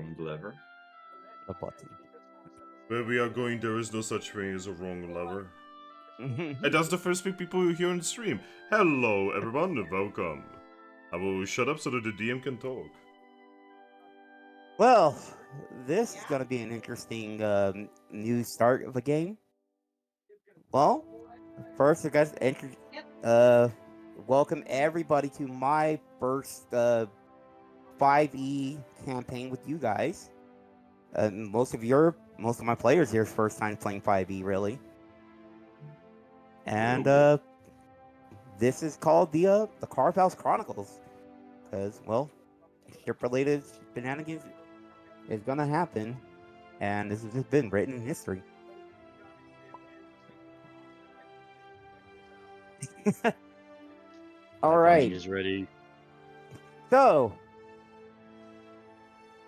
wrong lever. The button. Where we are going, there is no such thing as a wrong lever. And that's the first thing people will hear on the stream. Hello, everyone, and welcome. I will shut up so that the DM can talk. Well, this is going to be an interesting new start of a game. Well, first, I guess, welcome everybody to my first 5e campaign with you guys. Most of my players here's first time playing 5e, really. And this is called the Carve House Chronicles, because ship-related shenanigans is gonna happen, and this has just been written in history. All right. Is ready. So,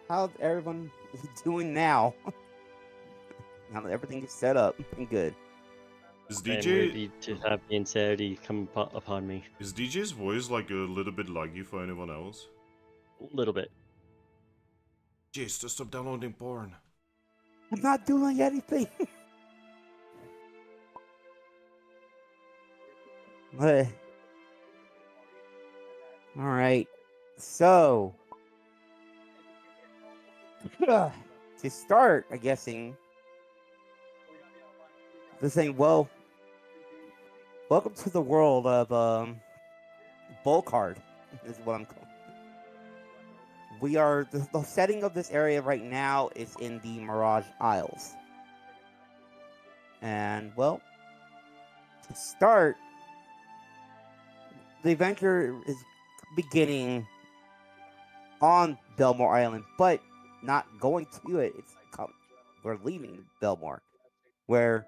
how's everyone doing now? Now that everything is set up and good. Is I'm DJ ready to have the insanity come upon me. is DJ's voice like a little bit laggy for anyone else? A little bit. Jeez, just stop downloading porn. I'm not doing anything. But, all right. So, to start, I'm guessing, this thing. Well, welcome to the world of Volkard. Is what I'm calling. We are the setting of this area right now is in the Mirage Isles, and well, to start, the adventure is beginning on Belmore Island, but not going to it. We're leaving Belmore, where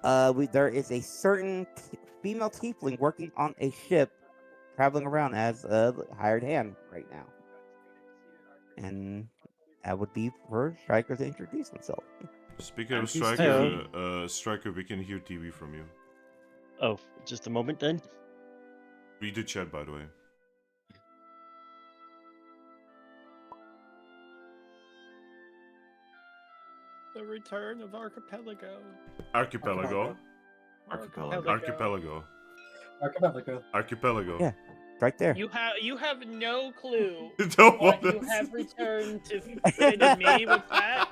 there is a certain female tiefling working on a ship, traveling around as a hired hand right now. And that would be for Striker to introduce himself. Speaking of Thank you, Striker, Striker, we can hear TV from you. Oh, just a moment then. Read the chat, by the way. The return of Archipelago. Archipelago. Archipelago. Archipelago. Yeah. Right there. You have no clue Don't what want you to- have returned to say to me with that.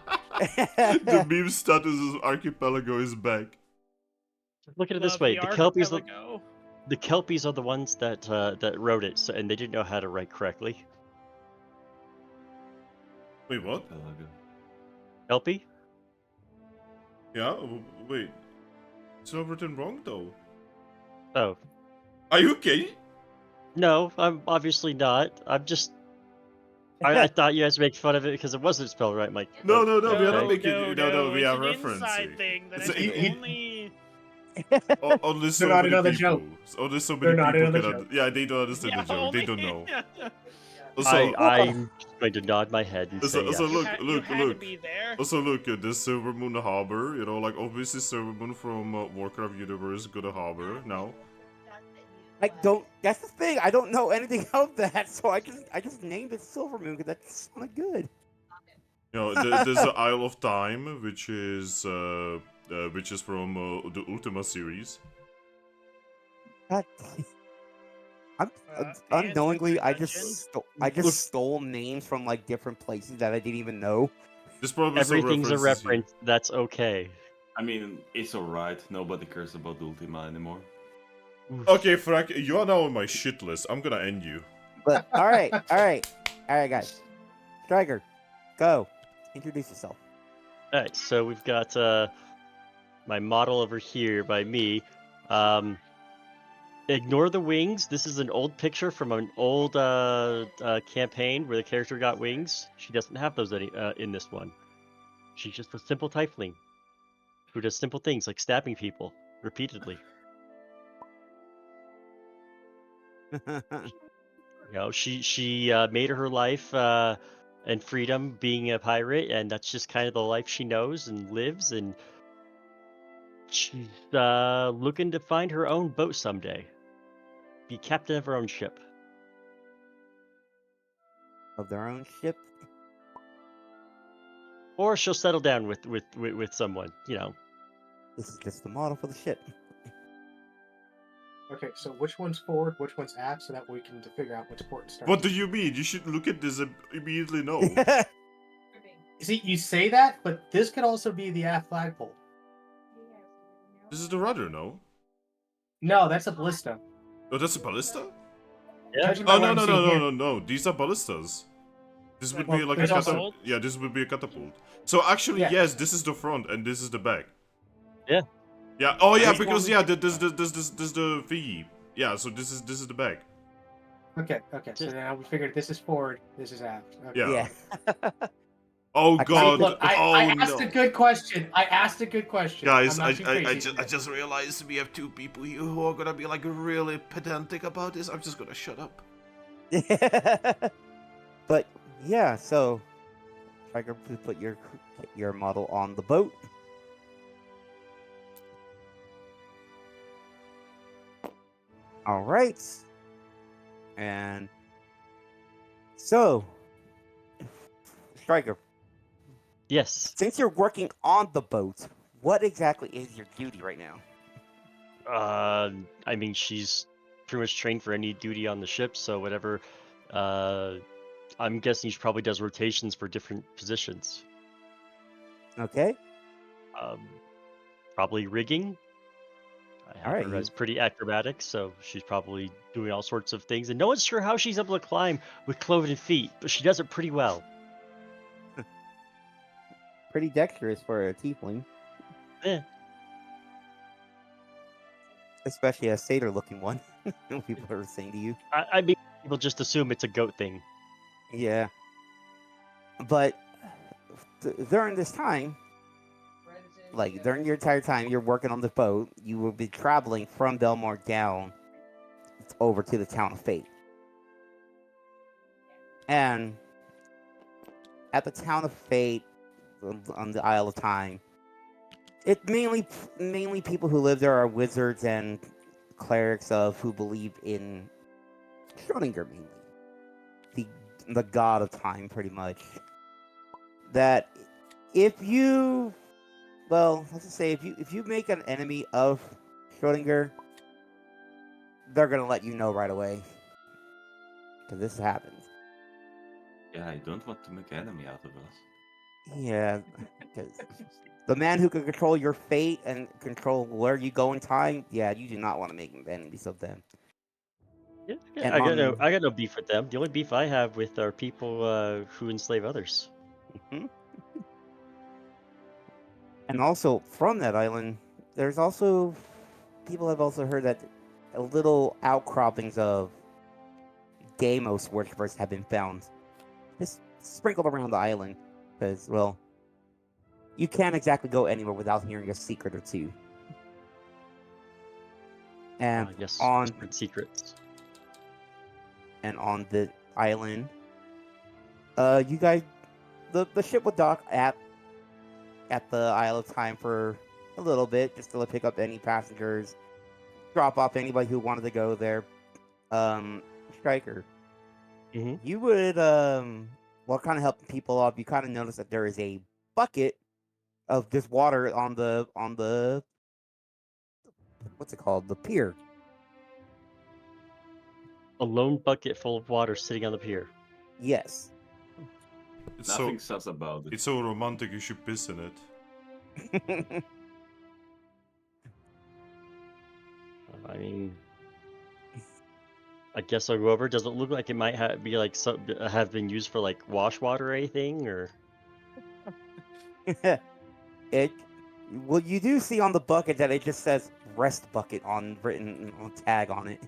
The meme status is Archipelago is back. Look at it this Love way: the the Kelpies, Archipelago. the Kelpies are the ones that wrote it, so, and they didn't know how to write correctly. Wait, what? Kelpie? Yeah? Wait. It's not written wrong, though. Oh, Are you okay? no, I'm obviously not. I'm just. I thought you guys make fun of it because it wasn't spelled right, Mike. No, we are not No, making. No, we it's are an referencing. inside thing that It's I think he- only. Only so They're not many another people. joke. Only so They're many not people another can. joke. Yeah, they don't understand the joke. They don't know. Also, I'm going to nod my head and say Also, yes. look, you had to be there. Also, look, this Silver Moon Harbor, you know, like, obviously Silver Moon from Warcraft universe got a harbor now. That's the thing. I don't know anything of that, so I just named it Silver Moon because that sounded good. You know, there's the Isle of Time, which is from the Ultima series. God, unknowingly, I just stole names from like different places that I didn't even know. There's probably Everything's some a references here. reference. That's okay. I mean, it's alright. Nobody cares about Ultima anymore. Okay, Thrack, you are now on my shit list. I'm gonna end you. But all right, guys. Striker, go. Introduce yourself. All right, so we've got my model over here by me. Ignore the wings. This is an old picture from an old campaign where the character got wings. She doesn't have those in this one. She's just a simple tiefling who does simple things like stabbing people repeatedly. You know, she made her life and freedom being a pirate, and that's just kind of the life she knows and lives. And she's looking to find her own boat someday, be captain of her own ship. Of their own ship. Or she'll settle down with someone, you know. This is just the model for the ship. Okay, so which one's forward, which one's aft, so that we can figure out which port to start. What do you mean? You should look at this and immediately know. See, you say that, but this could also be the aft flagpole. This is the rudder, no? No, that's a ballista. Oh, that's a ballista? Yeah. Judging by Oh, what no, I'm no, seeing no, here- no, no. These are ballistas. This would Well, be like a there's also- catapult. Yeah, this would be a catapult. So actually, Yeah. yes, this is the front and this is the back. Yeah. Yeah. Oh, yeah, Which because one? yeah, this the thingy. Yeah, so this is the back. Okay, so now we figured this is forward, this is aft. Okay. Yeah. Yeah. Oh I- god. Look, I Oh asked no. a good question. I asked a good question. Guys, I'm not too crazy. I just realized we have two people here who are gonna be like really pedantic about this. I'm just gonna shut up. But yeah, so Tiger, please put your model on the boat. All right, and so Striker, Yes. since you're working on the boat, what exactly is your duty right now? I mean, she's pretty much trained for any duty on the ship, so whatever. I'm guessing she probably does rotations for different positions. Okay, Probably rigging. I have Alright, her you- as pretty acrobatic, so she's probably doing all sorts of things. And no one's sure how she's able to climb with cloven feet, but she does it pretty well. pretty dexterous for a tiefling, Yeah. especially a satyr-looking one. People are saying to you. I mean, people just assume it's a goat thing. Yeah. But during this time, like during your entire time you're working on the boat, you will be traveling from Belmore down over to the town of Fate. And at the town of Fate, on the Isle of Time, it mainly people who live there are wizards and clerics who believe in Schrödinger, mainly the god of time, pretty much. That if you, well, let's just say if you make an enemy of Schrödinger, they're gonna let you know right away, because this happens. Yeah, I don't want to make an enemy out of us. Yeah, because the man who can control your fate and control where you go in time, yeah, you do not want to make enemies of them. Yeah, And I got no beef with them. The only beef I have with are people who enslave others. And also from that island, there's also people have also heard that little outcroppings of Deimos worshippers have been found, just sprinkled around the island. Because, well, you can't exactly go anywhere without hearing a secret or two. And Yes, on whispered secrets. the island, you guys, the ship would dock at the Isle of Time for a little bit, just to pick up any passengers, drop off anybody who wanted to go there. Striker, Mhm. you would while kind of helping people off, you kind of notice that there is a bucket of just water on the what's it called, the pier. A lone bucket full of water sitting on the pier. Yes. It's Nothing so sus about it. it's so romantic you should piss in it. I mean, I guess I'll go over. Does it look like it might be like have been used for like wash water or anything, or? It, well, you do see on the bucket that it just says "rest bucket" written on tag on it.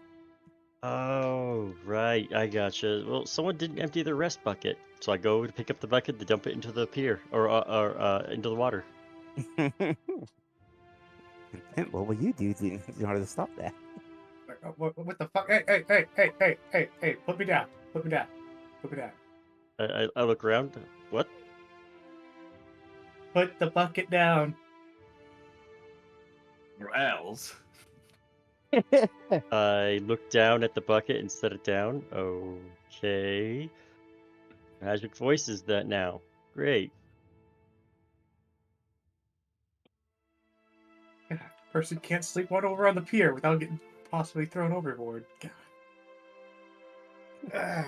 Oh, right. I gotcha. Well, someone didn't empty their rest bucket, so I go to pick up the bucket to dump it into the pier or into the water. And what will you do in order to stop that? What the fuck? Hey, put me down. Put me down. Put me down. I look around. What? Put the bucket down. Or else. I look down at the bucket and set it down. Okay. Magic voice is that now. Great. Person can't sleep one over on the pier without getting possibly thrown overboard. God. Ah.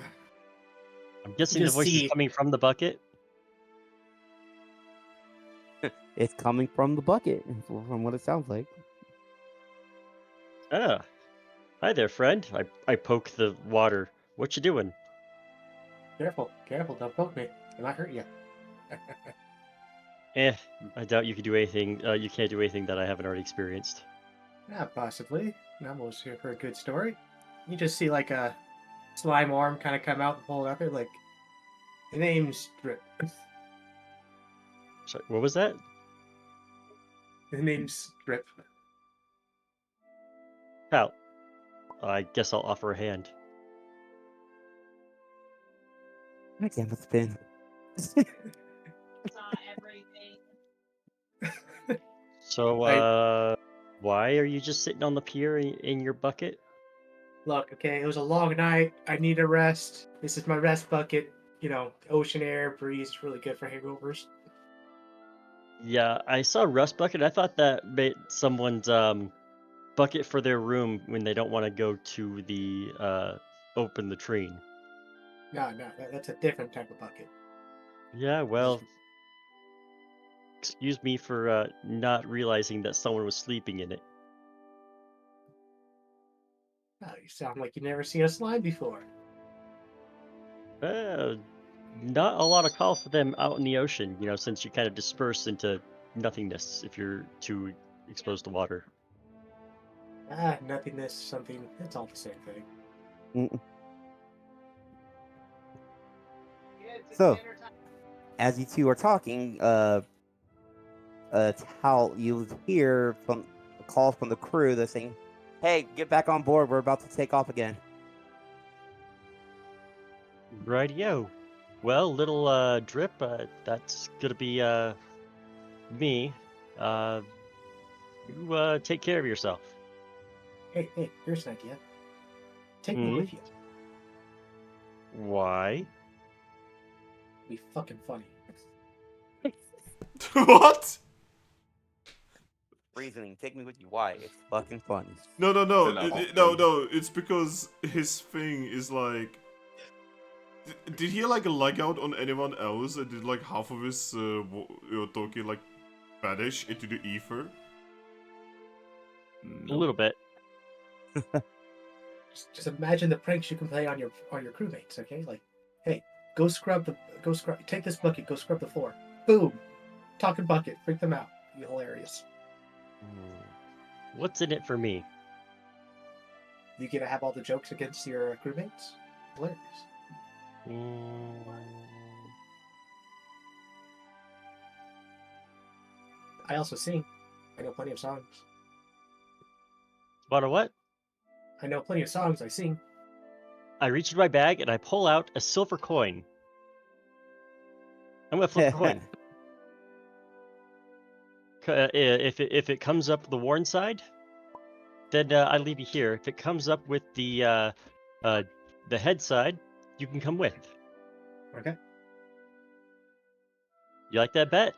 I'm guessing the just voice is see- coming from the bucket. It's coming from the bucket, from what it sounds like. Ah, hi there, friend. I poke the water. What you doing? Careful, careful, don't poke me. I might hurt you. I doubt you can do anything. You can't do anything that I haven't already experienced. Yeah, possibly. I'm almost here for a good story. You just see like a slime arm kind of come out and pull it up there, like, the name's Drip. Sorry, what was that? The name's Drip. Talt. I guess I'll offer a hand. I can't spin. So, why are you just sitting on the pier in your bucket? Look, okay, it was a long night. I need a rest. This is my rest bucket. You know, ocean air, breeze, really good for hangovers. Yeah, I saw Rust Bucket. I thought that made someone's bucket for their room when they don't want to go to the open latrine. No, that's a different type of bucket. Yeah, well, excuse me for not realizing that someone was sleeping in it. Oh, you sound like you've never seen a slime before. Not a lot of call for them out in the ocean, since you kind of disperse into nothingness if you're too exposed to water. Nothingness, something, it's all the same thing. So, as you two are talking, Talt, you hear from a call from the crew that's saying, "Hey, get back on board. We're about to take off again." Rightio. Well, little Drip, that's gonna be me. You take care of yourself. Hey, here's an idea. Take me Hmm? with you. Why? Be fucking funny. What? Reasoning, take me with you. Why? It's fucking funny. No. No. No. It's because his thing is like. Did he like leg out on anyone else? And did like half of his talking like vanish into the ether? A little bit. Just imagine the pranks you can play on your crewmates, okay? Like, hey, go scrub. Take this bucket, go scrub the floor. Boom, talking bucket, freak them out. Be hilarious. What's in it for me? You get to have all the jokes against your crewmates. Hilarious. I also sing. I know plenty of songs. About a what? I know plenty of songs. I sing. I reach into my bag and I pull out a silver coin. I'm gonna flip the coin. If it comes up the worn side, then I leave you here. If it comes up with the head side, you can come with. Okay. You like that bet?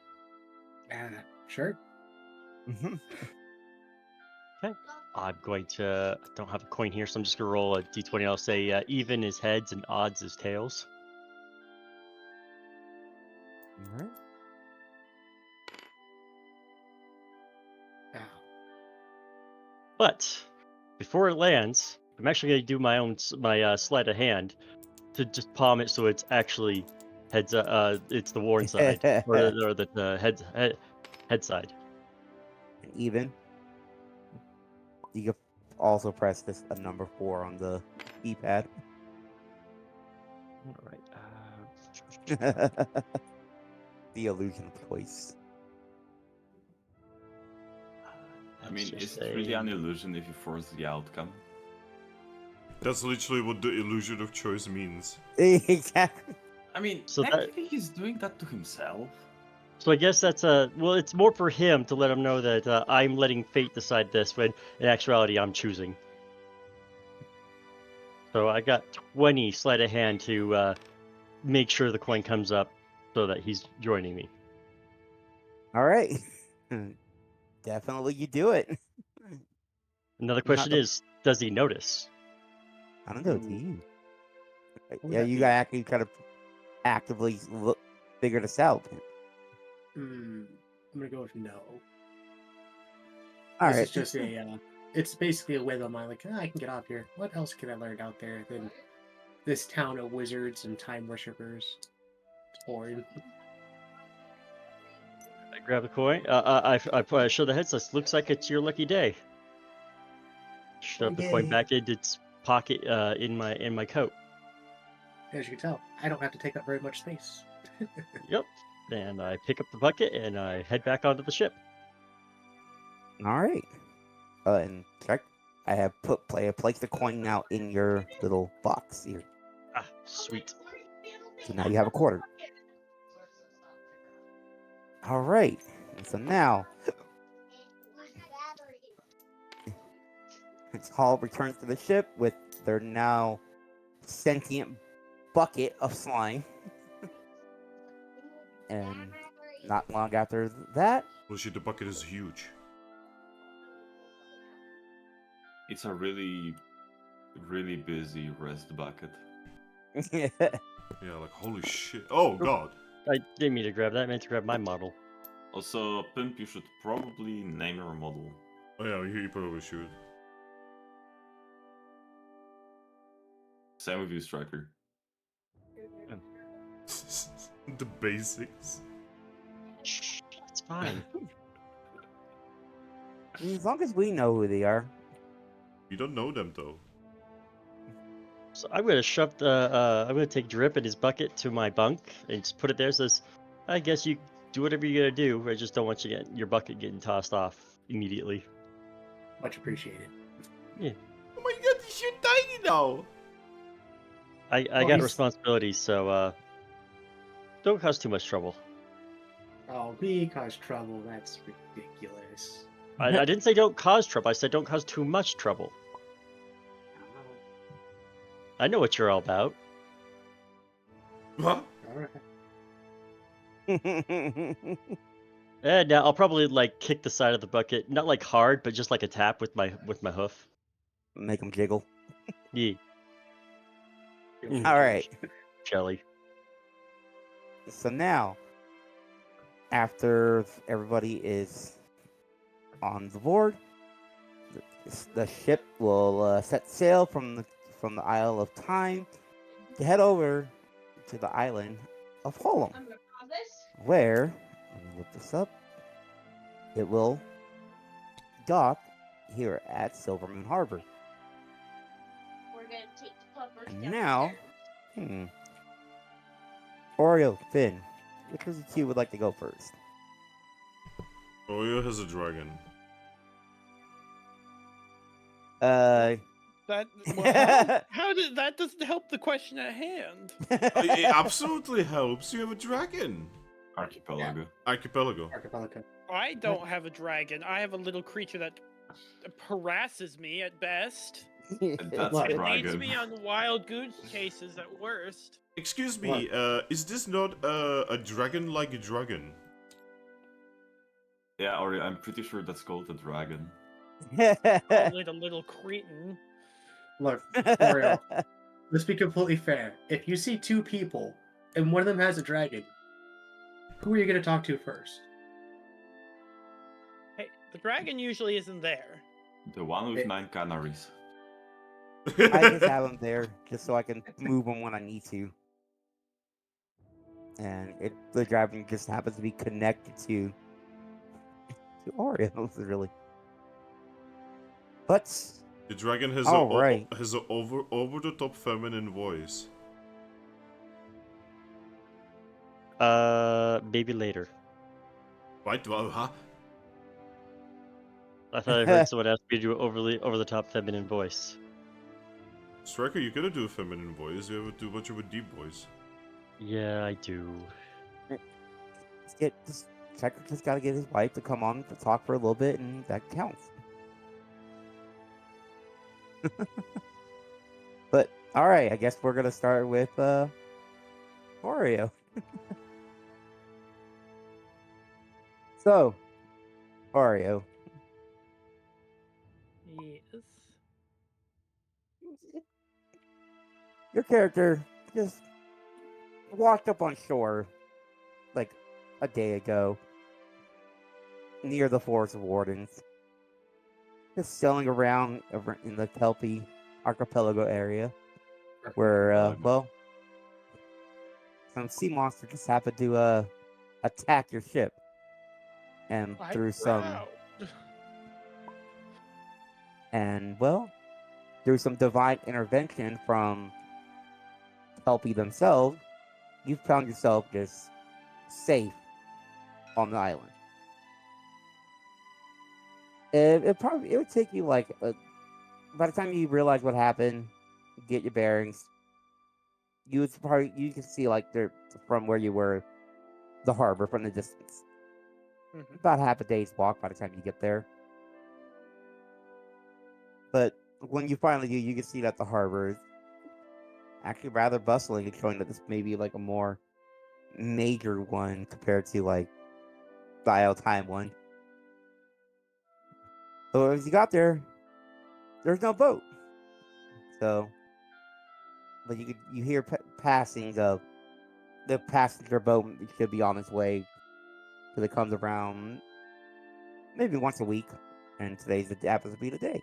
Sure. Mm-hmm. I'm going to. I don't have a coin here, so I'm just gonna roll a d20. I'll say even is heads and odds is tails. All right. Ow. But before it lands, I'm actually gonna do my sleight of hand to just palm it so it's actually heads. It's the worn side or the head side. Even. You can also press a number 4 on the keypad. All right. The illusion of choice. I mean, is it really an illusion if you force the outcome? That's literally what the illusion of choice means. Exactly. I mean, So technically he's doing that to himself. So I guess that's well, it's more for him to let him know that I'm letting fate decide this, when in actuality I'm choosing. So I got 20 sleight of hand to make sure the coin comes up so that he's joining me. All right. Definitely you do it. Another question the- is, does he notice? I don't know. Do you? What would Yeah, that you be? gotta actually kind of actively figure this out. I'm gonna go with no. All This right. is just a. It's basically a whim of mine. Like, I can get off here. What else can I learn out there than this town of wizards and time worshippers? It's boring. I grab the coin. I show the head. Says, "Looks like it's your lucky day." Shove the coin Yay. back into its pocket in my coat. As you can tell, I don't have to take up very much space. Yep. And I pick up the bucket and I head back onto the ship. All right. And check. I have placed the coin now in your little box here. Ah, sweet. So now you have a quarter. All right. And so now, Hall returns to the ship with their now sentient bucket of slime. And not long after that, Well, shit, the bucket is huge. It's a really, really busy rest bucket. Yeah, like, holy shit. Oh, God. I didn't mean to grab that. I meant to grab my model. Also, Pimp, you should probably name your model. Oh, yeah, you probably should. Same with you, Striker. The basics. Shh, it's fine. as long as we know who they are. You don't know them, though. So I'm gonna shove the. I'm gonna take Drip and his bucket to my bunk and just put it there. Says, I guess you do whatever you gotta do. I just don't want your bucket getting tossed off immediately. Much appreciated. Oh my god, this shit tiny now! I Oh, got he's- responsibilities, so don't cause too much trouble. Oh, we cause trouble. That's ridiculous. I didn't say don't cause trouble. I said don't cause too much trouble. I know what you're all about. Huh? All right. And now I'll probably like kick the side of the bucket, not like hard, but just like a tap with my hoof. Make them jiggle. Yeah, All right. jelly. So now, after everybody is on the board, the ship will set sail from the Isle of Time to head over to the island of Holm, where, let me look this up, it will dock here at Silvermoon Harbor. And now, Oreo, Finn, which of the two would like to go first? Oreo has a dragon. That well, how did that doesn't help the question at hand? It absolutely helps. You have a dragon. Archipelago. Archipelago. Archipelago. I don't have a dragon. I have a little creature that harasses me at best. That's Look, a It leads dragon. me on wild goose chases at worst. Excuse me, is this not a dragon-like dragon? Yeah, Ori, I'm pretty sure that's called a dragon. Only the little cretin. Look, Oreo, let's be completely fair. If you see two people and one of them has a dragon, who are you going to talk to first? Hey, the dragon usually isn't there. The one with It- 9 canaries. I just have them there just so I can move them when I need to. And the dragon just happens to be connected to Oreo, really. But The dragon has Alright. has a over the top feminine voice. Maybe later. Right? Well, huh? I thought I heard someone ask me to do an over the top feminine voice. Striker, you gotta do a feminine voice. You have to do much of a deep voice. Yeah, I do. Checker just gotta get his wife to come on to talk for a little bit, and that counts. But all right, I guess we're gonna start with Oreo. So, Oreo, your character just walked up on shore like a day ago near the Forest of Wardens, just sailing around in the Kelpie archipelago area where, well, some sea monster just happened to attack your ship, and I'm through some proud. through some divine intervention from Kelpie themselves, you found yourself just safe on the island. It would take you like by the time you realize what happened, get your bearings, you can see like from where you were, the harbor from the distance. Mhm. About half a day's walk by the time you get there. But when you finally do, you can see that the harbor is actually rather bustling and showing that this may be like a more major one compared to like the Isle Time one. So as you got there, there's no boat. So, but you hear passing of the passenger boat should be on its way, because it comes around maybe once a week, and today's happens to be the day.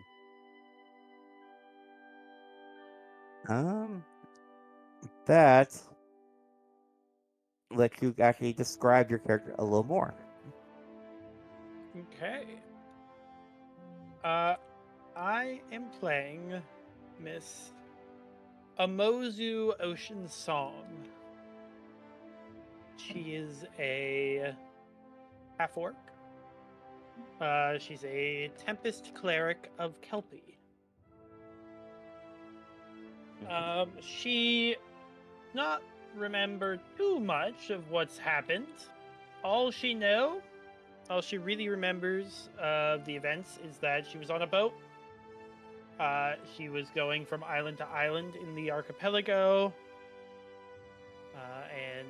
That lets you actually describe your character a little more. Okay. I am playing Miss Umozu Oceansong. She is a half-orc. She's a Tempest Cleric of Kelpie. She not remember too much of what's happened. All she really remembers of the events is that she was on a boat. She was going from island to island in the archipelago, and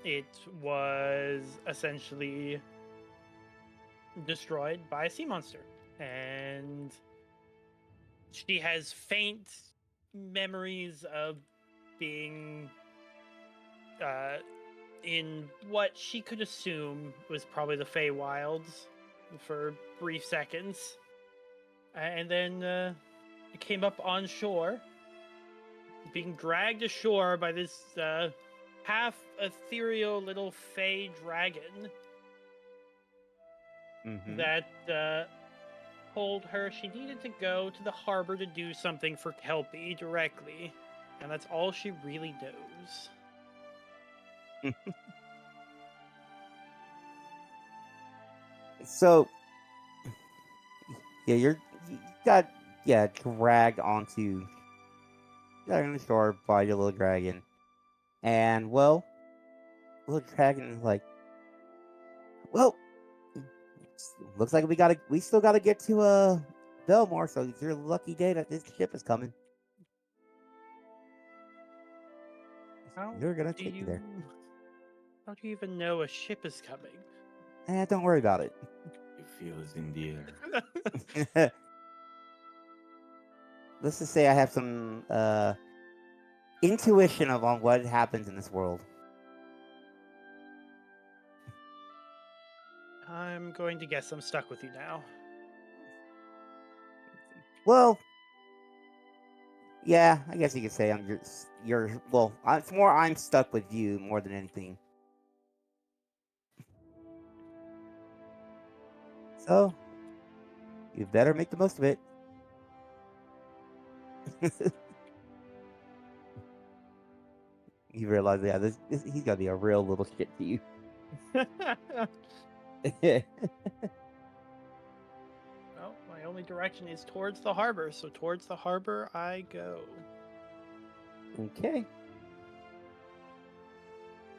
it was essentially destroyed by a sea monster. And she has faint memories of being in what she could assume was probably the Feywilds for brief seconds. And then it came up on shore, being dragged ashore by this half ethereal little fey dragon that told her she needed to go to the harbor to do something for Kelpie directly. And that's all she really knows. So, yeah, you got dragged onto the shore by your little dragon, and well, little dragon is like, well, looks like we still gotta get to Belmore, so it's your lucky day that this ship is coming. You're gonna take you there. How do you even know a ship is coming? Don't worry about it. You feel it in the air. Let's just say I have some intuition on what happens in this world. I'm going to guess I'm stuck with you now. Well, yeah, I guess you could say you're well, it's more I'm stuck with you more than anything. So, you better make the most of it. You realize, yeah, he's gotta be a real little shit to you. Well, my only direction is towards the harbor, so towards the harbor I go. Okay.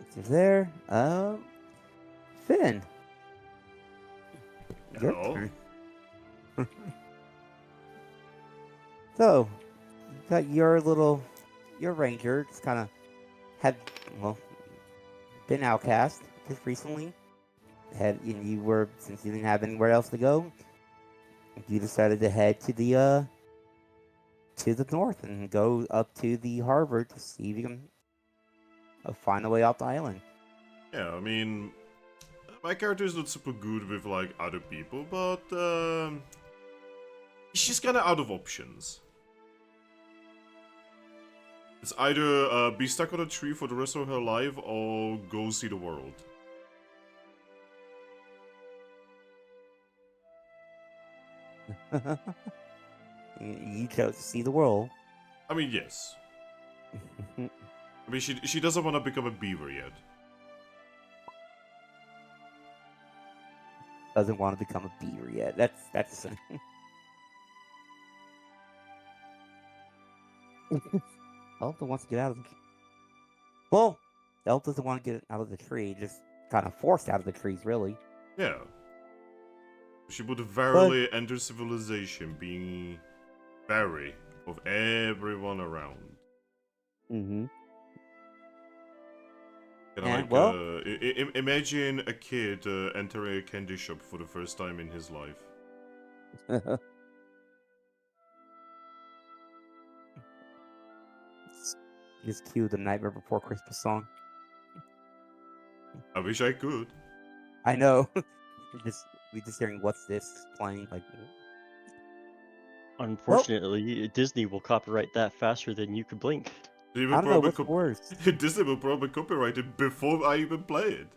It's there. Finn. Your Hello? turn. So, you got your ranger just kind of been outcast just recently. Since you didn't have anywhere else to go, you decided to head to the to the north and go up to the harbor to see if you can find a way off the island. Yeah, I mean, my character is not super good with like other people, but she's kind of out of options. It's either be stuck on a tree for the rest of her life or go see the world. You chose to see the world. I mean, yes. I mean, she doesn't want to become a beaver yet. Doesn't want to become a beaver yet. That's. Elf wants to get out of the. Well, Elf doesn't want to get out of the tree. Just kind of forced out of the trees, really. Yeah. She would verily enter civilization, being wary of everyone around. Mm-hmm. Imagine a kid entering a candy shop for the first time in his life. Just cue the Nightmare Before Christmas song. I wish I could. I know. we just hearing what's this playing like. Unfortunately, Disney will copyright that faster than you could blink. They I will don't know probably what's worse. Disney will probably copyright it before I even play it.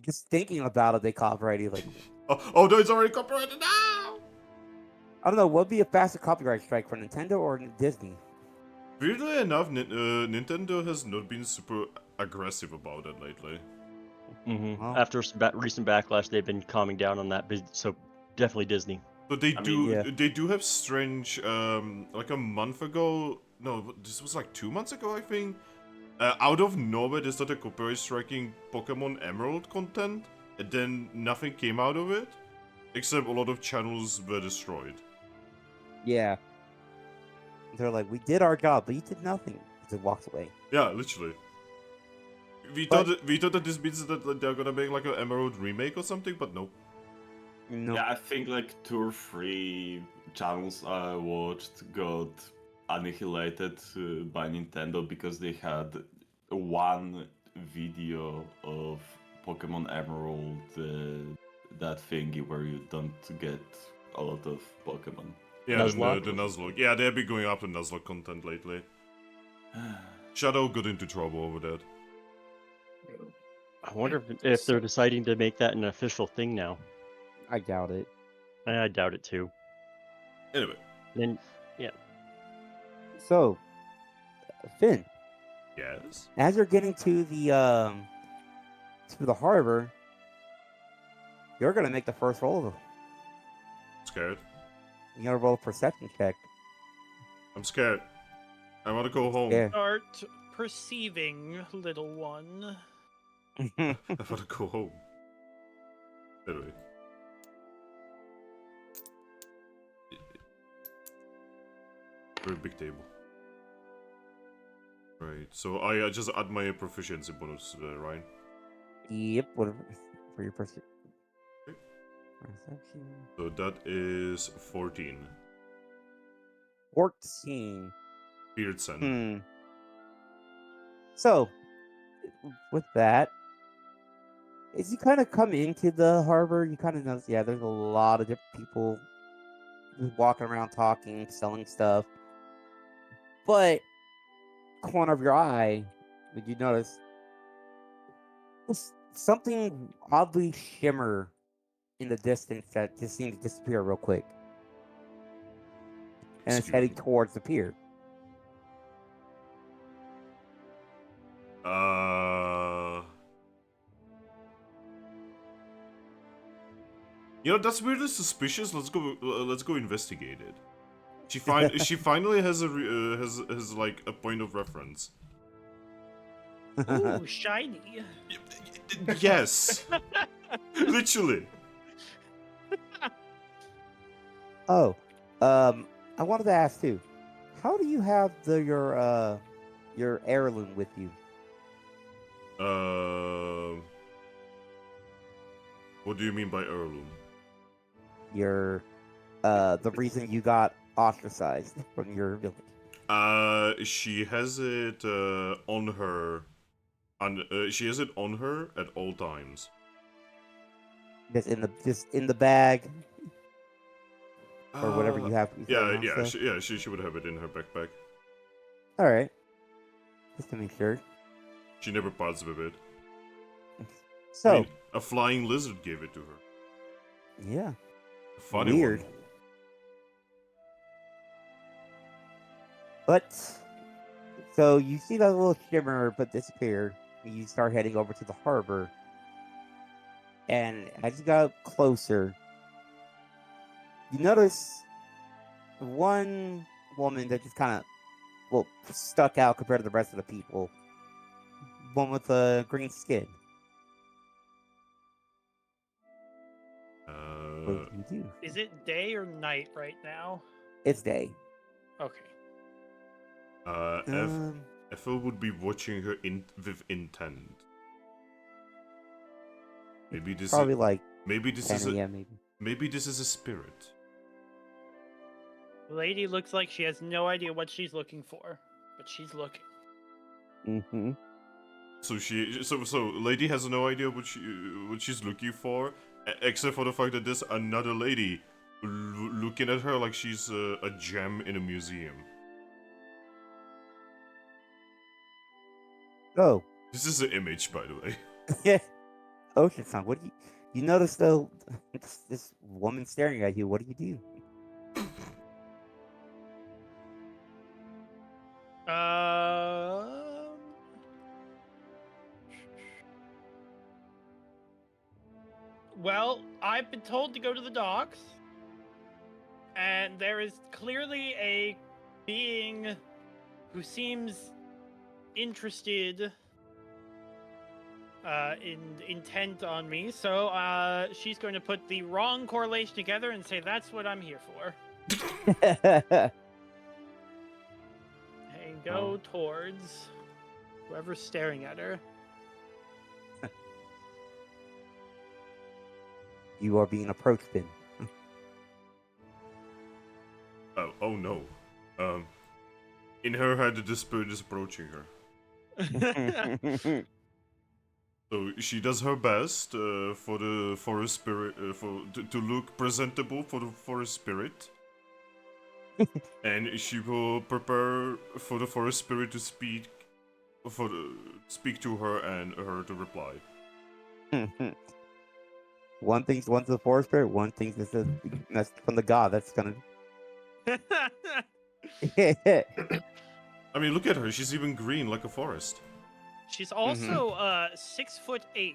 Just thinking about it, they copyright it. Like, Oh no, it's already copyrighted now! I don't know. What'd be a faster copyright strike for Nintendo or Disney? Weirdly enough, Nintendo has not been super aggressive about it lately. Mm-hmm. Well. After some recent backlash, they've been calming down on that, so definitely Disney. So they yeah. they do have strange, like a month ago, no, this was like 2 months ago, I think. Out of nowhere, they started copyright striking Pokemon Emerald content, and then nothing came out of it, except a lot of channels were destroyed. Yeah. They're like, we did our job, but you did nothing. It walks away. Yeah, literally. We thought that this means that they're gonna make like an Emerald remake or something, but no. No. Yeah, I think like 2 or 3 channels I watched got annihilated by Nintendo because they had one video of Pokemon Emerald, that thingy where you don't get a lot of Pokemon. Yeah, Nuzlocke? the Nuzlocke. Yeah, they've been going after Nuzlocke content lately. Shadow got into trouble over that. I wonder if they're deciding to make that an official thing now. I doubt it. I doubt it too. Anyway. Then, So, Finn, Yes? as you're getting to the harbor, you're gonna make the first roll. Scared. You gotta roll a perception check. I'm scared. I want to go home. Yeah. Start perceiving, little one. I want to go home. Anyway. Very big table. Right, so I just add my proficiency bonus to that, right? Yep. Whatever for your perception. So that is 14. 14. Beardson. So, with that, as you kind of come into the harbor, you kind of notice, yeah, there's a lot of different people just walking around talking, selling stuff. But, corner of your eye, did you notice something oddly shimmer in the distance that just seemed to disappear real quick? And it's heading towards the pier. You know, that's weirdly suspicious. Let's go investigate it. She finally has has like a point of reference. Ooh, shiny. Yes. Literally. Oh, I wanted to ask too. How do you have your heirloom with you? What do you mean by heirloom? Your the reason you got ostracized from your village? She has it on her. She has it on her at all times. Just in the bag or whatever you have. You Yeah, around yeah, stuff? she would have it in her backpack. All right. Just to make sure. She never parts with it. So, I mean, a flying lizard gave it to her. yeah. A funny Weird. one. But, so you see that little shimmer but disappear. You start heading over to the harbor. And as you got up closer, you notice one woman that just kind of, well, stuck out compared to the rest of the people. One with green skin. What do you do? Is it day or night right now? It's day. Okay. Ethel would be watching her with intent. Maybe this Probably is, like maybe this 10 is a, a.m. maybe. maybe this is a spirit. The lady looks like she has no idea what she's looking for, but she's looking. Mm-hmm. So lady has no idea what she's looking for, except for the fact that there's another lady looking at her like she's a gem in a museum. Oh. This is an image, by the way. Yeah. Oceansong, what do you notice though this woman staring at you, what do you do? Well, I've been told to go to the docks, and there is clearly a being who seems interested, intent on me. So, she's going to put the wrong correlation together and say that's what I'm here for, and go towards whoever's staring at her. You are being approached then. Oh no. In her head, the spirit is approaching her. So she does her best for a spirit to look presentable for a spirit, and she will prepare for the forest spirit to speak to her and her to reply. One thing's one to the forest spirit, one thing's this is that's from the god. That's gonna. I mean, look at her. She's even green like a forest. She's also 6'8".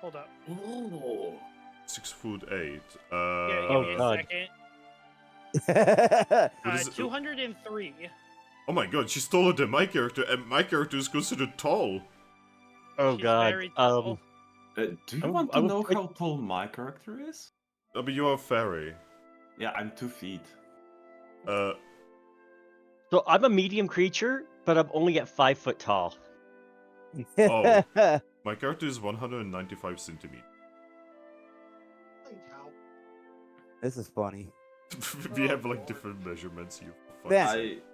Hold up. Ooh. 6'8". Yeah, Oh, give me a God. second. What is it? 203. Oh my god, she's taller than my character, and my character is considered tall. Oh She's god. very tall. Do you I want to would know like- how tall my character is? I mean, you are a fairy. Yeah, I'm 2 feet. Uh, So I'm a medium creature, but I'm only at 5 foot tall. Oh. my character is 195 centimeters. This is funny. We have like different measurements here. For Yeah. fuck's sake.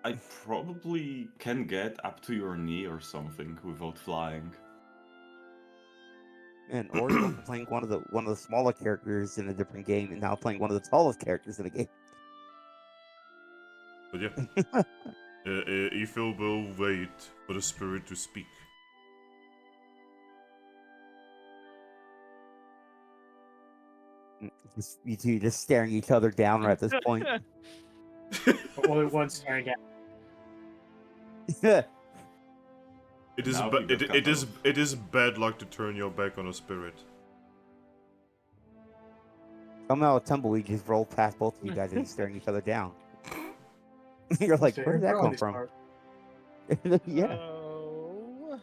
I probably can get up to your knee or something without flying. And Oreo went from playing one of the smaller characters in a different game, and now playing one of the tallest characters in a game. But yeah, Ethel will wait for the spirit to speak. You two just staring each other down right at this point. Only one staring at. It is Now ba- we got it is it is bad luck to turn your back on a spirit. Somehow a tumbleweed just rolled past both of you guys and he's staring each other down. You're like, where did that come from? Yeah. Oh.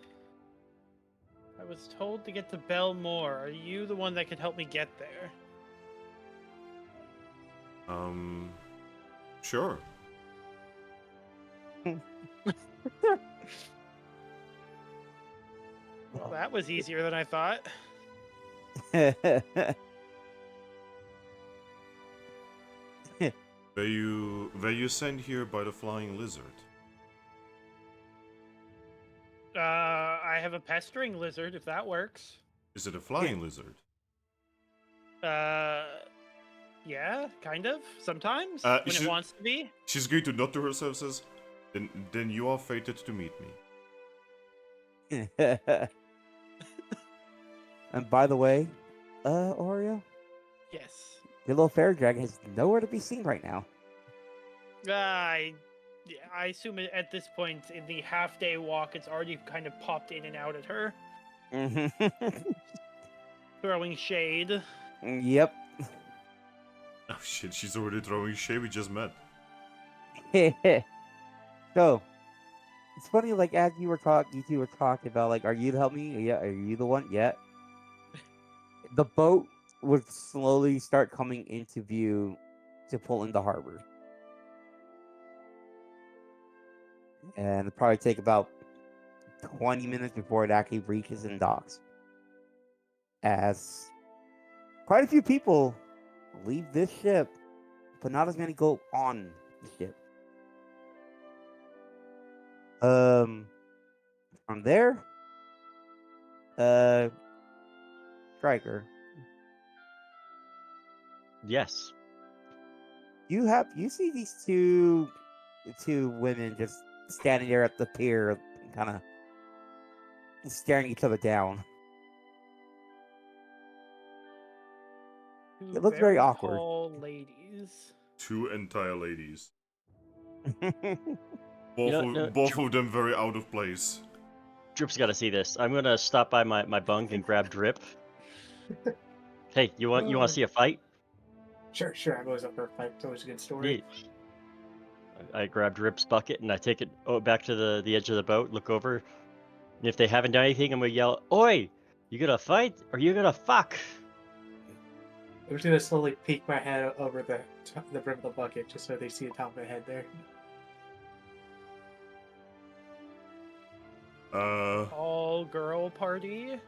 I was told to get to Belmore. Are you the one that could help me get there? Sure. Well, that was easier than I thought. Were you sent here by the flying lizard? I have a pestering lizard, if that works. Is it a flying lizard? Yeah, kind of. Sometimes Uh, when is it it- wants to be. She's going to nod to herself, says, then you are fated to meet me. And by the way, Oreo, Yes. your little fairy dragon is nowhere to be seen right now. I assume at this point in the half-day walk, it's already kind of popped in and out at her, throwing shade. Yep. Oh shit, she's already throwing shade, we just met. So, it's funny, like, as you two were talking about, like, are you to help me? Yeah, are you the one? Yeah. The boat would slowly start coming into view to pull into harbor. And it'll probably take about 20 minutes before it actually reaches and docks. As quite a few people leave this ship, but not as many go on the ship. From there, Striker, Yes. you see these two women just standing there at the pier, kind of staring each other down. Two It looks very awkward. tall ladies. Two entire ladies. No, Both of them very out of place. Drip's got to see this. I'm gonna stop by my bunk and grab Drip. Hey, you want to see a fight? Sure. I'm always up for a fight. It's always a good story. I grab Drip's bucket and I take it back to the edge of the boat. Look over, and if they haven't done anything, I'm gonna yell, "Oi! You gonna fight or you gonna fuck?" I'm just gonna slowly peek my head over the brim of the bucket just so they see the top of my head there. All girl party.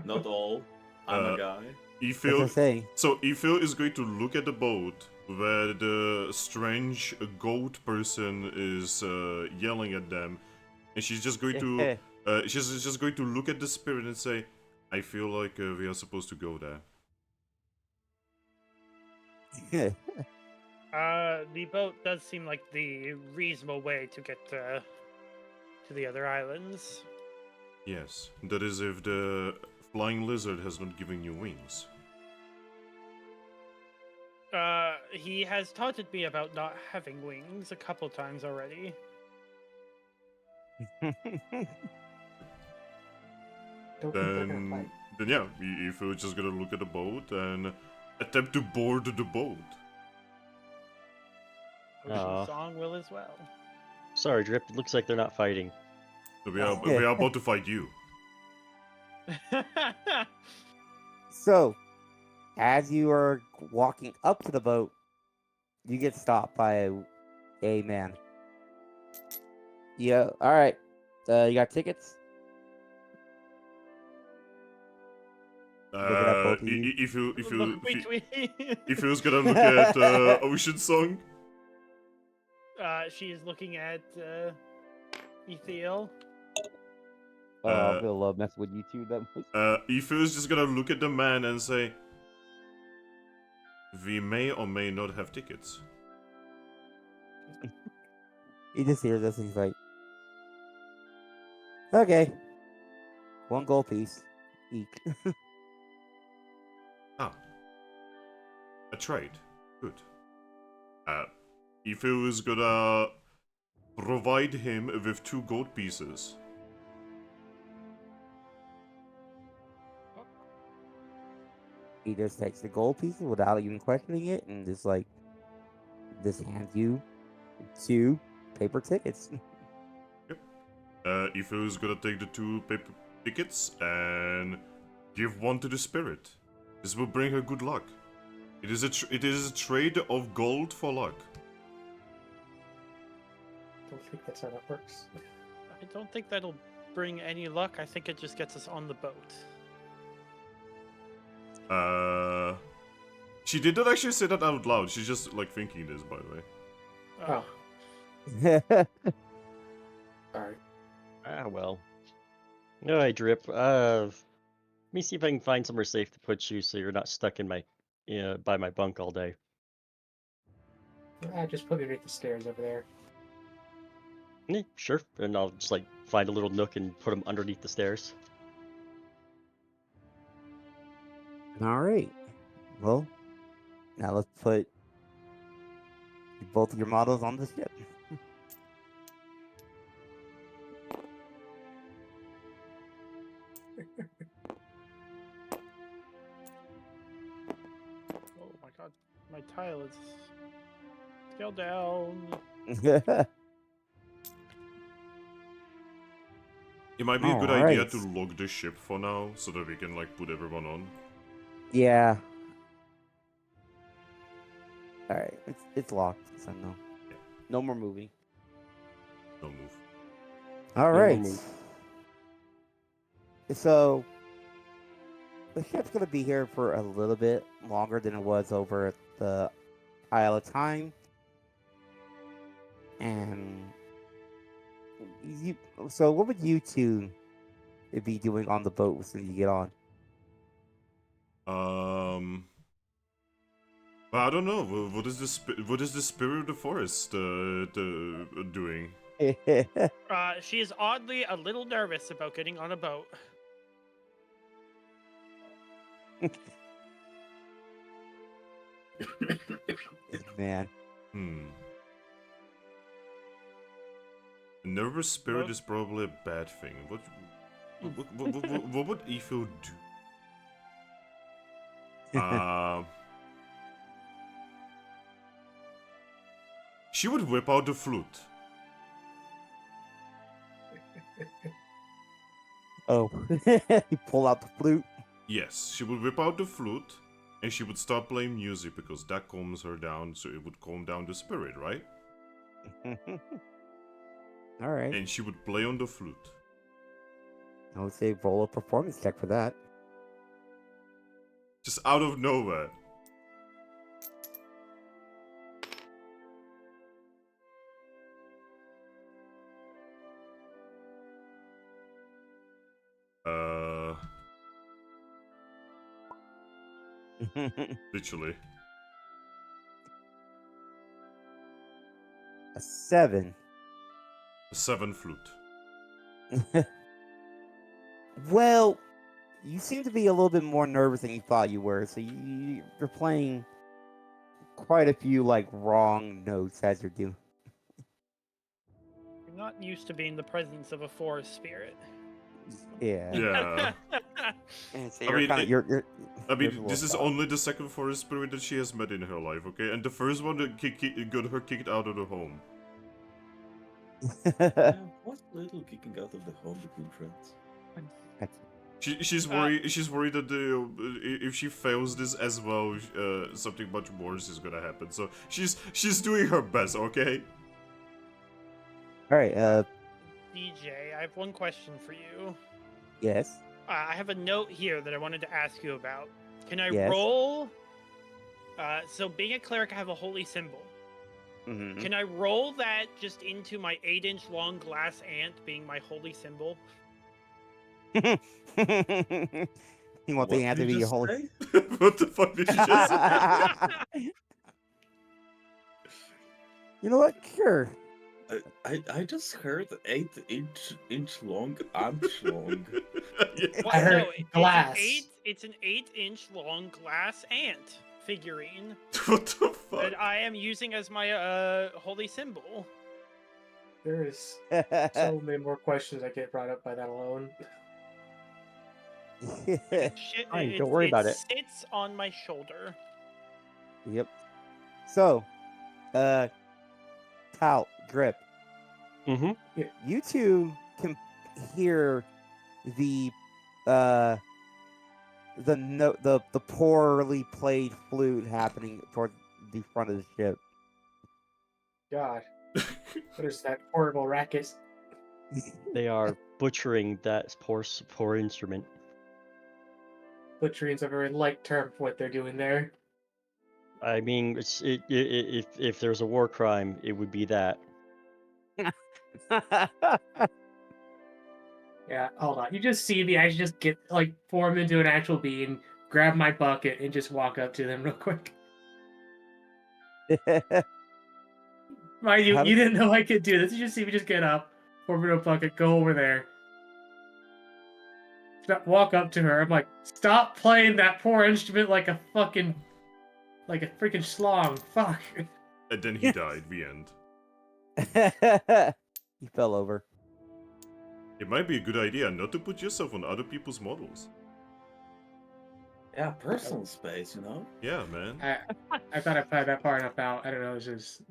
Not all. I'm Uh, a guy. That's what I'm Ethil, saying. so Ethil is going to look at the boat where the strange goat person is yelling at them, and she's just going to she's just going to look at the spirit and say, "I feel like we are supposed to go there." The boat does seem like the reasonable way to get to the other islands. Yes, that is if the flying lizard has not given you wings. He has taunted me about not having wings a couple times already. Don't think they're gonna fight. Then yeah, Ethil is just gonna look at the boat and attempt to board the boat. Aw. Song will as well. Sorry, Drip. It looks like they're not fighting. So we are about to fight you. So, as you are walking up to the boat, you get stopped by a man. Yeah, all right. You got tickets? Looking at both of you. If Look between. he was gonna look at Oceansong, She is looking at Ethil. I feel love messing with you two. That much. Ethil is just gonna look at the man and say, "We may or may not have tickets." He just hears this and he's like, okay. 1 gold piece each. A trade. Good. Ethil is gonna provide him with 2 gold pieces. He just takes the gold pieces without even questioning it and just hands you 2 paper tickets. Ethil is gonna take the 2 paper tickets and give 1 to the spirit. This will bring her good luck. It is a trade of gold for luck. Don't think that's how that works. I don't think that'll bring any luck. I think it just gets us on the boat. She did not actually say that out loud. She's just like thinking this, by the way. Oh, Yeah. sorry. Ah, well. Alright, Drip. Let me see if I can find somewhere safe to put you so you're not stuck in my, by my bunk all day. Just put me right the stairs over there. Yeah, sure. And I'll just like find a little nook and put them underneath the stairs. All right. Well, now let's put both of your models on the ship. Oh my god, my tile is scaled down. It might be a good idea to Alright. log the ship for now, so that we can like put everyone on. Yeah. All right, it's locked, so no more moving. No move. All No more right. move. So the ship's gonna be here for a little bit longer than it was over at the Isle of Time, and you. So what would you two be doing on the boat when you get on? I don't know. What is the spirit of the forest doing? She is oddly a little nervous about getting on a boat. Man. A nervous spirit Well- is probably a bad thing. What would Ethel do? She would whip out the flute. Oh, you pull out the flute. Yes, she would whip out the flute, and she would start playing music because that calms her down, so it would calm down the spirit, right? All right. And she would play on the flute. I would say roll a performance check for that. Just out of nowhere. Literally. A 7. A 7 flute. Well, you seem to be a little bit more nervous than you thought you were, so you're playing quite a few like wrong notes as you're doing. You're not used to being the presence of a forest spirit. Yeah. Yeah. And so I you're mean, kind of I there's a mean, little this is thought. only the second forest spirit that she has met in her life, okay? And the first one that got her kicked out of the home. What little kicking out of the home between friends? She's worried. She's worried that if she fails this as well, something much worse is gonna happen. So she's doing her best, okay? All right. DJ, I have one question for you. Yes. I have a note here that I wanted to ask you about. Can I Yes. roll? So being a cleric, I have a holy symbol. Mm-hmm. Can I roll that just into my 8-inch long glass ant being my holy symbol? You want the What ant to did be you your just whole. say? What the fuck did you just say? You know what? Sure. I just heard 8-inch long, ant long. Yeah. What? I heard No, glass. It's an 8-inch long glass ant figurine What the fuck? that I am using as my holy symbol. There is so many more questions that get brought up by that alone. Fine, don't worry about it. Sits on my shoulder. Yep. So, Talt, Drip, Mm-hmm. you two can hear the the poorly played flute happening toward the front of the ship. God, what is that horrible racket? They are butchering that poor instrument. Butchering's a very light term for what they're doing there. I mean, if there's a war crime, it would be that. Yeah, hold on. You just see me. I just get like form into an actual being, grab my bucket, and just walk up to them real quick. Mind you, How you does- didn't know I could do this. You just see me just get up, form into a bucket, go over there, walk up to her. I'm like, stop playing that poor instrument like a freaking schlong. Fuck. And then he died. The end. He fell over. It might be a good idea not to put yourself on other people's models. Yeah, personal space, you know? Yeah, man. I thought I played that far enough out. I don't know. It's just.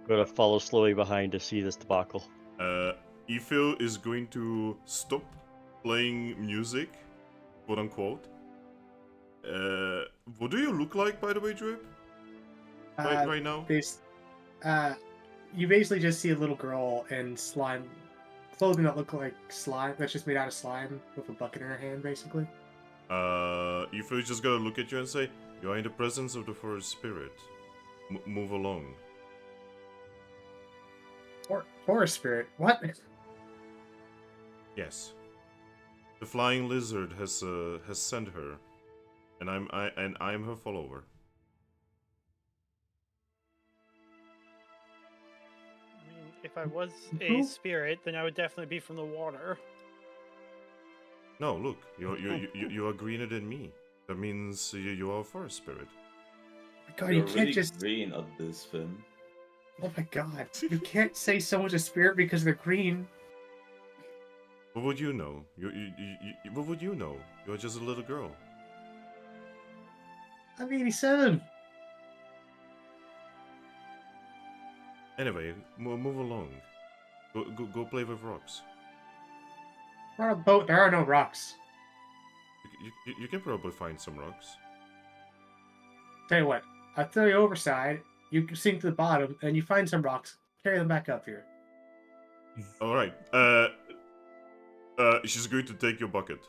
Gotta follow slowly behind to see this debacle. Ethil is going to stop playing music, quote unquote. What do you look like, by the way, Drip? Right now? You basically just see a little girl in slime clothing that look like slime. That's just made out of slime with a bucket in her hand, basically. Ethil is just gonna look at you and say, "You are in the presence of the forest spirit. Move along." Forest spirit. What? Yes. The flying lizard has sent her, and I'm her follower. I mean, if I was a spirit, then I would definitely be from the water. No, look, you are greener than me. That means you are a forest spirit. God, You're you can't really just. green at this, Finn. Oh my god. You can't say someone's a spirit because they're green. What would you know? What would you know? You're just a little girl. I'm 87. Anyway, move along. Go play with rocks. We're on a boat. There are no rocks. You can probably find some rocks. Tell you what. I'll throw you overside. You can sink to the bottom, and you find some rocks. Carry them back up here. All right. She's going to take your bucket.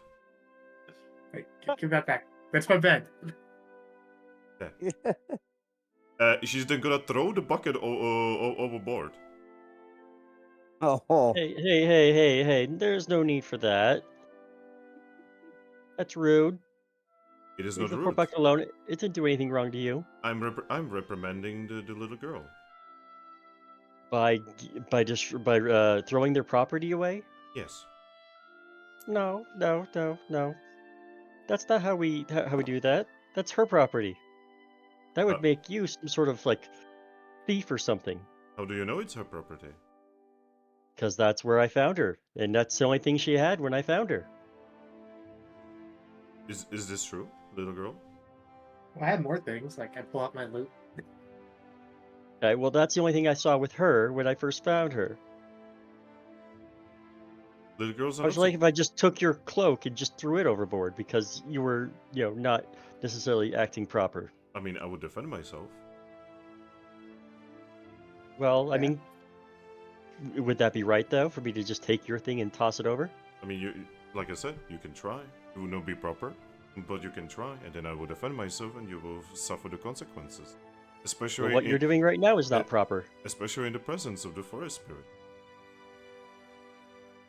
Hey, give that back. That's my bed. She's then gonna throw the bucket overboard. Oh, Hey! There's no need for that. That's rude. It is Leave not the poor rude. bucket alone. It didn't do anything wrong to you. I'm reprimanding the little girl. By throwing their property away. Yes. No. That's not how we do that. That's her property. That would make you some sort of like thief or something. How do you know it's her property? Because that's where I found her, and that's the only thing she had when I found her. Is this true, little girl? Well, I had more things. Like, I pull out my loot. Okay, well, that's the only thing I saw with her when I first found her. Little girls are I was not like if I just took your cloak and just threw it overboard because you were, not necessarily acting proper. I mean, I would defend myself. Well, I Yeah. mean, would that be right though for me to just take your thing and toss it over? I mean, like I said, you can try. It will not be proper, but you can try, and then I will defend myself, and you will suffer the consequences. Especially Well, what you're doing right now is not proper. Especially in the presence of the forest spirit.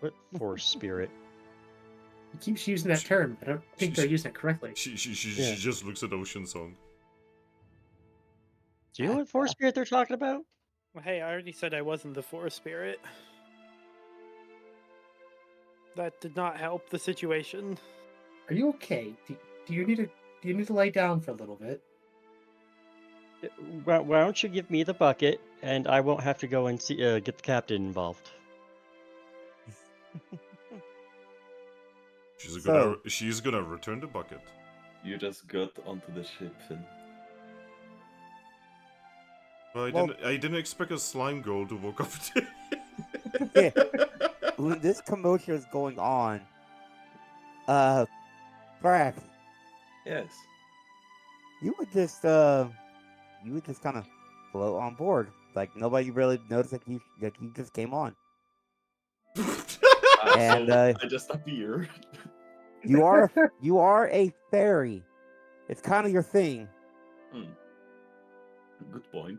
What forest spirit? He keeps using that term. I don't think they're using it correctly. She Yeah. just looks at Oceansong. Do you know what forest spirit they're talking about? Well, hey, I already said I wasn't the forest spirit. That did not help the situation. Are you okay? Do you need to lay down for a little bit? Why don't you give me the bucket and I won't have to go and see get the captain involved? She's gonna return the bucket. You just got onto the ship, Finn. Well, I didn't expect a slime girl to walk up to Yeah. When this commotion is going on, Thrack, Yes. you would just kind of float on board, like nobody really noticed that you just came on. And, I just appear. You are a fairy. It's kind of your thing. Good point.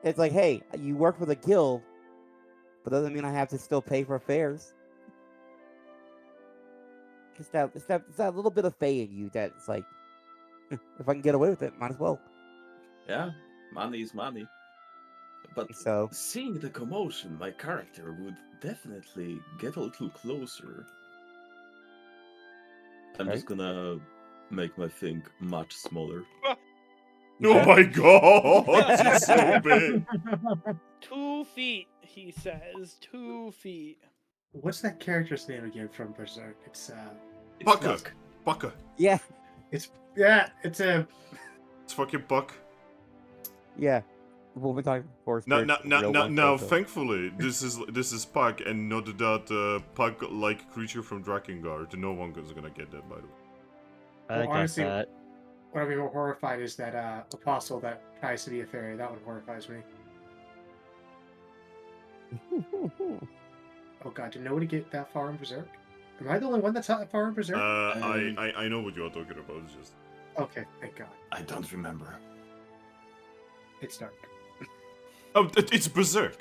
It's like, hey, you work for the guild, but doesn't mean I have to still pay for fares. It's that little bit of fey in you that's like, if I can get away with it, might as well. Yeah, money is money. But So seeing the commotion, my character would definitely get a little closer. I'm just gonna make my thing much smaller. Oh my god, she's so big. 2 feet, he says. 2 feet. What's that character's name again from Berserk? It's It's Bucker. Buck. Bucker. yeah, it's It's fucking Buck. yeah. We've been talking before. Now, thankfully, this is Puck and not that Puck-like creature from Drakengard. No one is gonna get that, by the way. I Well, got honestly- that. what I'm even horrified is that apostle that tries to be a fairy. That one horrifies me. Oh god, did nobody get that far in Berserk? Am I the only one that's that far in Berserk? I know what you are talking about. It's just Okay, thank god. I don't remember. It's dark. it's Berserk.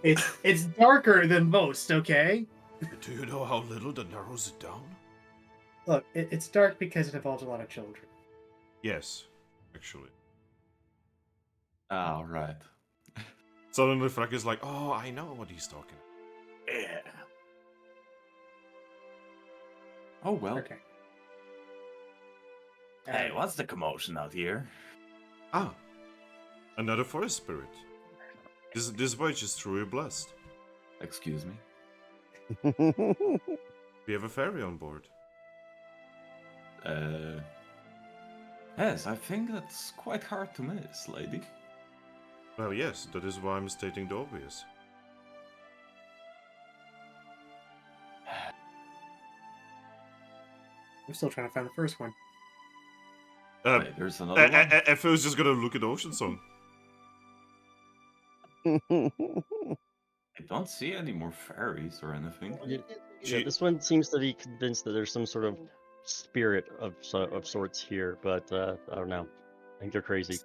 It's darker than most, okay? Do you know how little that narrows it down? Look, it's dark because it involves a lot of children. Yes, actually. Ah, right. Suddenly, Thrack is like, "Oh, I know what he's talking." Yeah. Oh well. Okay. Hey, what's the commotion out here? Ah, another forest spirit. This voyage is truly blessed. Excuse me. We have a fairy on board. Yes, I think that's quite hard to miss, lady. Well, yes, that is why I'm stating the obvious. I'm still trying to find the first one. Wait, there's another one. Efe was just gonna look at Oceansong. I don't see any more fairies or anything. Yeah, this one seems to be convinced that there's some sort of spirit of sorts here, but I don't know. I think they're crazy.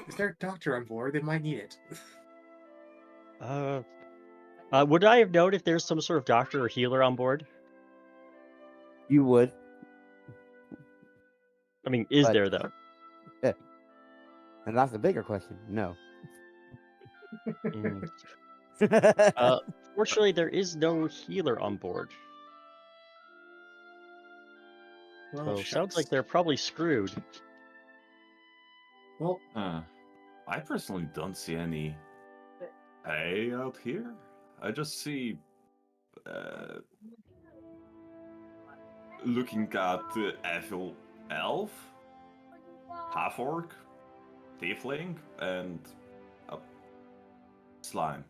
Is there a doctor on board? They might need it. Would I have known if there's some sort of doctor or healer on board? You would. I mean, is But- there though? And that's the bigger question. No. Mm. Fortunately, there is no healer on board, so sounds like they're probably screwed. Well, I personally don't see any hay out here. I just see looking at Ethil'Radh, Half-Orc, Tiefling, and a slime.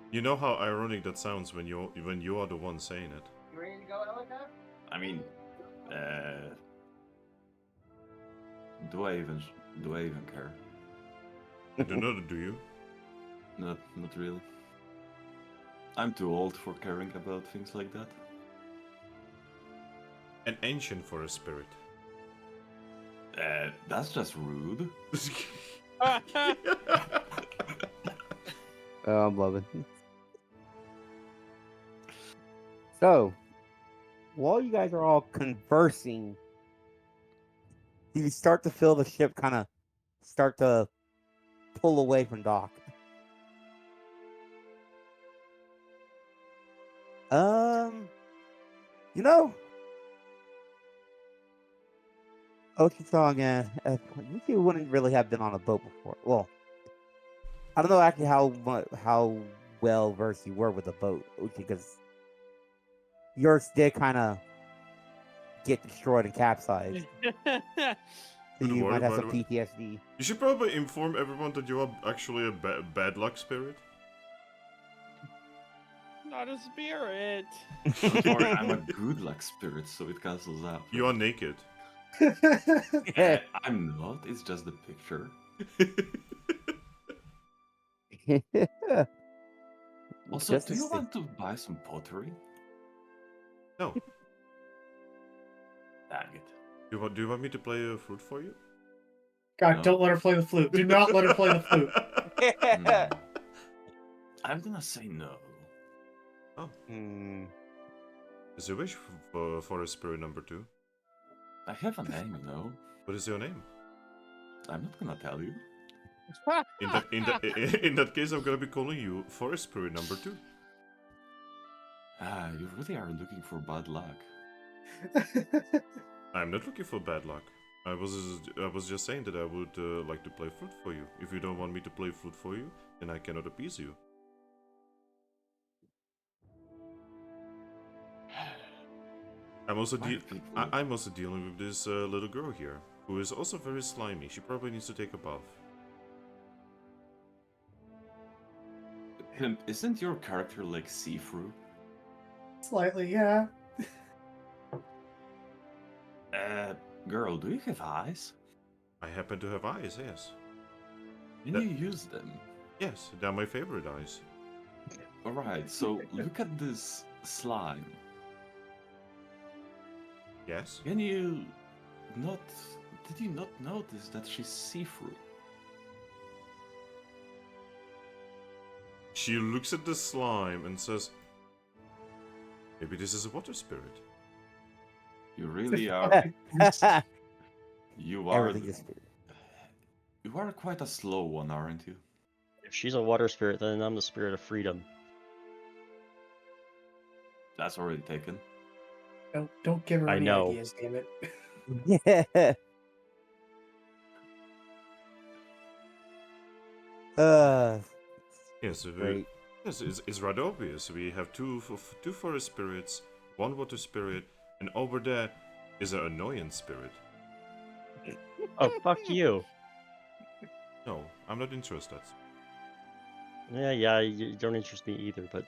You know how ironic that sounds when you are the one saying it. you ready to go, Elika? I mean, do I even care? You don't know, do you? Not really. I'm too old for caring about things like that. An ancient forest spirit. That's just rude. Oh, I'm loving. So, while you guys are all conversing, you start to feel the ship kind of start to pull away from dock. You know, Oceansong and you two wouldn't really have been on a boat before. Well, I don't know actually how well versed you were with the boat, because yours did kind of get destroyed and capsized. So Good you word, might have by some the way. PTSD. You should probably inform everyone that you are actually a bad luck spirit. Not a spirit. Don't worry, I'm a good luck spirit, so it cancels out. You are naked. I'm not. It's just the picture. Also, Just do to you see. want to buy some pottery? No. Dang it. Do you want me to play a flute for you? God, No. don't let her play the flute. Do not let her play the flute. Hmm. I'm gonna say no. Hmm. Is your wish for a spirit number 2? I have a name, you know. What is your name? I'm not gonna tell you. In that case, I'm gonna be calling you Forest Spirit number 2. Ah, you really are looking for bad luck. I'm not looking for bad luck. I was just saying that I would like to play flute for you. If you don't want me to play flute for you, then I cannot appease you. I'm also Why people- I'm also dealing with this little girl here, who is also very slimy. She probably needs to take a bath. Pimp, isn't your character like see-through? Slightly, yeah. Girl, do you have eyes? I happen to have eyes, yes. Can That- you use them? Yes, they're my favorite eyes. Alright, so look at this slime. Yes? Can you not... Did you not notice that she's see-through? She looks at the slime and says, maybe this is a water spirit. You really are... You are... Everything is You are quite a slow one, aren't you? If she's a water spirit, then I'm the spirit of freedom. That's already taken. Don't give her I any know. ideas, damn it. Yeah. Uh, Yes, great. yes, it's rather obvious. We have two forest spirits, one water spirit, and over there is an annoyance spirit. Oh, fuck you. No, I'm not interested. Yeah, you don't interest me either, but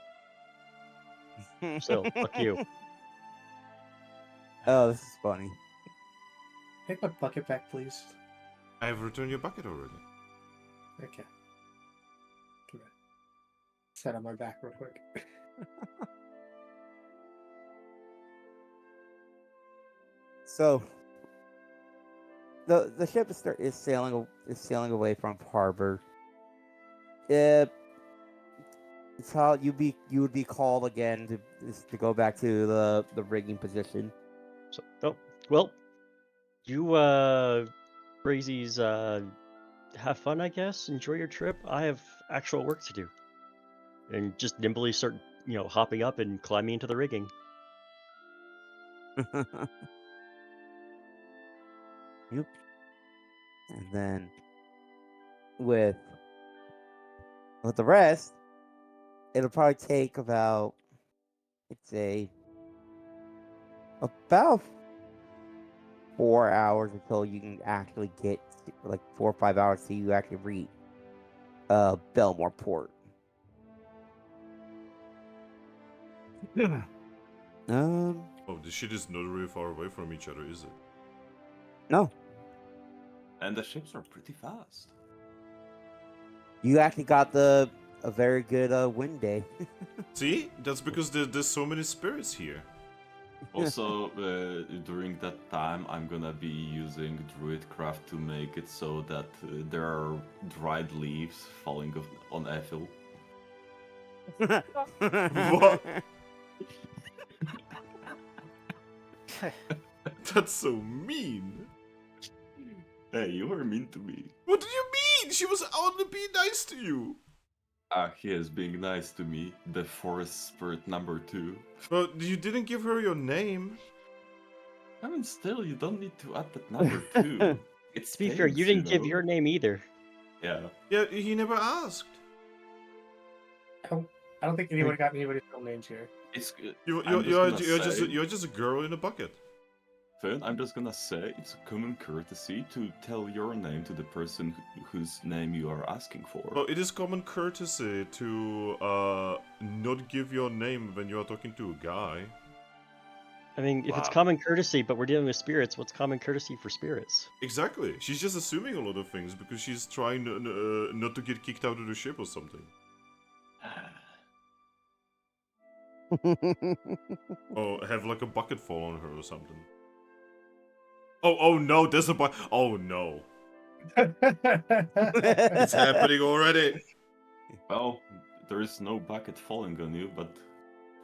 still, fuck you. Oh, this is funny. Take my bucket back, please. I have returned your bucket already. Okay. Come on. Set on my back real quick. So the ship is sailing away from harbor. It's how you would be called again to go back to the rigging position. So, oh, well, you crazies have fun, I guess. Enjoy your trip. I have actual work to do, and just nimbly start, hopping up and climbing into the rigging. Yep. And then with the rest, it'll probably take about, I'd say, about 4 hours until you can actually get, like 4 or 5 hours till you actually reach Belmore Port. Oh, this shit is not really far away from each other, is it? No, And the ships are pretty fast. you actually got a very good wind day. See? That's because there's so many spirits here. Also, during that time, I'm gonna be using Druidcraft to make it so that there are dried leaves falling on Ethel. What? That's so mean. Hey, you were mean to me. What do you mean? She was out to be nice to you. Ah, he is being nice to me, the forest spirit number 2. But you didn't give her your name. I mean, still, you don't need to add that number 2. It's To be fair, you didn't give your name either. Yeah. Yeah, he never asked. I don't think anybody got anybody's real names here. It's good. You're just a girl in a bucket. Finn, I'm just gonna say it's a common courtesy to tell your name to the person whose name you are asking for. Well, it is common courtesy to not give your name when you are talking to a guy. I mean, if it's Wow. common courtesy, but we're dealing with spirits, what's common courtesy for spirits? Exactly. She's just assuming a lot of things because she's trying not to get kicked out of the ship or something. Or have like a bucket fall on her or something. Oh no, there's a bu- Oh no. It's happening already. Well, there is no bucket falling on you, but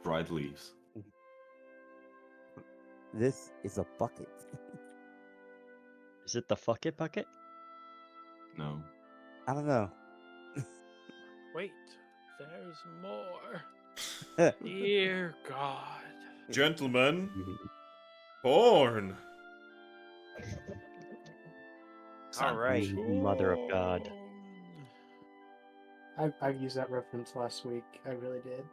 dried leaves. This is a bucket. Is it the fuck it bucket? No. I don't know. Wait, there's more. Dear God. Gentlemen, porn. All right. Mother of God. I've used that reference last week. I really did.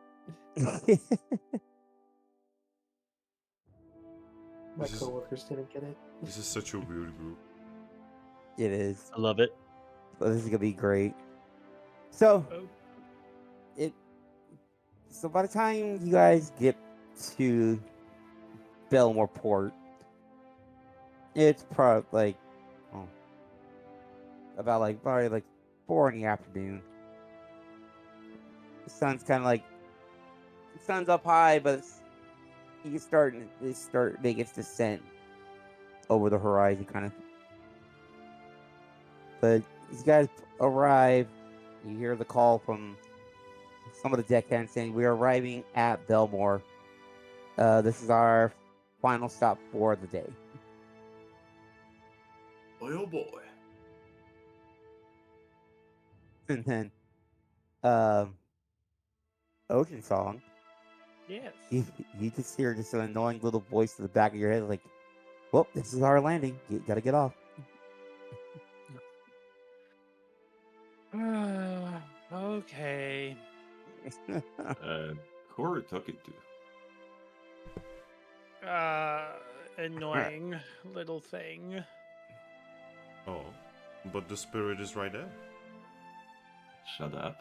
My This is- coworkers didn't get it. This is such a weird group. It is. I love it. But this is gonna be great. So Oh, so by the time you guys get to Belmore Port, it's probably like probably like 4 in the afternoon. The sun's kind of like the sun's up high, but it's start making its descent over the horizon, kind of. But as you guys arrive, you hear the call from some of the deckhands saying, "We are arriving at Belmore. This is our final stop for the day." Oh boy. And then, Oceansong, yes. you just hear just an annoying little voice in the back of your head, like, "Well, this is our landing. You gotta get off." Okay. Who are you talking to? Annoying little thing. Oh, but the spirit is right there. Shut up.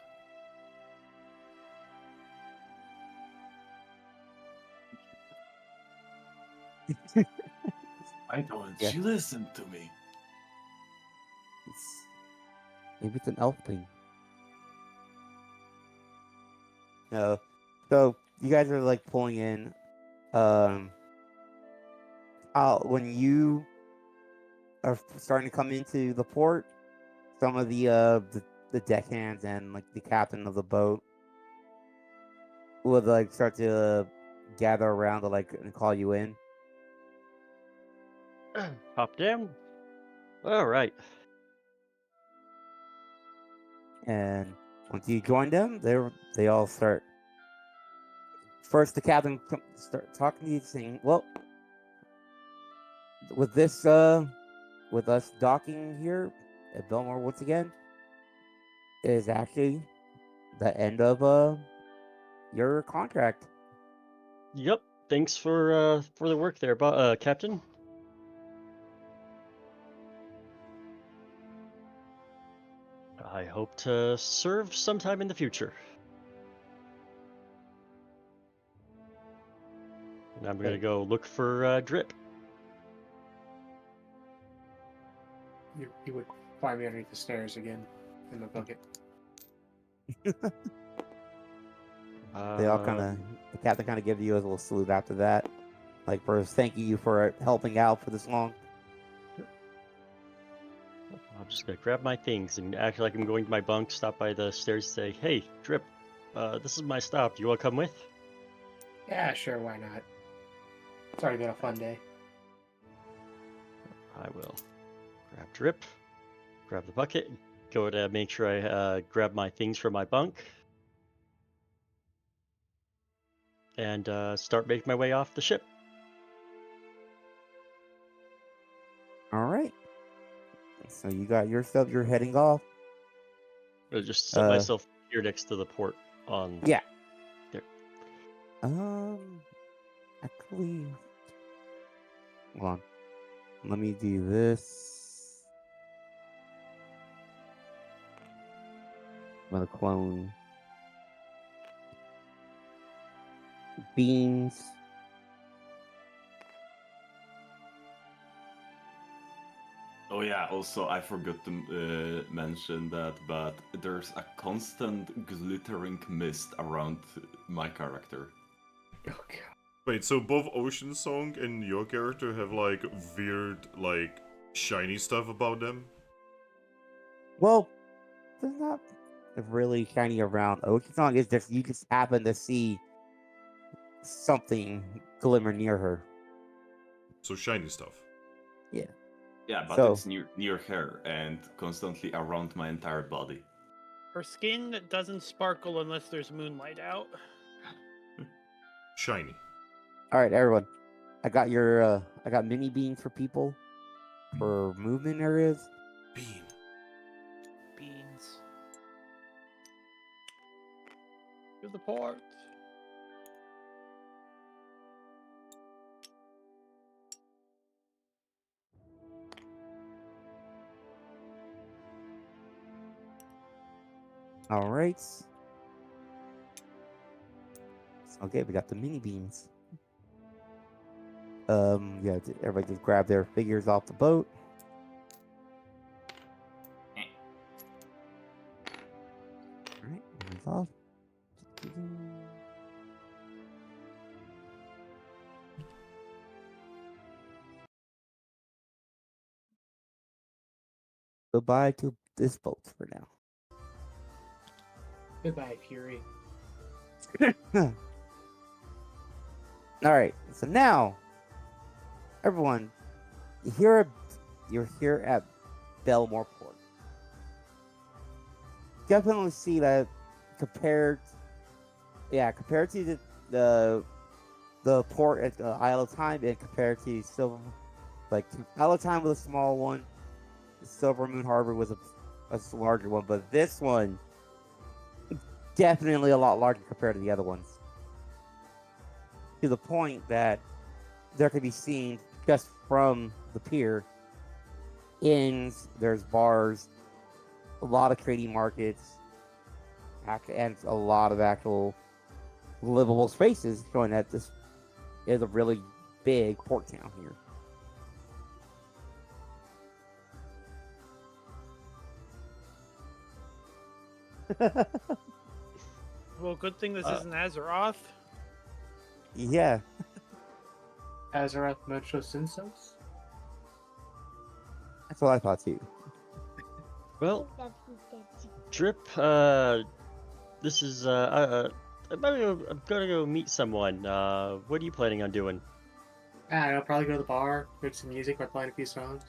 Why don't Yeah. you listen to me? Maybe it's an elf thing. No. So you guys are like pulling in. When you are starting to come into the port, some of the deckhands and like the captain of the boat would like start to gather around to like and call you in. Hop down. All right. And once you join them, they all start. First, the captain start talking to you, saying, "Well, with this, with us docking here at Belmore once again, is actually the end of your contract." Yep. Thanks for the work there, Captain. I hope to serve sometime in the future. And I'm gonna go look for Drip. You would find me underneath the stairs again in the bucket. They all kind of the captain kind of gives you a little salute after that, like for thanking you for helping out for this long. I'm just gonna grab my things and act like I'm going to my bunk. Stop by the stairs, and say, "Hey, Drip, this is my stop. Do you want to come with?" Yeah, sure, why not? It's already been a fun day. I will grab Drip, grab the bucket, go to make sure I grab my things from my bunk, and start making my way off the ship. All right. So you got your stuff. You're heading off. I'll just set myself here next to the port on. Yeah. There. Actually, hold on. Let me do this. I'm gonna clone beans. Oh yeah, also I forgot to mention that, but there's a constant glittering mist around my character. Oh god. Wait, so both Oceansong and your character have like weird, like shiny stuff about them? Well, there's not really shiny around Oceansong. It's just you just happen to see something glimmer near her. So shiny stuff. Yeah, but So- it's near her and constantly around my entire body. Her skin doesn't sparkle unless there's moonlight out. Shiny. All right, everyone. I got mini beans for people for movement areas. Bean. Beans. To the port. All right. Okay, we got the mini beans. Yeah, everybody just grab their figures off the boat. All right, hands off. Goodbye to this boat for now. Goodbye, Fury. All right, so now, everyone, you're here at Belmore Port. Definitely see that compared to the port at Isle of Time and compared to Isle of Time was a small one. Silver Moon Harbor was a larger one, but this one definitely a lot larger compared to the other ones. To the point that there could be seen just from the pier. Inns, there's bars, a lot of trading markets, and a lot of actual livable spaces, showing that this is a really big port town here. Well, good thing this isn't Azeroth. Yeah. Azeroth Metro Synsos? That's what I thought too. Well, Drip, this is, I'm gonna go meet someone. What are you planning on doing? I'll probably go to the bar, make some music by playing a few songs.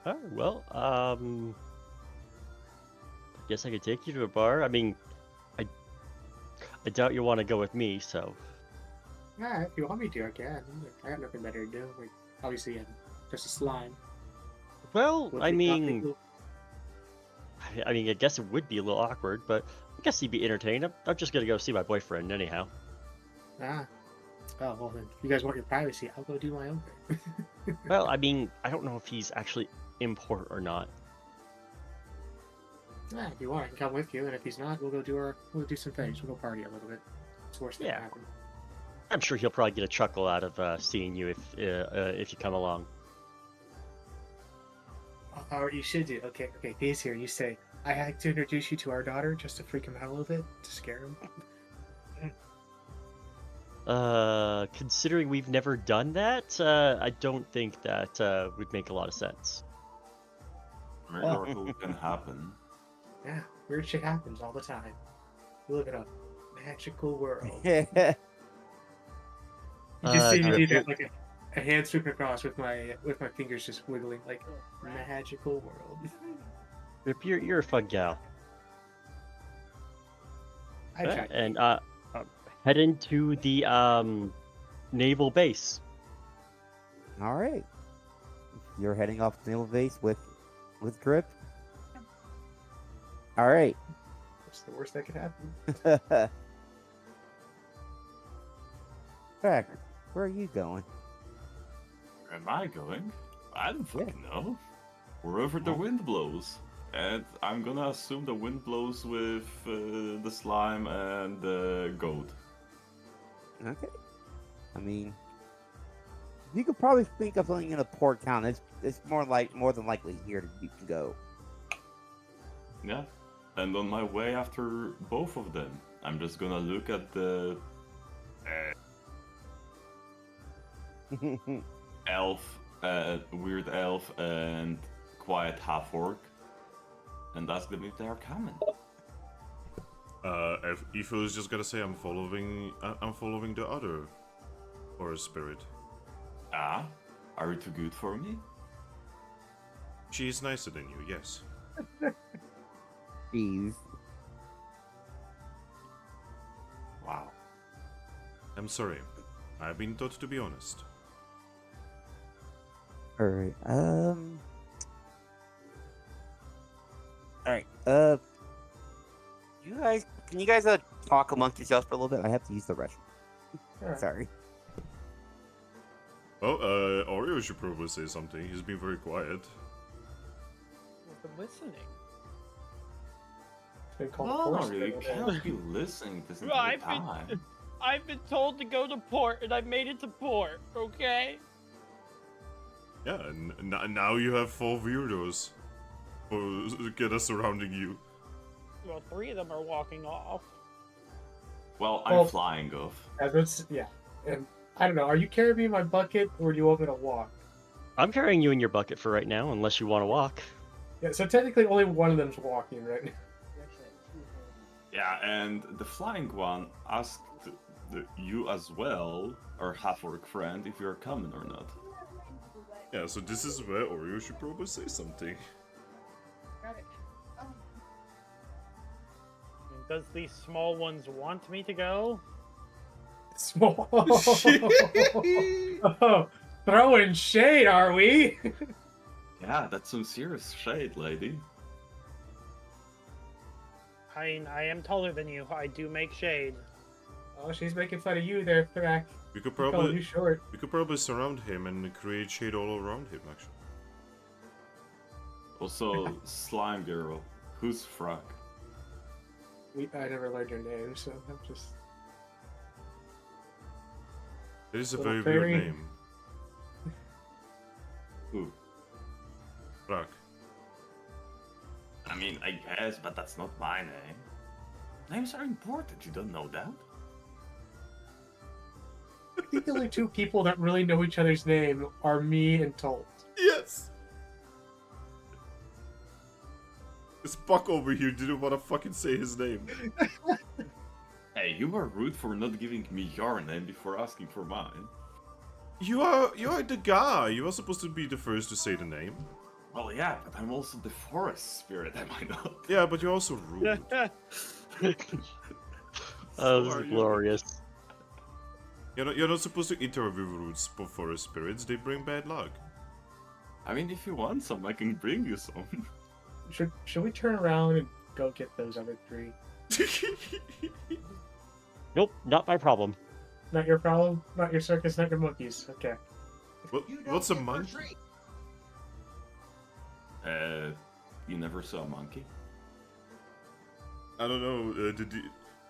Oh, well, I guess I could take you to a bar. I mean, I doubt you want to go with me, so. Yeah, if you want me to, I can. I got nothing better to do. Like, obviously, I'm just a slime. Well, Would I you not be mean, cool? I guess it would be a little awkward, but I guess he'd be entertained. I'm just gonna go see my boyfriend anyhow. Ah. Oh, well then, if you guys want your privacy, I'll go do my own thing. Well, I mean, I don't know if he's actually in port or not. Yeah, if you want, I can come with you, and if he's not, we'll do some things. We'll go party a little bit. It's worse than Yeah. happen. I'm sure he'll probably get a chuckle out of seeing you if you come along. Or you should do. Okay, he's here. You say, I had to introduce you to our daughter just to freak him out a little bit, to scare him. Considering we've never done that, I don't think that would make a lot of sense. Miracle can happen. Yeah, weird shit happens all the time. We live in a magical world. Yeah. You just see me do Drip, that, like a hand sweeping across with my fingers just wiggling, like magical world. Drip, you're a fun gal. I try. And head into the naval base. All right. You're heading off to naval base with Drip. All right. What's the worst that could happen? Thrack, where are you going? Where am I going? I don't fucking know. Wherever the wind blows. And I'm gonna assume the wind blows with the slime and the goat. Okay. I mean, you could probably think of something in a port town. It's more than likely here that you can go. Yeah. And on my way after both of them, I'm just gonna look at the elf, weird elf, and quiet half-orc, and ask them if they are coming. If Ethel is just gonna say I'm following the other forest spirit. Ah, are you too good for me? She is nicer than you, yes. Jeez. Wow. I'm sorry. I've been taught to be honest. Alright, Alright, can you guys, talk amongst yourselves for a little bit? I have to use the restroom. Alright. Sorry. Well, Oreo should probably say something. He's been very quiet. I've been listening. It's been called No, forced you over there. can't be listening this Well, entire I've been- time. I've been told to go to port, and I made it to port. Okay. Yeah, and now you have 4 weirdos surrounding you. Well, 3 of them are walking off. Well, I'm Well- flying off. Yeah. And I don't know, are you carrying me in my bucket or do you want me to walk? I'm carrying you in your bucket for right now, unless you want to walk. Yeah, so technically only one of them's walking right now. Yeah, and the flying one asked you as well, our half-orc friend, if you're coming or not. Yeah, so this is where Oreo should probably say something. Does these small ones want me to go? Small. Oh, throwing shade, are we? Yeah, that's some serious shade, lady. I am taller than you. I do make shade. Oh, she's making fun of you there, Thrack. We could Calling probably you short. surround him and create shade all around him. Actually, Also, slime girl, who's Thrack? I never learned your name, so I'm just. it is a Little very fairy. weird name. Who? Thrack. I mean, I guess, but that's not my name. Names are important, you don't know that? I think the only 2 people that really know each other's name are me and Talt. Yes. This Buck over here didn't want to fucking say his name. Hey, you were rude for not giving me your name before asking for mine. You are the guy. You are supposed to be the first to say the name. Well, yeah, but I'm also the forest spirit, am I not? Yeah, but you're also rude. Oh, this So are is you. glorious. You're not supposed to interact with roots for forest spirits. They bring bad luck. I mean, if you want some, I can bring you some. Should we turn around and go get those other 3? Nope, not my problem. Not your problem? Not your circus, not your monkeys. Okay. What's a monkey? You never saw a monkey? I don't know.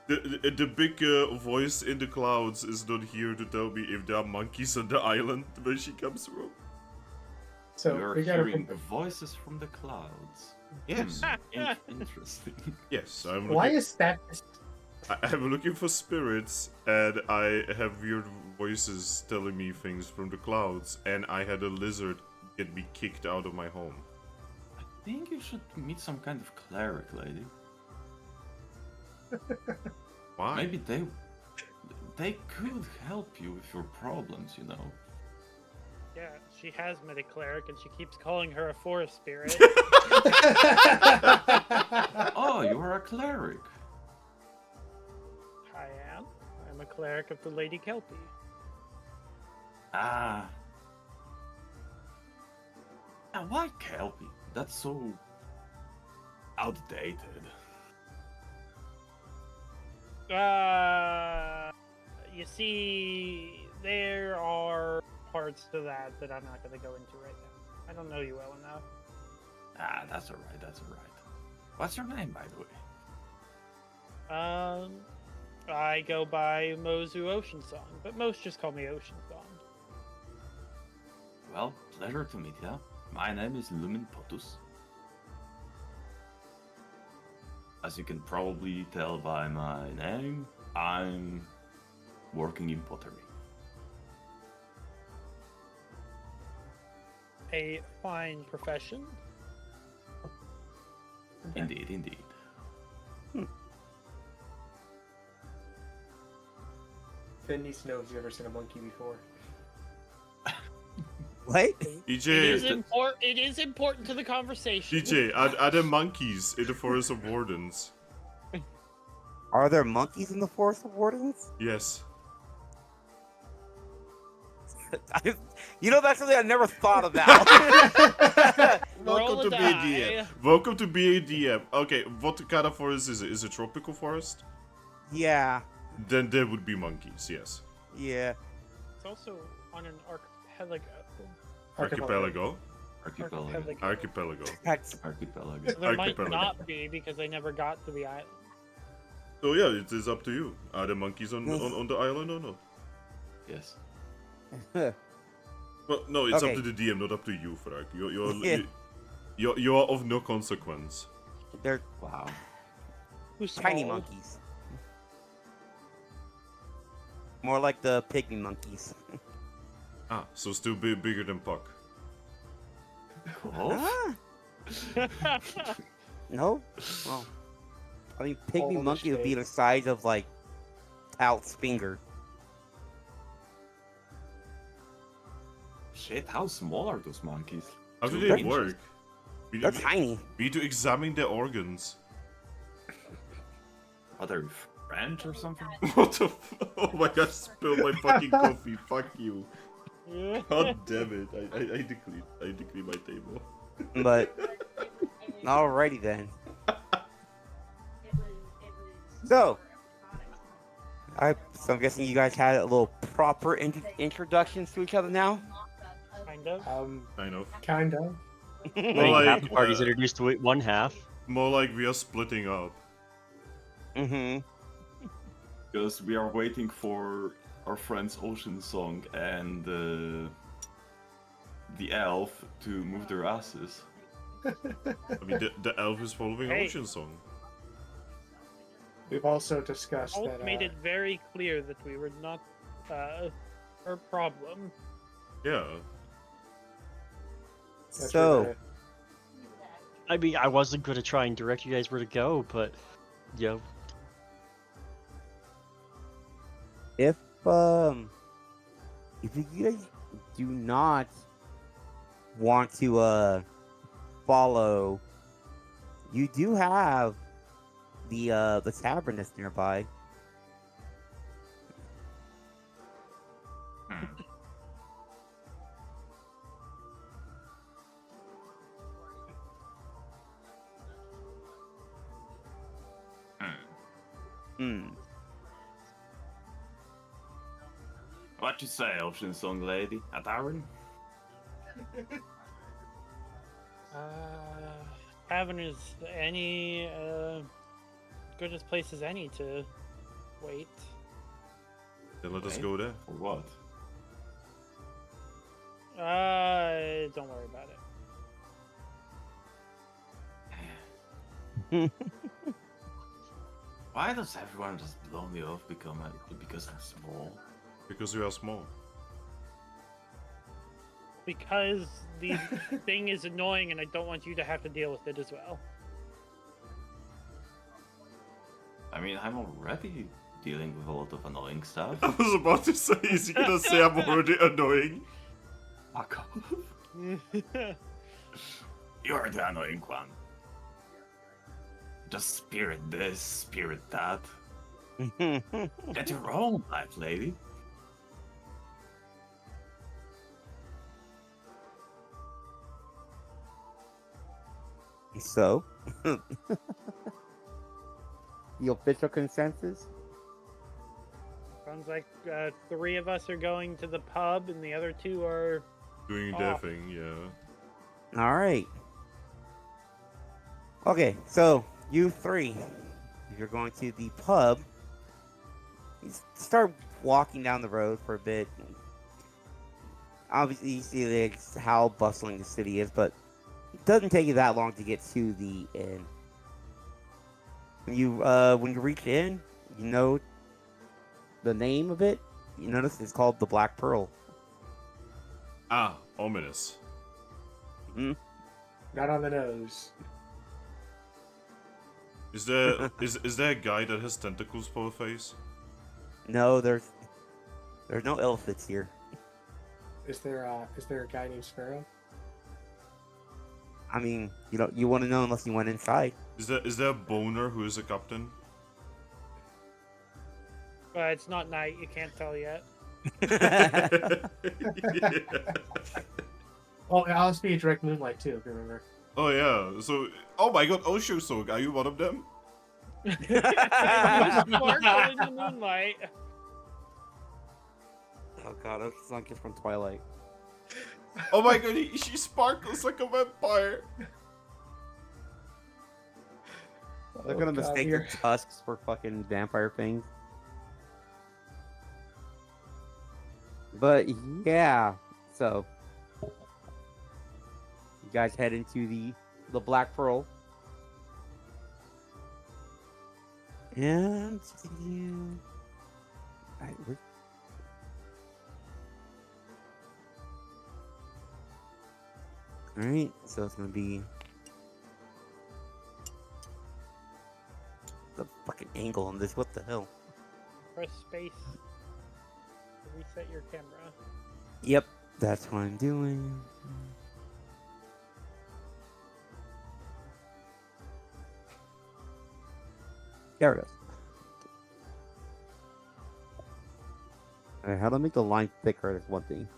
The big voice in the clouds is not here to tell me if there are monkeys on the island where she comes from. So You're we gotta. hearing voices from the clouds. Yes. Interesting. Yes, Why is that? I'm looking for spirits, and I have weird voices telling me things from the clouds, and I had a lizard get me kicked out of my home. I think you should meet some kind of cleric, lady. Why? Maybe they could help you with your problems, you know. Yeah, she has met a cleric, and she keeps calling her a forest spirit. Oh, you are a cleric. I am. I'm a cleric of the Lady Kelpie. Ah. Now, why Kelpie? That's so outdated. You see, there are parts to that I'm not going to go into right now. I don't know you well enough. Ah, that's alright, that's alright. What's your name, by the way? I go by Umozu Oceansong, but most just call me Oceansong. Well, pleasure to meet you. My name is Lumin Potus. As you can probably tell by my name, I'm working in pottery. A fine profession. Indeed, indeed. Finn needs to know if you've ever seen a monkey before. What? EJ, It is important to the conversation. DJ, are there monkeys in the Forest of Wardens? Are there monkeys in the Forest of Wardens? Yes. You know, that's something I never thought about. Roll Welcome to a BADM. die. Welcome to BADM. Okay, what kind of forest is it? Is it tropical forest? Yeah, Then there would be monkeys, yes. yeah. It's also on an archipelago. Archipelago. Archipelago. That's Archipelago. So there might Archipelago. not be because I never got to the island. So yeah, it is up to you. Are there monkeys on the island or not? Yes. Well, no, it's Okay. up to the DM, not up to you, Thrack. Yeah. You're of no consequence. they're Wow. Who's tiny small? monkeys. More like the pygmy monkeys. Ah, so still bigger than Puck. Oh? Ah, no? Well, I mean, pygmy All the monkey would be the shades. size of, like, Talt's finger. Shit, how small are those monkeys? How do Two they inches. work? They're tiny. We need to examine their organs. Are they French or something? What the oh my god, I spilled my fucking coffee. Fuck you. God damn it. I declean my table. But, alrighty then. So, so I'm guessing you guys had a little proper introductions to each other now? Kind of. I know. Kind of. I think Well, half the like, party's introduced to it, one half. More like we are splitting up. Mm-hmm. Because we are waiting for our friends Oceansong and the elf to move their asses. I mean, the elf is following Hey. Oceansong. We've also discussed Alt that. made it very clear that we were not her problem. Yeah. that's So, where I mean, I wasn't going to try and direct you guys where to go, but, you know, if you guys do not want to follow, you do have the tavern that's nearby. Hmm. What you say, Oceansong lady? A tavern? Tavern is any good as place as any to wait. Then let us Okay. go there. Or what? Don't worry about it. Why does everyone just blow me off because I'm small? Because we are small. Because the thing is annoying and I don't want you to have to deal with it as well. I mean, I'm already dealing with a lot of annoying stuff. I was about to say, is he gonna say I'm already annoying? Fuck off. You're the annoying one. Just spirit this, spirit that. Get your own life, lady. So, the official consensus? Sounds like 3 of us are going to the pub and the other 2 are. Doing their thing, yeah. All right. Okay, so you 3, if you're going to the pub, you start walking down the road for a bit. Obviously, you see how bustling the city is, but it doesn't take you that long to get to the inn. When you reach the inn, you know the name of it, you notice it's called the Black Pearl. Ah, ominous. Not on the nose. Is there is there a guy that has tentacles for a face? No, there's no elephants here. Is there a guy named Sparrow? I mean, you want to know unless you went inside. Is there a boner who is a captain? It's not night. You can't tell yet. Yeah. Oh, I'll be a direct moonlight too, if you remember. Oh yeah. So, oh my God, Oceansong, are you one of them? You sparkle in the moonlight. Oh god, Oceansong is from Twilight. Oh my God, she sparkles like a vampire. They're gonna Oh, God, mistake you're- the tusks for fucking vampire things. But yeah, so you guys head into the Black Pearl. And Alright, Alright, so it's gonna be the fucking angle on this, what the hell? Press space to reset your camera. Yep, that's what I'm doing. There it is. Alright, how to make the line thicker is one thing.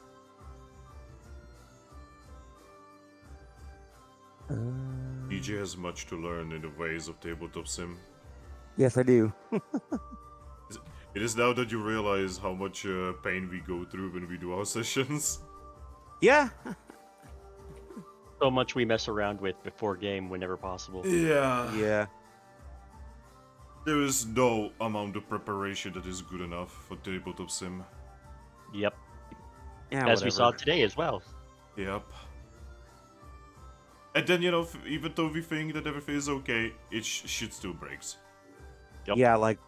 DJ has much to learn in the ways of tabletop sim. Yes, I do. It is now that you realize how much pain we go through when we do our sessions. Yeah. So much we mess around with before game whenever possible. Yeah. Yeah. There is no amount of preparation that is good enough for tabletop sim. Yep. Yeah. As we saw whatever. today as well. Yep. And then, you know, even though we think that everything is okay, it shit still breaks. Yep. Yeah, like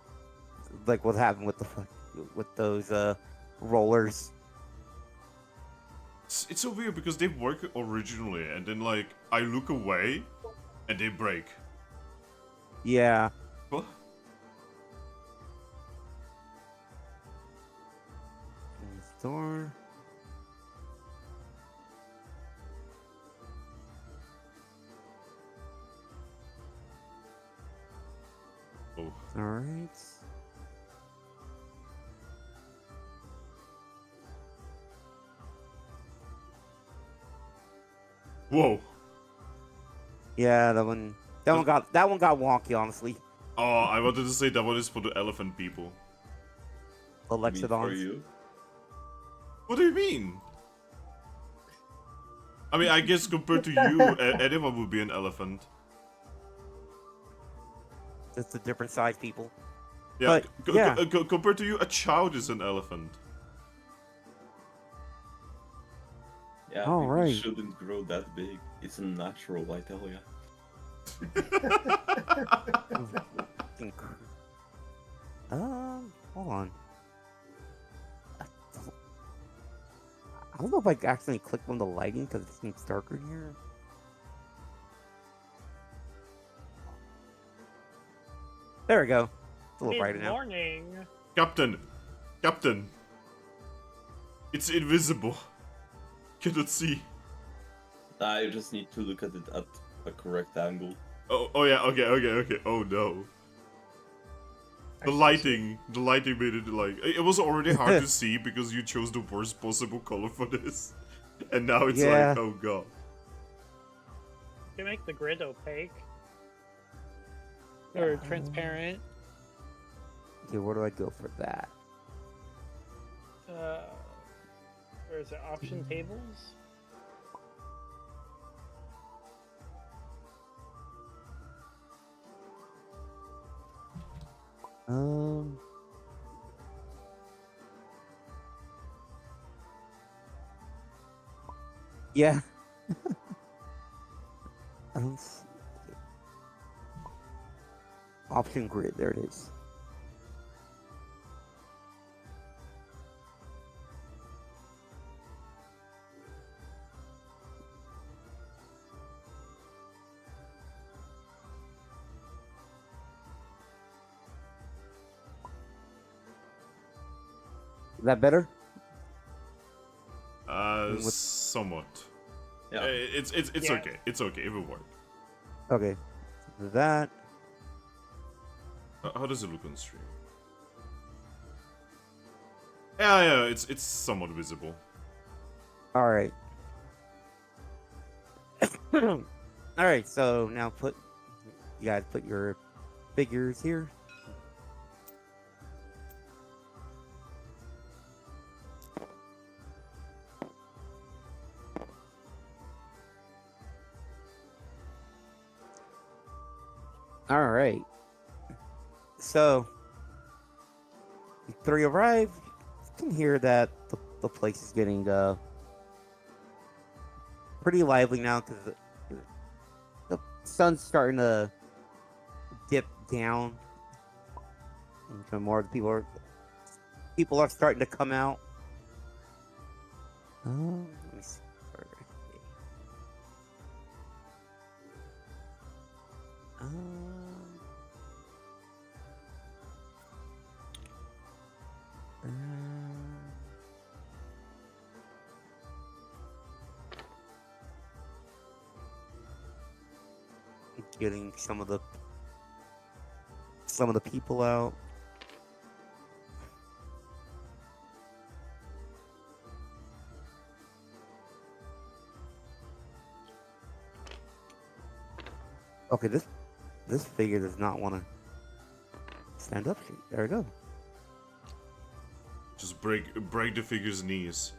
what happened with with those rollers. It's so weird because they work originally, and then, like, I look away, and they break. Yeah. What? Store. Oh. All right. Whoa. Yeah, that one got wonky, honestly. Oh, I wanted to say that one is for the elephant people. The Me for Lexodons. you. What do you mean? I mean, I guess compared to you, anyone would be an elephant. Just the different size people. Yeah, But, yeah. Compared to you, a child is an elephant. Yeah, All people right. shouldn't grow that big. It's unnatural, I tell ya. Hold on. I don't know if I accidentally clicked on the lighting because it seems darker here. There we go. It's a little brighter Good now. morning. Captain! Captain! It's invisible. Cannot see. I just need to look at it at a correct angle. Oh yeah, okay. Oh no. The lighting made it like... It was already hard to see because you chose the worst possible color for this. And now it's Yeah. like, oh god. You can make the grid opaque. Or transparent. Okay, where do I go for that? Where is it? Option tables? Yeah. I don't see it. Option grid, there it is. Is that better? With- Somewhat. Yeah. It's Yeah. okay. It's okay. It will work. Okay. That. How does it look on stream? Yeah, it's somewhat visible. All right. All right. So now you guys put your figures here. All right. So, you three arrive. You can hear that the place is getting pretty lively now because the sun's starting to dip down. And more people are starting to come out. Let me see. Getting some of the people out. Okay, this figure does not want to stand up. There we go. Just break the figure's knees.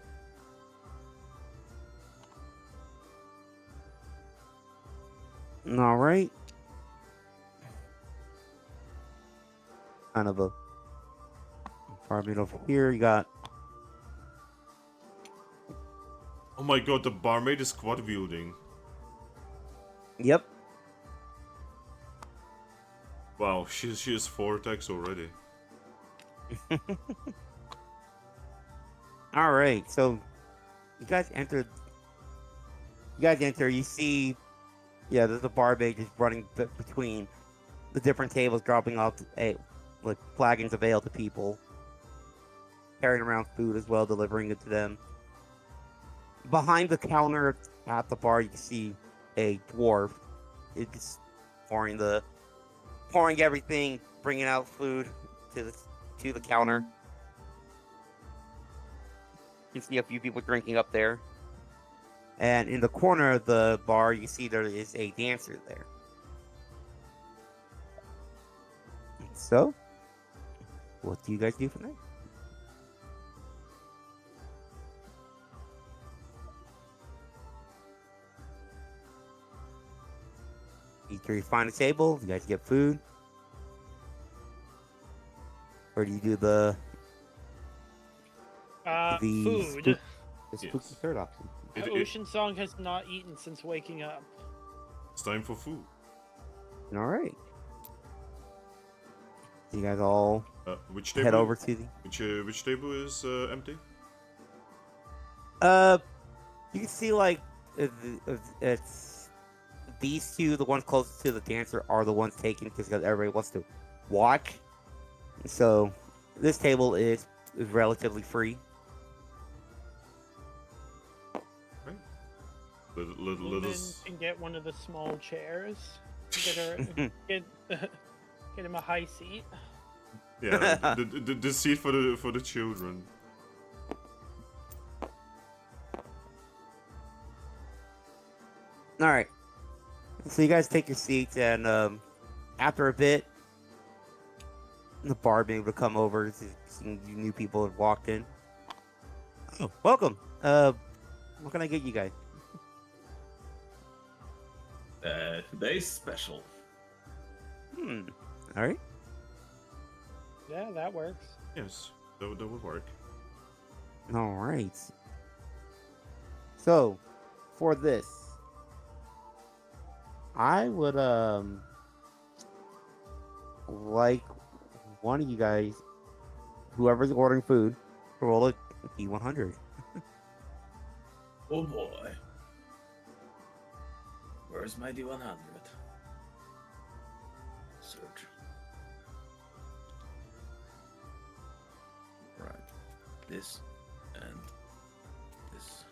All right. Kind of a apartment over here. You got. Oh my god, the barmaid is quad wielding. Yep. Wow, she has 4 attacks already. All right. So you guys enter. You see. Yeah, there's a barmaid just running between the different tables, dropping off like flagons of ale to people, carrying around food as well, delivering it to them. Behind the counter at the bar, you can see a dwarf. It's pouring everything, bringing out food to the counter. You can see a few people drinking up there. And in the corner of the bar, you see there is a dancer there. So, what do you guys do from there? Either you find a table, you guys get food, or do you do the Food. spooky Yes. third option? Oceansong has not eaten since waking up. It's time for food. All right. You guys all Which table? head over to the. Which table is empty? You can see like it's these two, the ones closest to the dancer, are the ones taken because everybody wants to watch. So this table is relatively free. Let Lumin us. can get one of the small chairs. Get him a high seat. Yeah, the seat for the children. All right. So you guys take your seats, and after a bit, the barmaid will come over. Some new people have walked in. Oh, welcome. What can I get you guys? Today's special. All right. Yeah, that works. Yes, that would work. All right. So, for this, I would like one of you guys, whoever's ordering food, to roll a D100. Oh boy. Where's my D100? Search. Right. this, and this.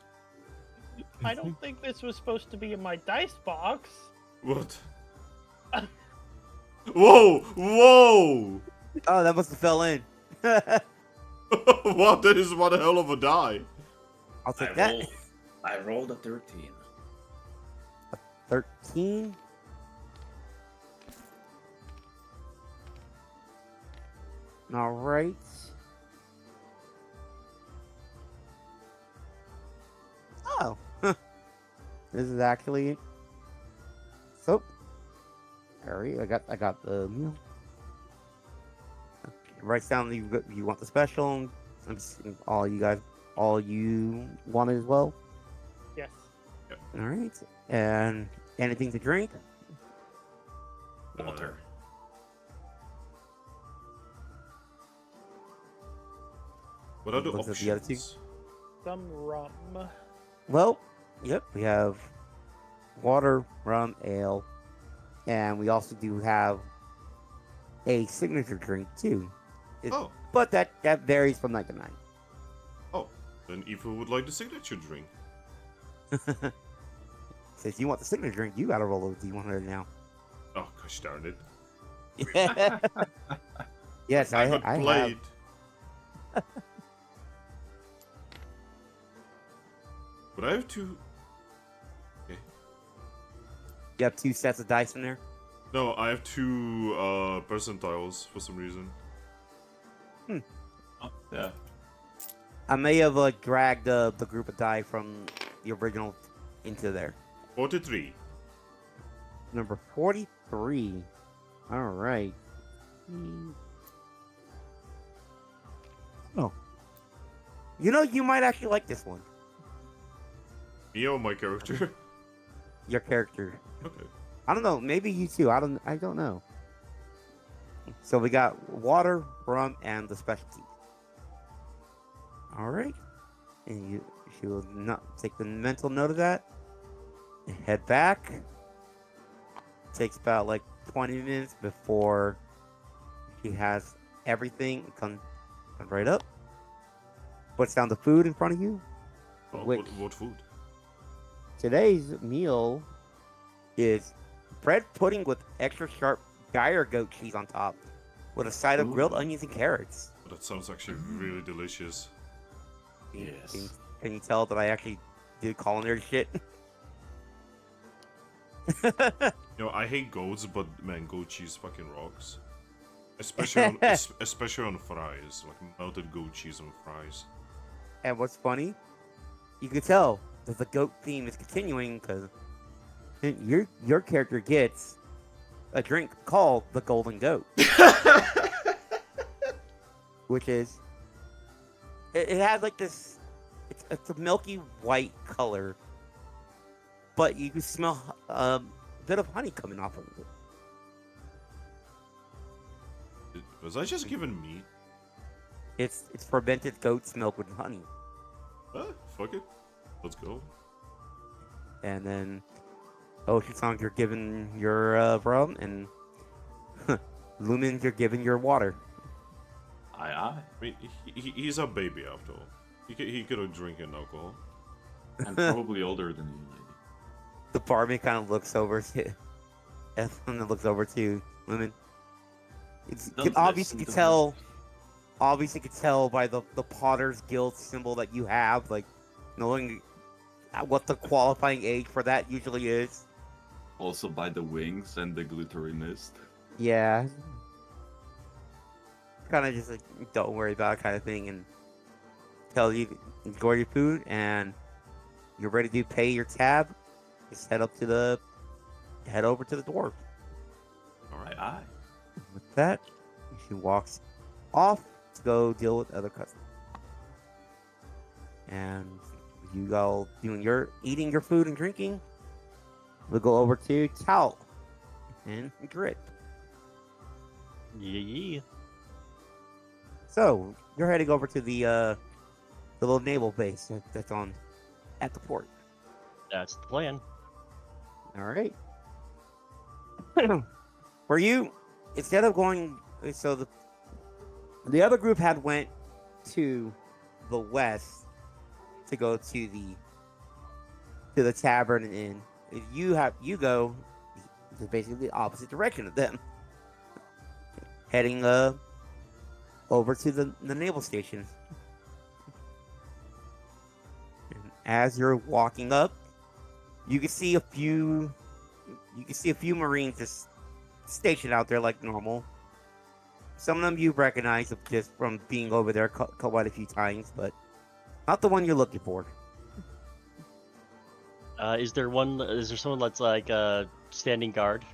I don't think this was supposed to be in my dice box. What? Whoa! Whoa! Oh, that must have fell in. What? That is one hell of a die. I'll take that. I rolled a 13. 13. All right. Oh, this is actually. So, Harry, I got the meal. Write down you want the special. All you want it as well. Yes. All right, and anything to drink. Water. What are the Looks at options? the other two. Some rum. Well, yep, we have water, rum, ale, and we also do have a signature drink too. Oh. But that varies from night to night. Oh, then Eva would like the signature drink. Since you want the signature drink, you gotta roll a D100 now. Oh, gosh darn it. Yes, I got have. played. But I have two. Okay. You have 2 sets of dice in there. No, I have 2 percentiles for some reason. Oh, yeah. I may have dragged the group of die from the original into there. 43. Number 43. All right. Oh. You know, you might actually like this one. Me or my character? Your character. Okay. I don't know. Maybe you too. I don't know. So we got water, rum, and the specialty. All right. And she will not take the mental note of that. Head back. Takes about like 20 minutes before she has everything come right up. Puts down the food in front of you. Oh, Which- what food? Today's meal is bread pudding with extra sharp gyre goat cheese on top, with a side of grilled Ooh. onions and carrots. Oh, that sounds actually really delicious. Yes. Can you tell that I actually did culinary shit? You know, I hate goats, but man, goat cheese fucking rocks. Especially on especially on fries, like melted goat cheese on fries. And what's funny, you can tell that the goat theme is continuing because your character gets a drink called the Golden Goat, which is it has like this. It's a milky white color, but you can smell a bit of honey coming off of it. Was I just given meat? It's fermented goat's milk with honey, Fuck it. Let's go. and then Oceansong, you're given your rum, and Lumin, you're given your water. Aye, aye. I mean, he's a baby after all. He could drink alcohol. I'm probably older than you, lady. The barman kind of looks over to Ethil'Radh, looks over to Lumin. It's Don't obviously listen could to tell. Obviously, could tell by the Potter's Guild symbol that you have, like knowing what the qualifying age for that usually is. Also by the wings and the glittery mist. Yeah. Kind of just like, don't worry about it kind of thing, and tell you to enjoy your food, and you're ready to pay your tab. Just head over to the dwarf. Aye, aye. With that, she walks off to go deal with other customers. And you go eating your food and drinking. We'll go over to Talt and Drip. Yeah. So you're heading over to the little naval base that's at the port. That's the plan. All right. For you, instead of going, so the other group had went to the west to go to the tavern and inn. If you go just basically the opposite direction of them, heading over to the naval station. And as you're walking up, you can see a few Marines just stationed out there like normal. Some of them you recognize just from being over there quite a few times, but not the one you're looking for. Is there someone that's like standing guard?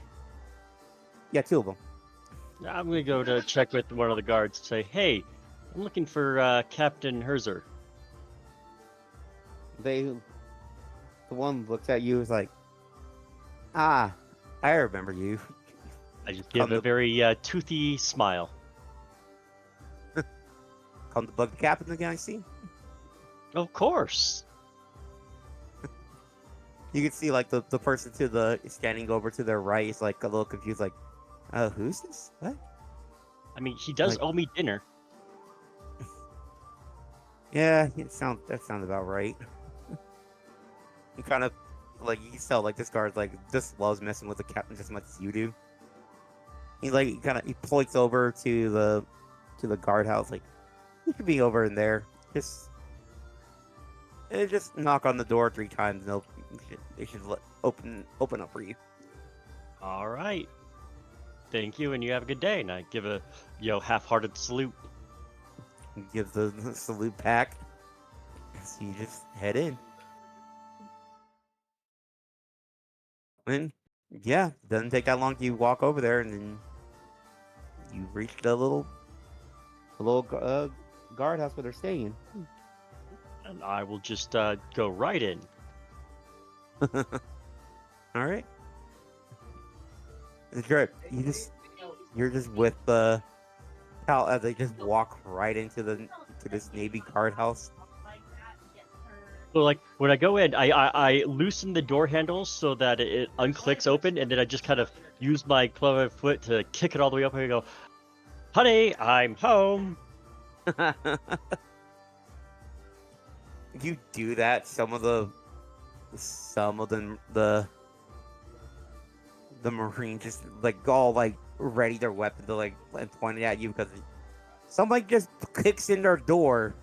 Yeah, two of them. I'm gonna go to check with one of the guards and say, "Hey, I'm looking for Captain Herzer." The one looks at you, is like, "Ah, I remember you." I just give a very toothy smile. Come to bug the captain again, I see. Of course. You can see like the person standing over to their right is like a little confused, like, who's this? What? I mean, he does owe me dinner. Yeah, that sounds about right. You kind of like, you can tell like this guard like just loves messing with the captain just as much as you do. He points over to the guardhouse, like, you could be over in there. Just knock on the door 3 times and they should open up for you. All right. Thank you, and you have a good day. And I give a half-hearted salute. You give the salute back. So you just head in. And yeah, doesn't take that long. You walk over there, and then you reach the little guardhouse where they're staying. And I will just go right in. All right. Drip, you're just with Talt as they just walk right into this Navy guardhouse. So, like, when I go in, I loosen the door handles so that it unclicks open, and then I just kind of use my clever foot to kick it all the way up, and I go, "Honey, I'm home." You do that. Some of them, the Marines just like all like ready their weapon to like and pointing at you because somebody just kicks in their door.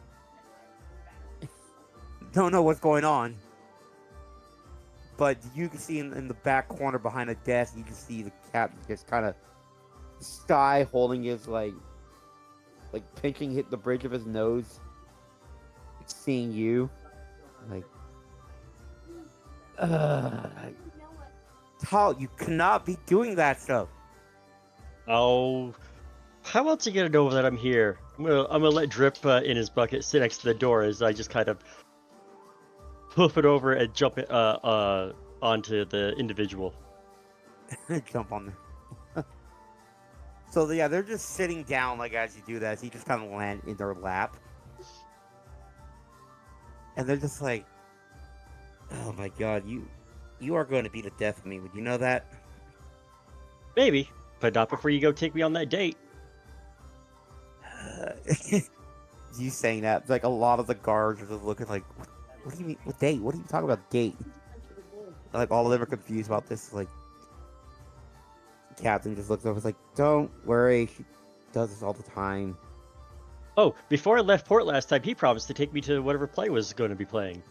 Don't know what's going on, but you can see in the back corner behind a desk, you can see the captain just kind of sigh, holding his like pinching the bridge of his nose, seeing you, like, Talt, you cannot be doing that stuff. Oh, how else are you gonna know that I'm here? I'm gonna let Drip in his bucket sit next to the door as I just kind of hoof it over and jump it onto the individual. Jump on there. So yeah, they're just sitting down like as you do that. So you just kind of land in their lap, and they're just like, "Oh my god, you are going to be the death of me. Would you know that?" Maybe, but not before you go take me on that date. You saying that, like, a lot of the guards are just looking like, what do you mean? What date? What are you talking about? Date? Like, all of them are confused about this. Like, Captain just looks over, like, don't worry, she does this all the time. Oh, before I left port last time, he promised to take me to whatever play was going to be playing.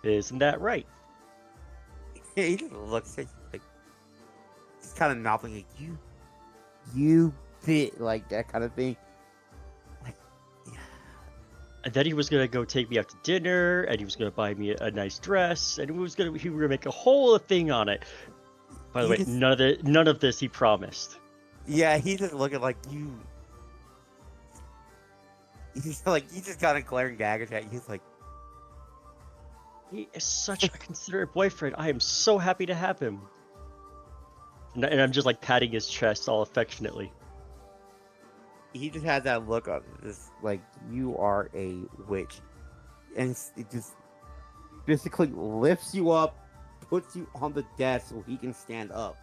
Isn't that right? He just looks at you like, he's kind of mouthing like, you bit, like that kind of thing. Like, yeah. And then he was gonna go take me out to dinner, and he was gonna buy me a nice dress, and he was gonna make a whole thing on it. By the way, none of this he promised. Yeah, he's just looking like you. He's like, he just got a glaring daggers at you. He's like, he is such a considerate boyfriend. I am so happy to have him. And I'm just like patting his chest all affectionately. he just has that look on this, like, you are a witch, and it just basically lifts you up, puts you on the desk so he can stand up.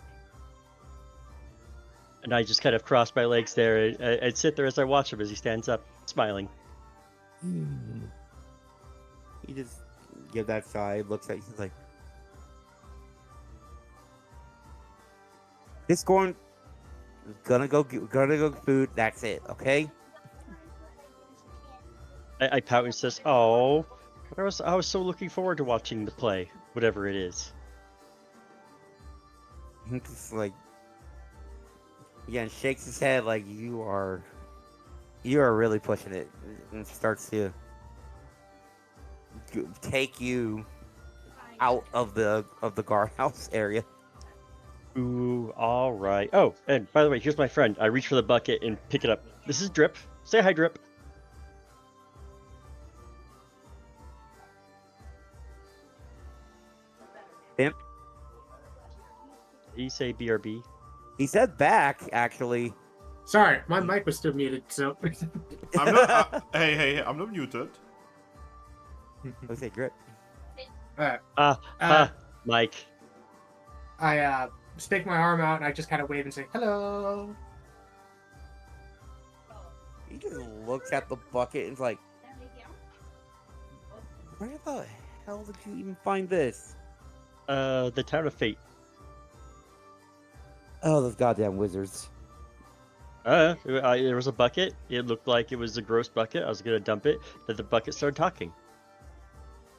And I just kind of cross my legs there and sit there as I watch him as he stands up, smiling. He just give that side, looks at you, he's like, this going, gonna go food. That's it, okay? I pout and says, "Oh, I was so looking forward to watching the play, whatever it is." He just like, again, shakes his head like you are really pushing it, and starts to take you out of the guardhouse area. Ooh, all right. Oh, and by the way, here's my friend. I reach for the bucket and pick it up. This is Drip. Say hi, Drip. Imp. Did you say BRB? He said back, actually. Sorry, my mic was still muted, so. I'm not. Hey, I'm not muted. I say grip. Mike. I stick my arm out and I just kind of wave and say hello. He just looks at the bucket and is like, where the hell did you even find this? The Town of Fate. Oh, those goddamn wizards. There was a bucket. It looked like it was a gross bucket. I was gonna dump it. Then the bucket started talking.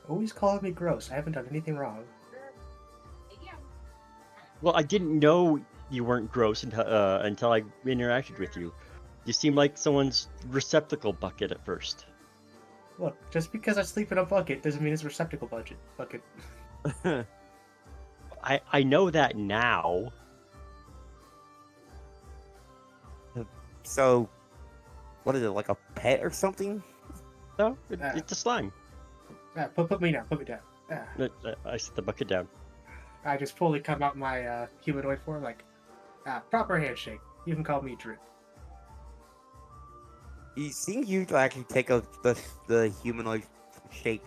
Always calling me gross. I haven't done anything wrong. Well, I didn't know you weren't gross until I interacted with you. You seemed like someone's receptacle bucket at first. Look, just because I sleep in a bucket doesn't mean it's a receptacle bucket. I know that now. So, what is it, like a pet or something? No, it's a slime. Put me down. Put me down. I set the bucket down. I just fully come out my humanoid form, like, proper handshake. You can call me Drew. Seeing you actually take the humanoid shape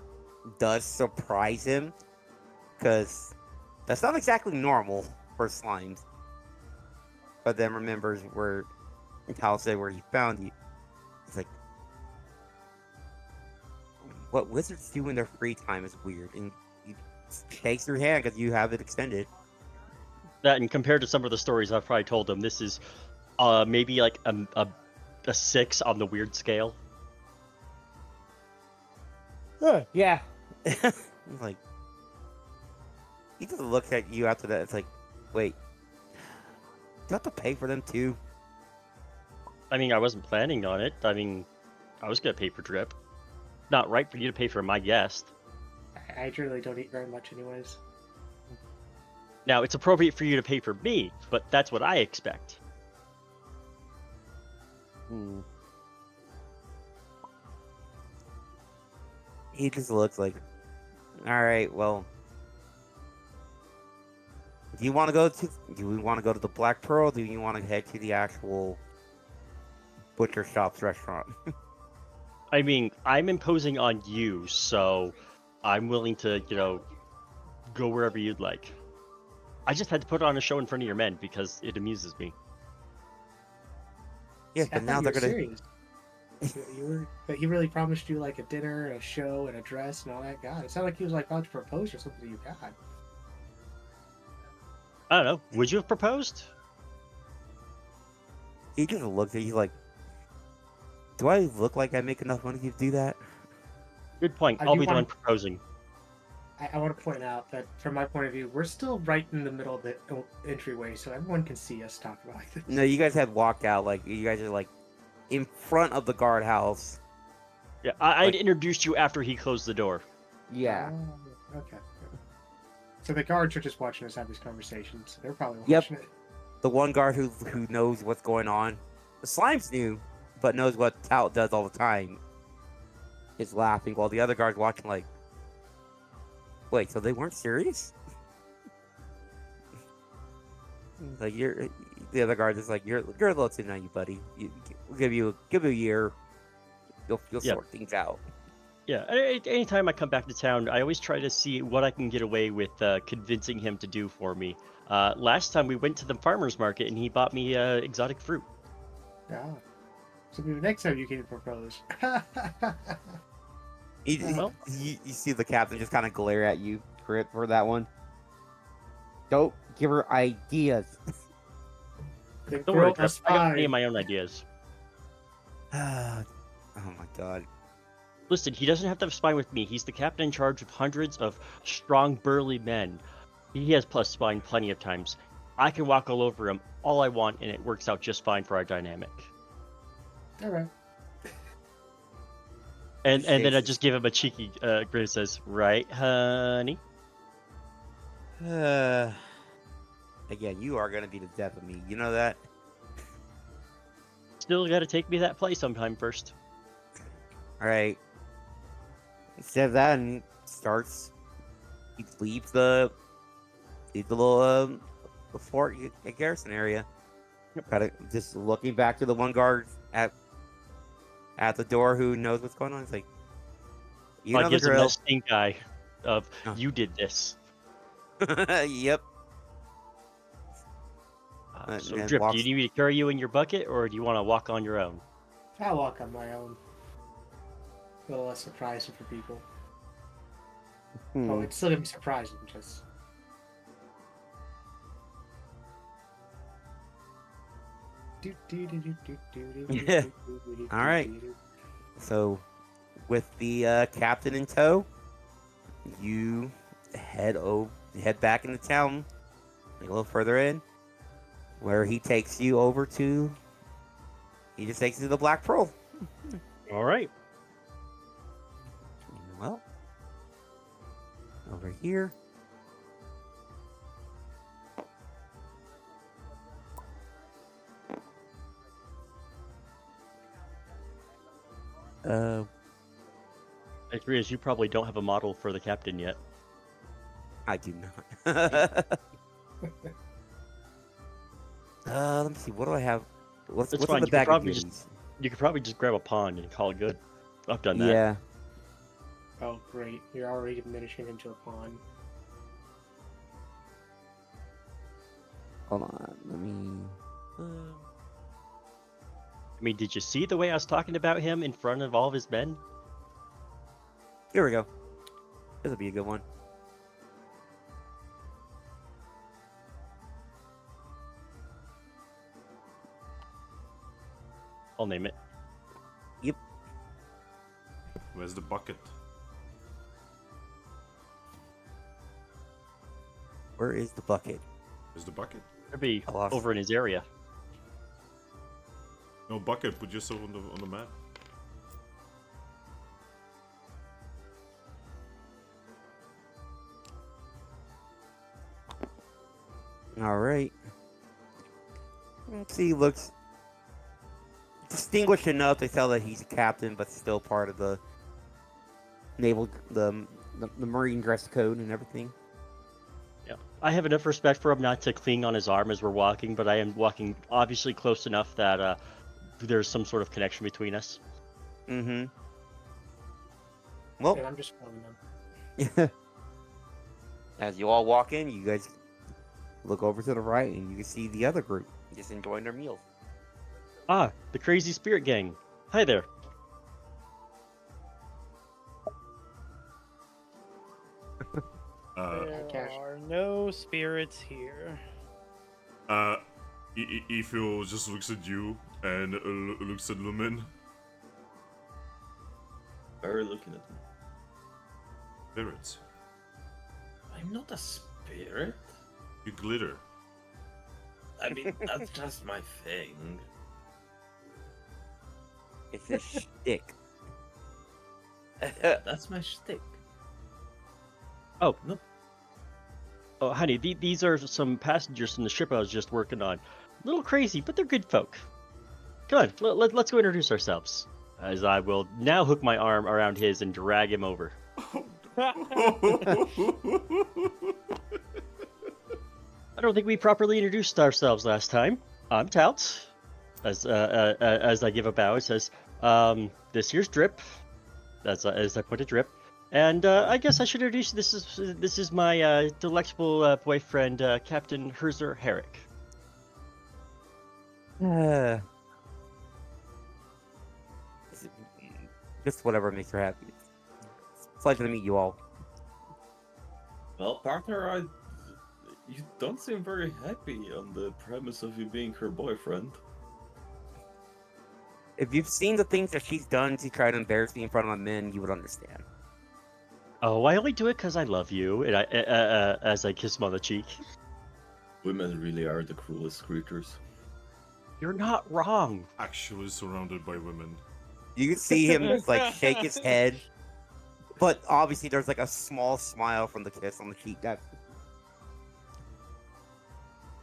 does surprise him, because that's not exactly normal for slimes. But then remembers where Cal said where he found you. It's like, what wizards do in their free time is weird, and he shakes your hand because you have it extended. That, and compared to some of the stories I've probably told him, this is maybe like a 6 on the weird scale. Yeah. Like, he just looks at you after that. It's like, wait, do you have to pay for them too? I mean, I wasn't planning on it. I mean, I was gonna pay for Drip. Not right for you to pay for my guest. I really don't eat very much anyways. Now, it's appropriate for you to pay for me, but that's what I expect. He just looks like, all right, well, do we want to go to the Black Pearl? Do you want to head to the actual butcher shop's restaurant? I mean, I'm imposing on you, so I'm willing to, go wherever you'd like. I just had to put on a show in front of your men because it amuses me. Yeah, See, but now they're gonna. Serious. But he really promised you like a dinner, and a show, and a dress, and all that. God, it sounded like he was like about to propose or something to you. God. I don't know. Would you have proposed? He just looks at you like, do I look like I make enough money to do that? Good point. I I'll do be the wanna- one proposing. I want to point out that from my point of view, we're still right in the middle of the entryway, so everyone can see us talk about this. No, you guys had walked out, like, you guys are like in front of the guardhouse. Yeah, I'd Like- introduced you after he closed the door. Yeah. Oh, okay. So the guards are just watching us have these conversations. They're probably Yep. watching it. The one guard who knows what's going on. The slime's new, but knows what Talt does all the time. Is laughing while the other guard's watching like, wait, so they weren't serious? Like the other guard is like, you're a little too naive, buddy. We'll give you a year. You'll Yep. sort things out. Yeah, anytime I come back to town, I always try to see what I can get away with convincing him to do for me. Last time we went to the farmer's market and he bought me exotic fruit. Yeah. So maybe next time you can propose. Well. You see the captain just kind of glare at you for that one. Don't give her ideas. The Don't worry, girl, a Trev. I got plenty spy. of my own ideas. Oh my god. Listen, he doesn't have to have spying with me. He's the captain in charge of hundreds of strong, burly men. He has plus spine plenty of times. I can walk all over him all I want, and it works out just fine for our dynamic. All right. And then I Shakes just give him a cheeky grin and says, "Right, honey?" Again, you are gonna be the death of me. You know that. Still got to take me that play sometime first. All right. Instead of that, and starts. He leaves the little the fort garrison area. Kind of just looking back to the one guard at the door who knows what's going on. It's like, you know the Gives him drill. that stink eye of Oh. you did this. Yep. So, And Drip, do walks- you need me to carry you in your bucket, or do you want to walk on your own? I'll walk on my own. A little less surprising for people. Hmm. Oh, it's still gonna be surprising, just. All right. So, with the captain in tow, you head back into town, a little further in, where he takes you over to. He just takes you to the Black Pearl. All right. Well, over here. I agree, as you probably don't have a model for the captain yet. I do not. Let me see. What do I have? What's That's in fine. the You could bag of probably goodies? You could probably just grab a pawn and call it good. I've done that. Yeah. Oh, great. You're already diminishing into a pawn. Hold on. Let me. I mean, did you see the way I was talking about him in front of all of his men? Here we go. This will be a good one. I'll name it. Where's the bucket? Where is the bucket? Where's the bucket? It'll be I lost over in his area. No bucket. Put yourself on the map. All right. Let's see. He looks distinguished enough to tell that he's a captain, but still part of the naval, the marine dress code and everything. Yeah, I have enough respect for him not to cling on his arm as we're walking, but I am walking obviously close enough that there's some sort of connection between us. Mm-hmm. Well, And I'm just following them. as you all walk in, you guys look over to the right, and you can see the other group just enjoying their meals. Ah, the crazy spirit gang. Hi there. There Cash. are no spirits here. Ethel just looks at you and looks at Lumin. Why are you looking at me? Spirits. I'm not a spirit. You glitter. I mean, that's just my thing. It's a shtick. That's my shtick. Oh, Nope. Oh, honey, these are some passengers from the ship I was just working on. A little crazy, but they're good folk. Come on, let's go introduce ourselves. As I will now hook my arm around his and drag him over. I don't think we properly introduced ourselves last time. I'm Talt. As I give a bow, it says, "This here's Drip." As I put a Drip, and I guess I should introduce you. This is my delectable boyfriend, Captain Herzer Herrick. Just whatever makes her happy. Pleasure to meet you all. Well, partner, you don't seem very happy on the premise of you being her boyfriend. If you've seen the things that she's done to try to embarrass me in front of my men, you would understand. Oh, I only do it because I love you, and as I kiss him on the cheek. Women really are the cruelest creatures. You're not wrong. Actually surrounded by women. You can see him like shake his head, but obviously there's like a small smile from the kiss on the cheek. That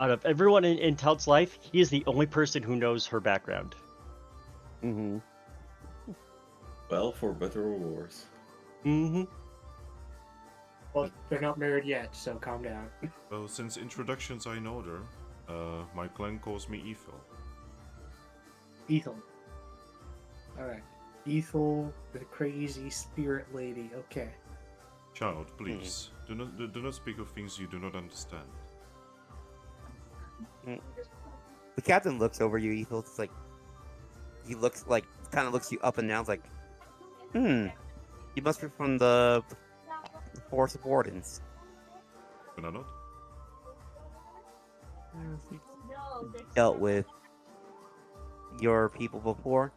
Out of everyone in Talt's life, he is the only person who knows her background. mm-hmm. Well, for better or worse. Mm-hmm. Well, they're not married yet, so calm down. Well, since introductions I know her. My clan calls me Ethel. Ethel. Alright. Ethel, the crazy spirit lady. Okay. Child, please, do not speak of things you do not understand. The captain looks over you, Ethel. It's like he looks like kind of looks you up and down. It's like, you must be from the Force of Wardens. Can I not? Dealt with your people before.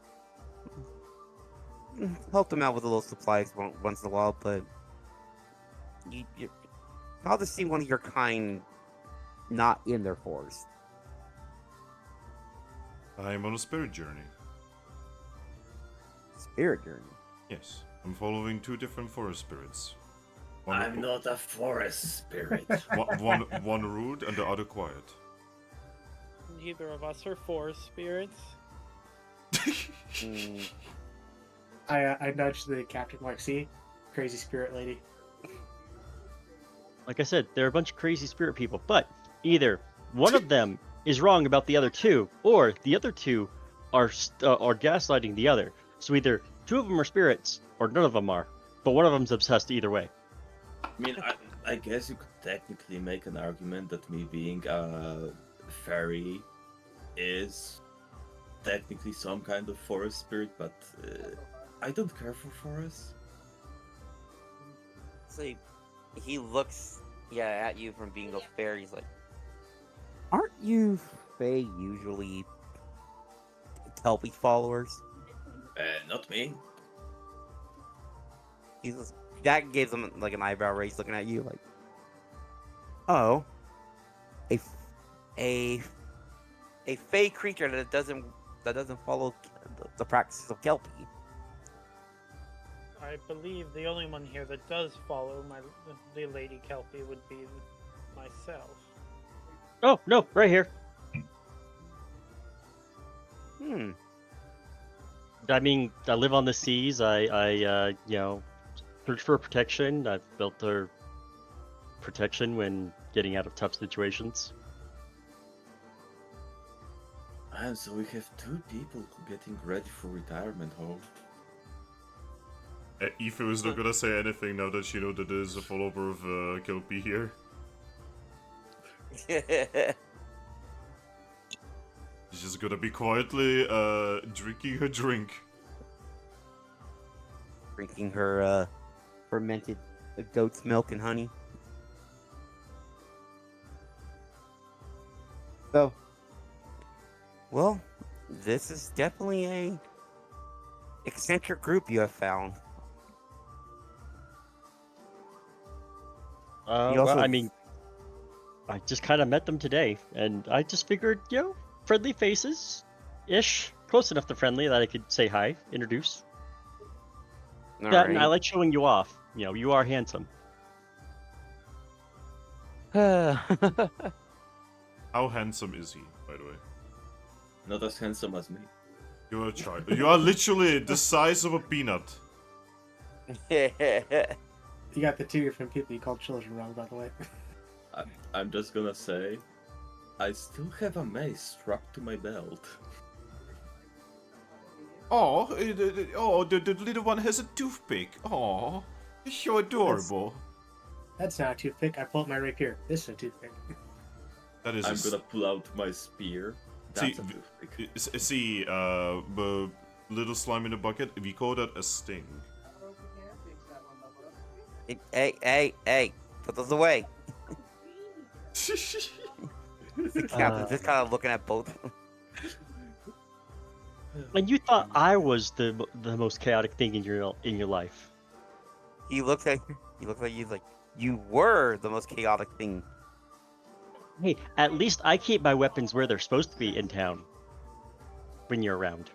Helped them out with a little supplies once in a while, but I'll just see one of your kind not in their force. I am on a spirit journey. Spirit journey. Yes, I'm following two different forest spirits. I'm not a forest spirit. One rude and the other quiet. Neither of us are forest spirits. I nudged the captain, like, see? Crazy spirit lady. Like I said, they're a bunch of crazy spirit people, but either one of them is wrong about the other two, or the other two are gaslighting the other. So either two of them are spirits, or none of them are. But one of them's obsessed either way. I mean, I guess you could technically make an argument that me being a fairy is technically some kind of forest spirit, but I don't care for forests. So he looks, at you from being a fairy. He's like, aren't you Fae usually Kelpie followers? Not me. That gives him like an eyebrow raise, looking at you like, oh, a Fae creature that doesn't follow the practices of Kelpie. I believe the only one here that does follow the Lady Kelpie would be myself. Oh, no, right here. I mean, I live on the seas. I search for protection. I've built a protection when getting out of tough situations. And so we have two people getting ready for retirement home. Aoife is not gonna say anything now that she knows that there's a follower of Kelpie here. She's just gonna be quietly drinking her drink. Drinking her fermented goat's milk and honey. So, well, this is definitely a eccentric group you have found. Well, I mean, I just kind of met them today, and I just figured, friendly faces-ish. Close enough to friendly that I could say hi, introduce. And I like showing you off. You are handsome. How handsome is he, by the way? Not as handsome as me. You're a child. You are literally the size of a peanut. You got the two different people you called children wrong, by the way. I'm just gonna say, I still have a mace strapped to my belt. The little one has a toothpick. Oh, it's so adorable. That's not a toothpick. I pulled my rapier. This is a toothpick. That is. I'm gonna pull out my spear. That's a toothpick. See, the little slime in the bucket. We call that a sting. Hey, put those away. The captain's just kind of looking at both. And you thought I was the most chaotic thing in your life. He looks at you, he's like, you were the most chaotic thing. Hey, at least I keep my weapons where they're supposed to be in town. When you're around.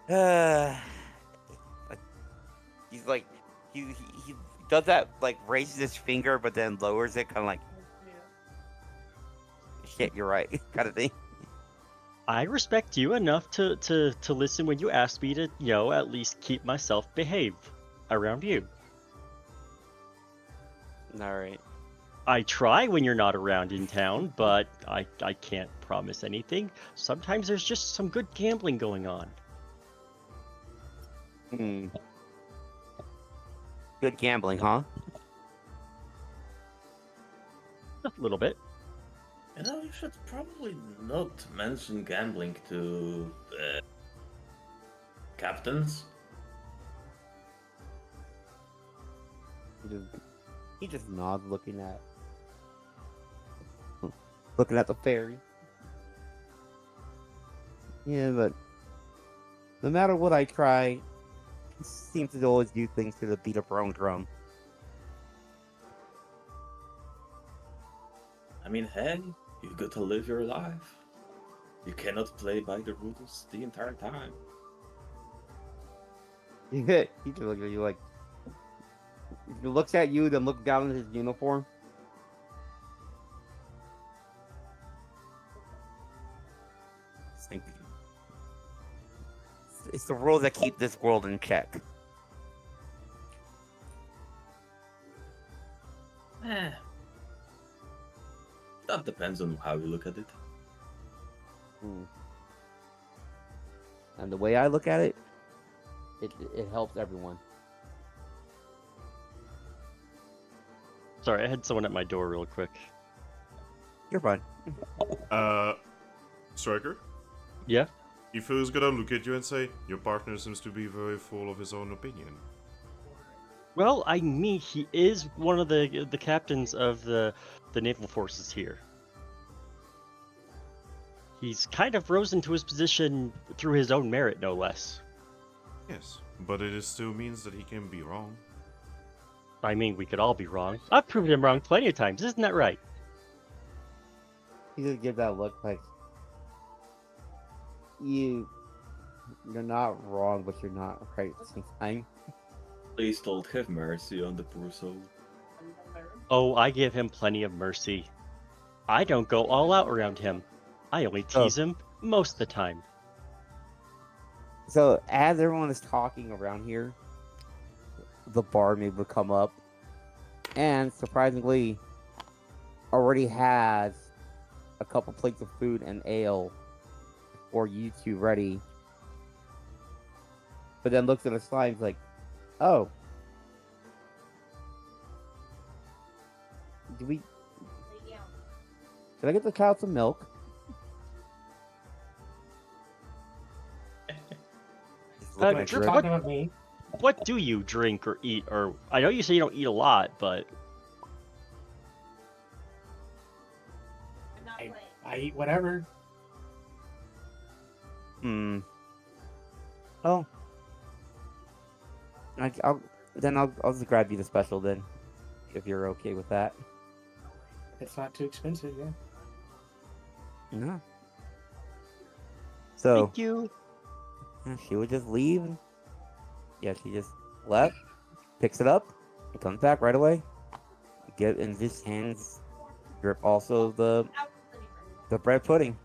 Like, he's like, he does that, like, raises his finger, but then lowers it, kind of like, shit, you're right, kind of thing. I respect you enough to listen when you ask me to, at least keep myself behaved around you. All right. I try when you're not around in town, but I can't promise anything. Sometimes there's just some good gambling going on. Good gambling, huh? A little bit. You know, you should probably not mention gambling to captains. He just nods, looking at the fairy. Yeah, but no matter what I try, he seems to always do things to the beat of her own drum. I mean, hey, you got to live your life. You cannot play by the rules the entire time. He just looks at you like, he looks at you, then looks down at his uniform. It's the rules that keep this world in check. That depends on how you look at it. And the way I look at it, it helps everyone. Sorry, I had someone at my door real quick. You're fine. Striker? Yeah? Ifu's gonna look at you and say, your partner seems to be very full of his own opinion. Well, I mean, he is one of the captains of the naval forces here. He's kind of risen to his position through his own merit, no less. Yes, but it still means that he can be wrong. I mean, we could all be wrong. I've proven him wrong plenty of times, isn't that right? He just gives that look like, you're not wrong, but you're not right at the same time. Please don't have mercy on the poor soul. Oh, I give him plenty of mercy. I don't go all out around him. I only tease him most of the time. So, as everyone is talking around here, the barmaid would come up and, surprisingly, already has a couple plates of food and ale for you two ready. But then looks at the slides like, oh. Can I get the cow some milk? You're talking about me. What do you drink or eat? Or I know you say you don't eat a lot, but I eat whatever. Oh. I'll just grab you the special then, if you're okay with that. It's not too expensive, yeah. No. So thank you. she would just leave. Yeah, she just left, picks it up, and comes back right away. Get in his hands, grip also the bread pudding.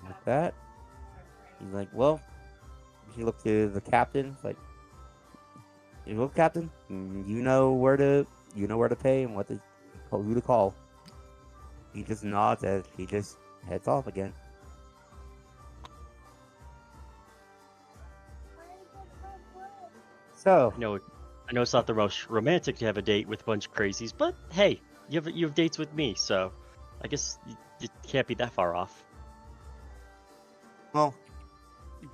Like that. He's like, well, he looked to the captain, like, you know, Captain, you know where to pay and who to call. He just nods as he just heads off again. So, I know it's not the most romantic to have a date with a bunch of crazies, but hey, you have dates with me, so I guess you can't be that far off. Well,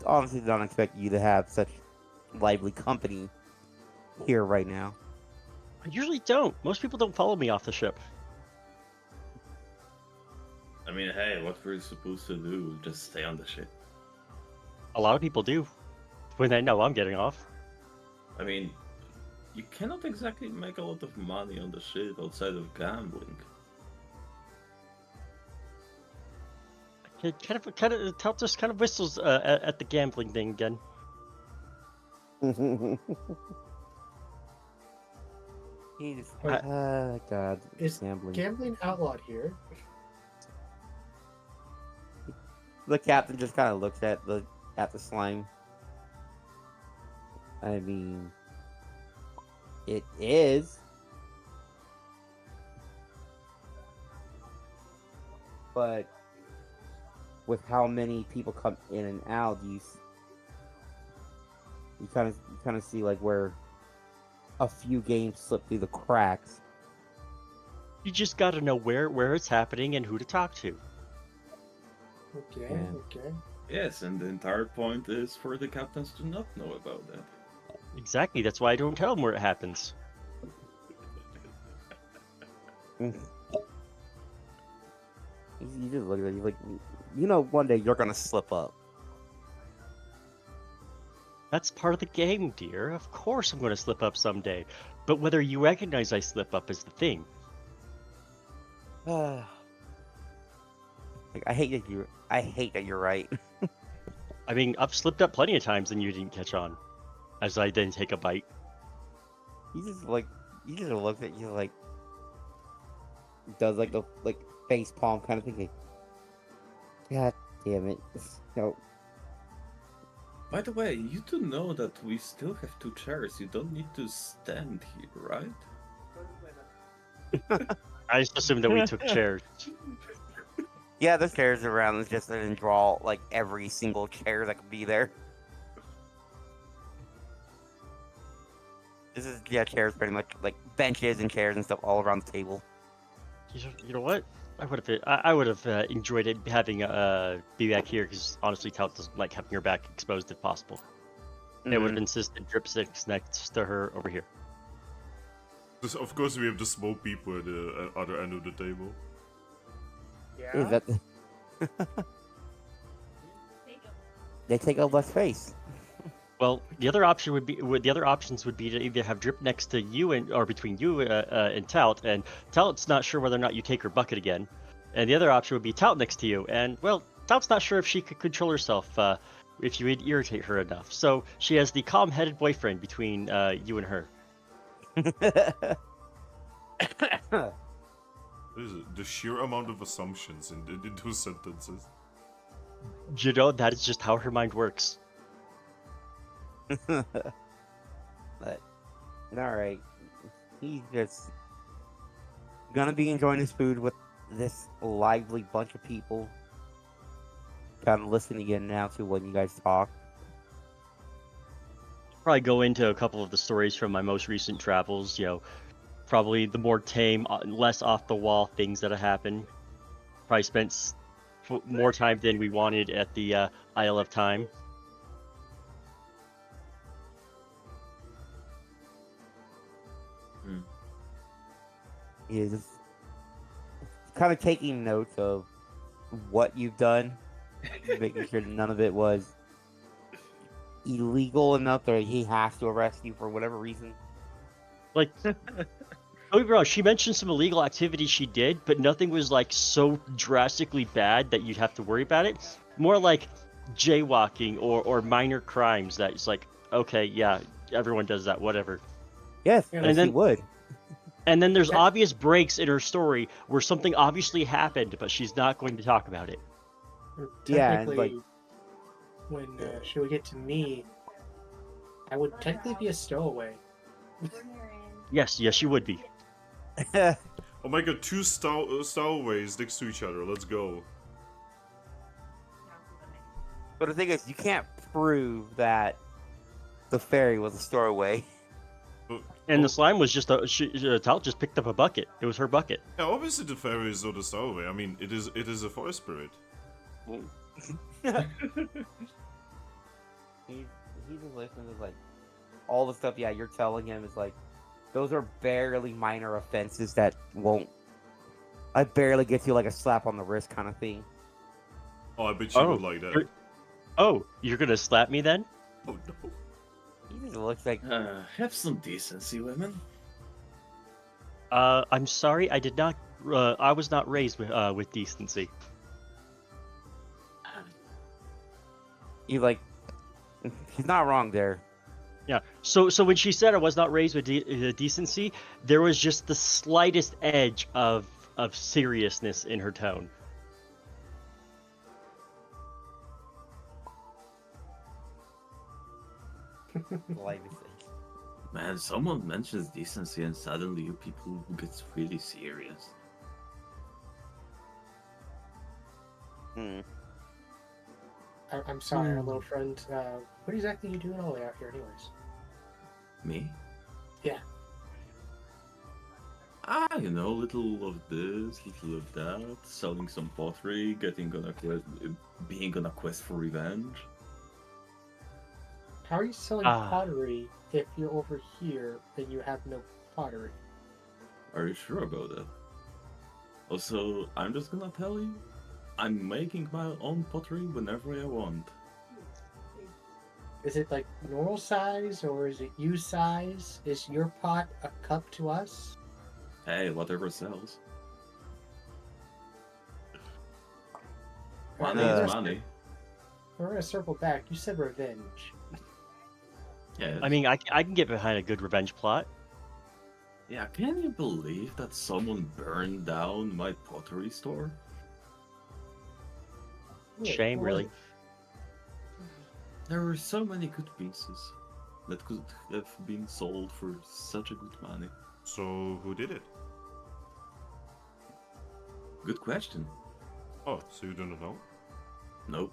honestly, don't expect you to have such lively company here right now. I usually don't. Most people don't follow me off the ship. I mean, hey, what we're supposed to do? Just stay on the ship. A lot of people do when they know I'm getting off. I mean, you cannot exactly make a lot of money on the ship outside of gambling. It Talt just kind of whistles at the gambling thing again. He's Wait, God, is gambling. gambling outlawed here? The captain just kind of looks at the slime. I mean, it is, but with how many people come in and out, you kind of see like where a few games slip through the cracks. You just got to know where it's happening and who to talk to. Okay, Yeah. okay. Yes, and the entire point is for the captains to not know about that. Exactly. That's why I don't tell them where it happens. You just look at it, you're like, one day you're gonna slip up. That's part of the game, dear. Of course I'm going to slip up someday. But whether you recognize I slip up is the thing. Like, I hate that you're right. I mean, I've slipped up plenty of times and you didn't catch on. As I then take a bite. You just look at you like does like the face palm kind of thing. Like, God damn it! No. By the way, you do know that we still have 2 chairs. You don't need to stand here, right? I just assumed that we took chairs. Yeah, there's chairs around. It's just I didn't draw like every single chair that could be there. This is chairs pretty much like benches and chairs and stuff all around the table. You know what? I would have enjoyed it having be back here because honestly, Talt doesn't like having her back exposed if possible. It would have insisted Drip sits next to her over here. Of course, we have the small people at the other end of the table. Yeah. Is that they take up less space. Well, the other options would be to either have Drip next to you or between you and Talt, and Talt's not sure whether or not you take her bucket again, and the other option would be Talt next to you, and well, Talt's not sure if she could control herself if you would irritate her enough, so she has the calm-headed boyfriend between you and her. The sheer amount of assumptions in 2 sentences. You know, that is just how her mind works. But all right, he's just gonna be enjoying his food with this lively bunch of people. Kind of listening in now to when you guys talk. Probably go into a couple of the stories from my most recent travels, probably the more tame, less off-the-wall things that have happened. Probably spent more time than we wanted at the Isle of Time. Yeah, just kind of taking notes of what you've done, making sure none of it was illegal enough that he has to arrest you for whatever reason. Like, don't get me wrong, she mentioned some illegal activity she did, but nothing was like so drastically bad that you'd have to worry about it. More like jaywalking or minor crimes that it's like, okay, yeah, everyone does that, whatever. Yes, Yeah, and then he would. And then there's obvious breaks in her story where something obviously happened, but she's not going to talk about it. Yeah, and, Technically, when she would get to me, I would technically be a stowaway. Yes, you would be. Oh my god, 2 stowaways next to each other. Let's go. But the thing is, you can't prove that the fairy was a stowaway. And the slime was just Talt just picked up a bucket. It was her bucket. Yeah, obviously the fairy is not a stowaway. I mean, it is a forest spirit. he just listens to like all the stuff. Yeah, you're telling him is like those are barely minor offenses that won't. I barely get you like a slap on the wrist kind of thing. Oh, I bet she would like that. You're gonna slap me then? Oh no. He just looks like Have some decency, women. I'm sorry, I did not. I was not raised with decency. he's like he's not wrong there. Yeah. So when she said I was not raised with decency, there was just the slightest edge of seriousness in her tone. Man, someone mentions decency and suddenly you people get really serious. Hmm. I'm sorry, our little friend. What exactly are you doing all the way out here, anyways? Me? Yeah. You know, little of this, little of that, selling some pottery, getting on a quest, being on a quest for revenge. How are you selling pottery if you're over here and you have no pottery? Are you sure about that? Also, I'm just gonna tell you, I'm making my own pottery whenever I want. Is it like normal size or is it you size? Is your pot a cup to us? Hey, whatever sells. Alright, Money Uh, is money. We're gonna circle back. You said revenge. Yes. I mean, I can get behind a good revenge plot. Yeah, can you believe that someone burned down my pottery store? Wait, Shame, what was really. it? There were so many good pieces that could have been sold for such a good money. So who did it? Good question. Oh, so you don't know? Nope.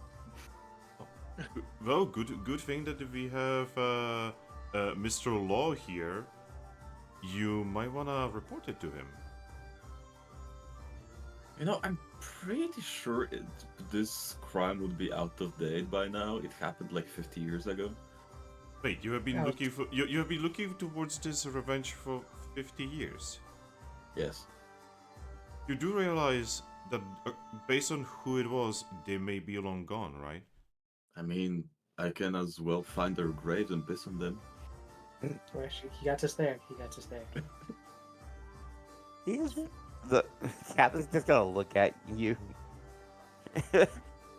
Well, good thing that we have Mr. Law here. You might wanna report it to him. You know, I'm pretty sure this crime would be out of date by now. It happened like 50 years ago. Wait, you have been Yeah, looking for you have been looking towards this revenge for 50 years. Yes. You do realize that based on who it was, they may be long gone, right? I mean, I can as well find their graves and piss on them. Oh, actually, he got us there. He got us there. The captain's just gonna look at you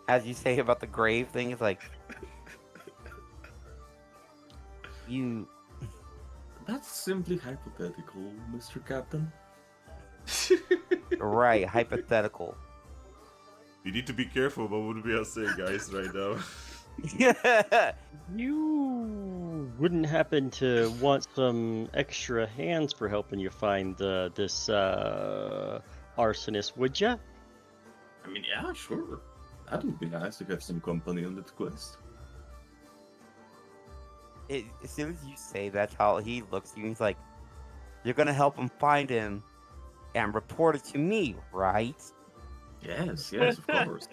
as you say about the grave thing. It's like you. That's simply hypothetical, Mr. Captain. Right, hypothetical. We need to be careful about what we are saying, guys, right now. You wouldn't happen to want some extra hands for helping you find this arsonist, would ya? I mean, yeah, sure. That would be nice to have some company on that quest. As soon as you say that, how he looks at you, he's like, "You're gonna help him find him and report it to me, right?" Yes, yes, of course.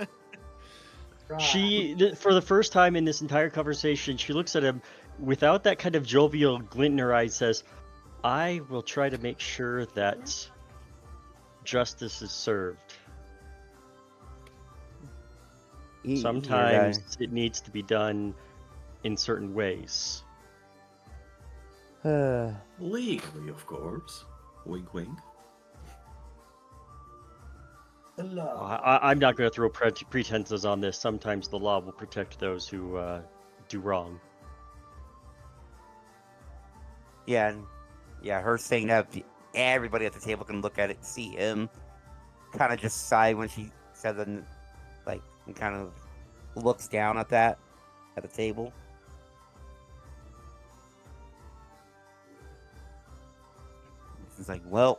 Right. For the first time in this entire conversation, she looks at him without that kind of jovial glint in her eye, says, "I will try to make sure that justice is served. Sometimes it needs to be done in certain ways." Legally, of course. Wink, wink. The law. I'm not going to throw pretenses on this. Sometimes the law will protect those who do wrong. Yeah, and yeah, her saying that everybody at the table can look at it, see him, kind of just sigh when she says it, and, like, and kind of looks down at that at the table. She's like, "Well,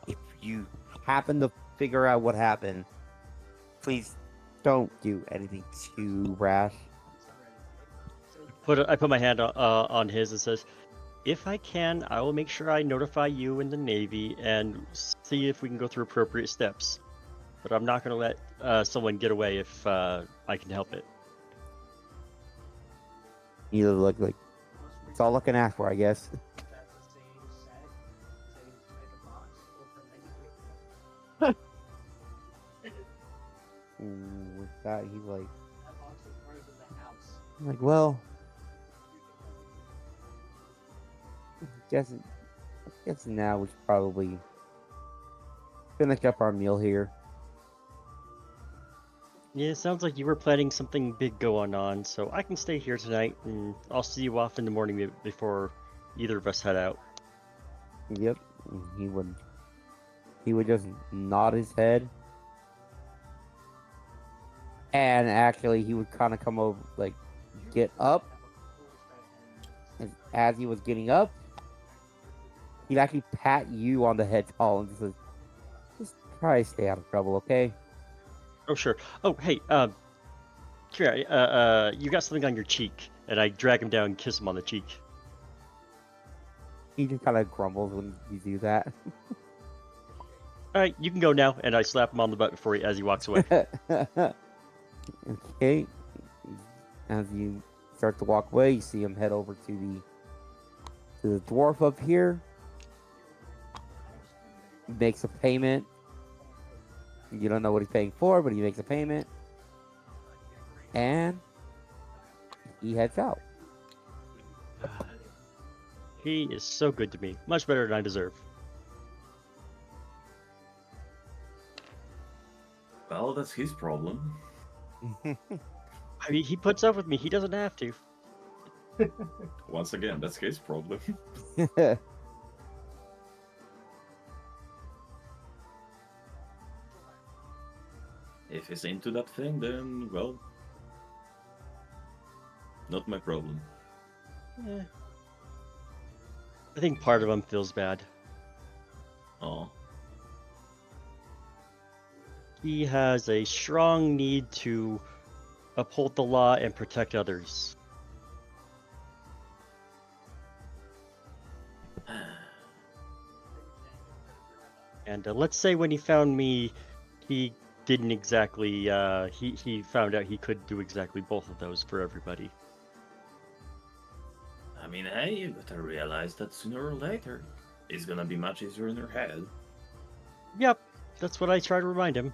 if you happen to figure out what happened, please don't do anything too rash." I put my hand on his and says, "If I can, I will make sure I notify you and the Navy and see if we can go through appropriate steps." but I'm not going to let someone get away if I can help it. You look like it's all looking ask for, I guess. With that, he's like, well, guess now we should probably finish up our meal here. Yeah, it sounds like you were planning something big going on, so I can stay here tonight, and I'll see you off in the morning before either of us head out. Yep, he would just nod his head, and actually he would kind of come over, like, get up. As he was getting up, he'd actually pat you on the head, Tall, and just try to stay out of trouble, okay? Oh, sure. Oh, hey, here, you got something on your cheek, and I drag him down and kiss him on the cheek. He just kind of grumbles when you do that. All right, you can go now, and I slap him on the butt before as he walks away. Okay. As you start to walk away, you see him head over to the dwarf up here. He makes a payment. You don't know what he's paying for, but he makes a payment. And he heads out. He is so good to me. Much better than I deserve. Well, that's his problem. I mean, he puts up with me. He doesn't have to. Once again, that's his problem. If he's into that thing, then, well, not my problem. Eh. I think part of him feels bad. Oh, He has a strong need to uphold the law and protect others. And let's say when he found me, he didn't exactly, he found out he could do exactly both of those for everybody. I mean, hey, you gotta realize that sooner or later, it's gonna be much easier in your head. Yep, that's what I try to remind him.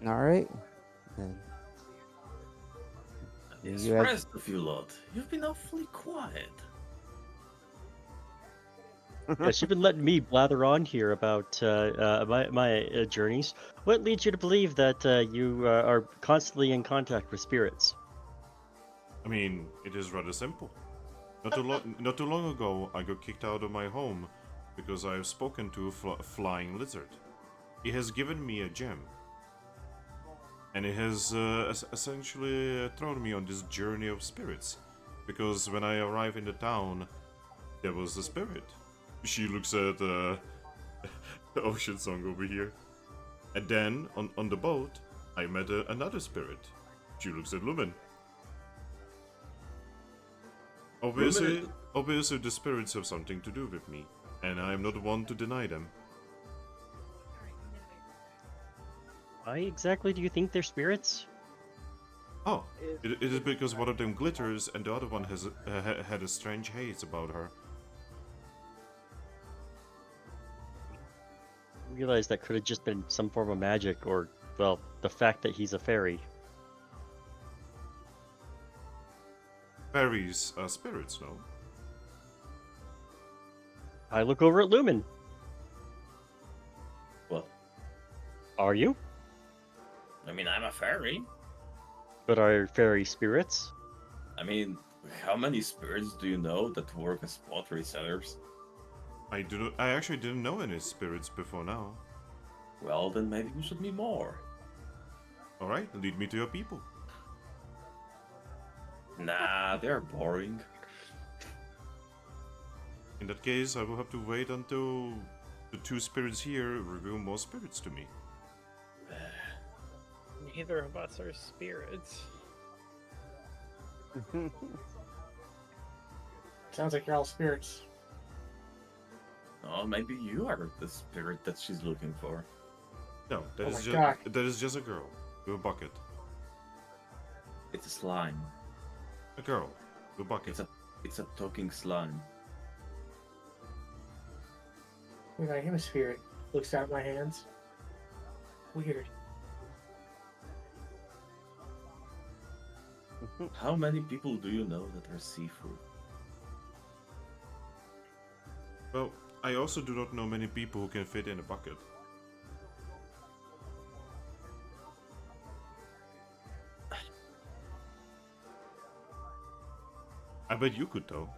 All right. Then I'm You surprised of you lot. You've been awfully quiet. Yes, you've been letting me blather on here about my journeys. What leads you to believe that you are constantly in contact with spirits? I mean, it is rather simple. Not too long ago, I got kicked out of my home because I have spoken to a flying lizard. He has given me a gem. And it has essentially thrown me on this journey of spirits. Because when I arrived in the town, there was a spirit. She looks at the Oceansong over here. And then, on the boat, I met another spirit. She looks at Lumin. Obviously the spirits have something to do with me. And I am not one to deny them. Why exactly do you think they're spirits? Oh, it is because one of them glitters and the other one has had a strange haze about her. I realized that could have just been some form of magic, or, well, the fact that he's a fairy. Fairies are spirits, no? I look over at Lumin. Well, Are you? I mean, I'm a fairy. But are fairy spirits? I mean, how many spirits do you know that work as pottery sellers? I actually didn't know any spirits before now. Well, then maybe you should meet more. Alright, lead me to your people. Nah, they're boring. In that case, I will have to wait until the two spirits here reveal more spirits to me. Neither of us are spirits. Sounds like you're all spirits. Oh, maybe you are the spirit that she's looking for. No, Oh my God. that is just a girl with a bucket. It's a slime. A girl with a bucket. It's a talking slime. Maybe I am a spirit. Looks at my hands. Weird. How many people do you know that are seafood? Well, I also do not know many people who can fit in a bucket. I bet you could though.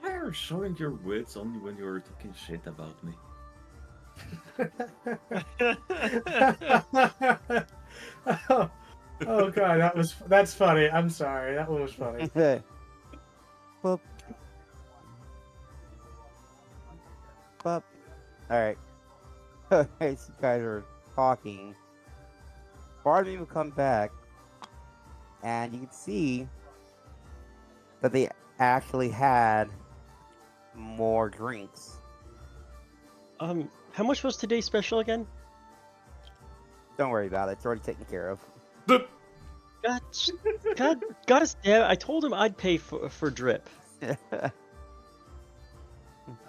Why are you showing your wits only when you're talking shit about me? Oh God, that's funny. I'm sorry. That one was funny. Boop. Boop. Alright. Alright, so you guys are talking. Part of me will come back, and you can see that they actually had more drinks. How much was today's special again? Don't worry about it, it's already taken care of. God damn! I told him I'd pay for drip. I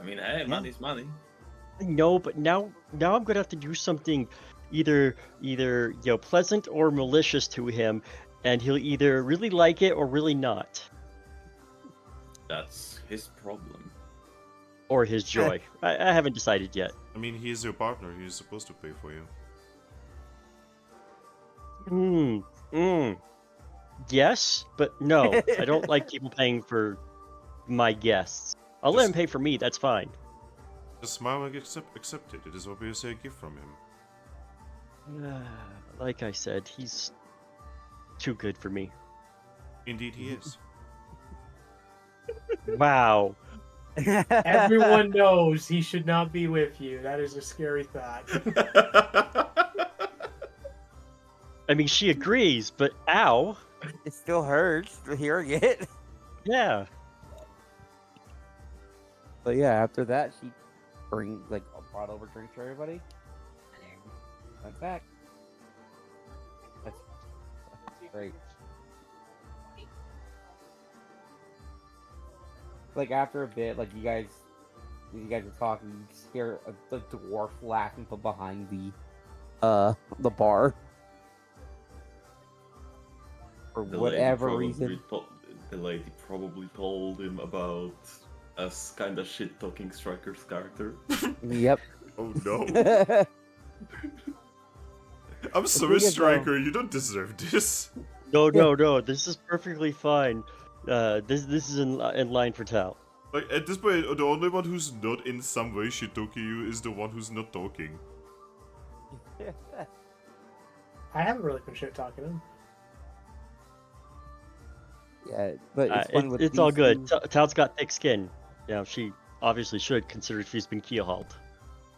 mean, hey, money's money. No, but now I'm gonna have to do something, either pleasant or malicious to him, and he'll either really like it or really not, That's his problem. or his joy. I haven't decided yet. I mean, he is your partner. He is supposed to pay for you. Yes, but no. I don't like people paying for my guests. I'll let him pay for me. That's fine. Just smile and accept it. It is obviously a gift from him. Like I said, he's too good for me. Indeed, he is. Wow. Everyone knows he should not be with you. That is a scary thought. I mean, she agrees, but ow. It still hurts hearing it. Yeah. But yeah, after that, she brought over drinks for everybody. Went back. That's great. Like after a bit, like you guys are talking, you just hear the dwarf laughing from behind the bar. For whatever reason. The lady probably told him about us kind of shit-talking Striker's character. Yep. Oh no. I'm sorry, thing is, Striker. You don't deserve this. No. This is perfectly fine. This is in line for Talt. Like, at this point, the only one who's not in some way shit-talking you is the one who's not talking. I haven't really been shit talking him. Yeah, but it's fun with it's all these good. two- Talt's got thick skin. Yeah, she obviously should, consider she's been keelhauled.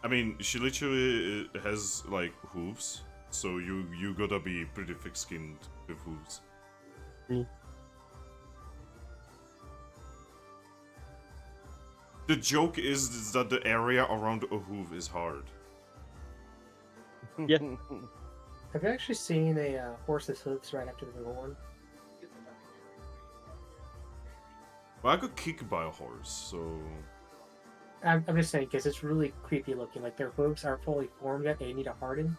I mean, she literally has, like, hooves, so you gotta be pretty thick-skinned with hooves. The joke is that the area around a hoof is hard. Yeah. Have you actually seen a horse's hooves right after the horn? Well, I got kicked by a horse, so... I'm just saying, because it's really creepy looking. Like, their hooves aren't fully formed yet. They need to harden.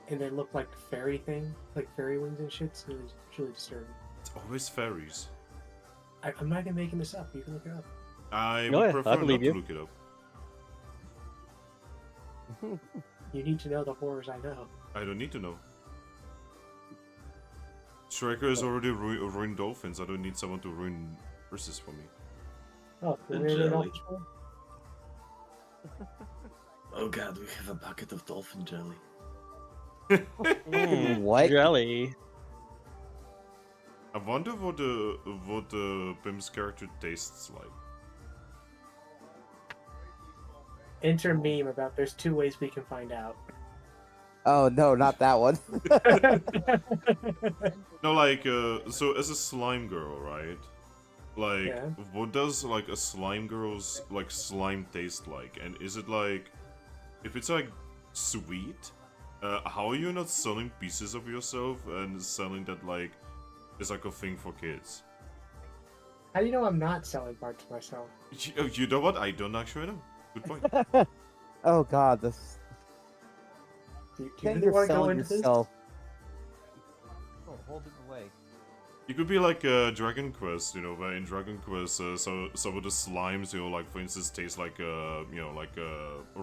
And they look like fairy thing, like fairy wings and shit. It's really disturbing. It's always fairies. I'm not even making this up. You can look it up. I Oh, would yeah, prefer I not believe to you. look it up. You need to know the horrors I know. I don't need to know. Striker has already ruined dolphins. I don't need someone to ruin horses for me. Oh, The really jelly. dolphins for? Oh god, we have a bucket of dolphin jelly. What? Jelly. I wonder what the Pim's character tastes like. Enter meme about there's 2 ways we can find out. Oh no, not that one. No, like, so as a slime girl, right? Like, Yeah. what does like a slime girl's like slime taste like? And is it like, if it's like sweet, how are you not selling pieces of yourself and selling that like is like a thing for kids? How do you know I'm not selling parts of myself? You know what? I don't actually know. Good point. Oh god, this Do you thing really you're want to go selling into this? yourself. Oh, hold it away. You could be like Dragon Quest, you know, where in Dragon Quest, so some of the slimes, you know, like for instance, taste like you know, like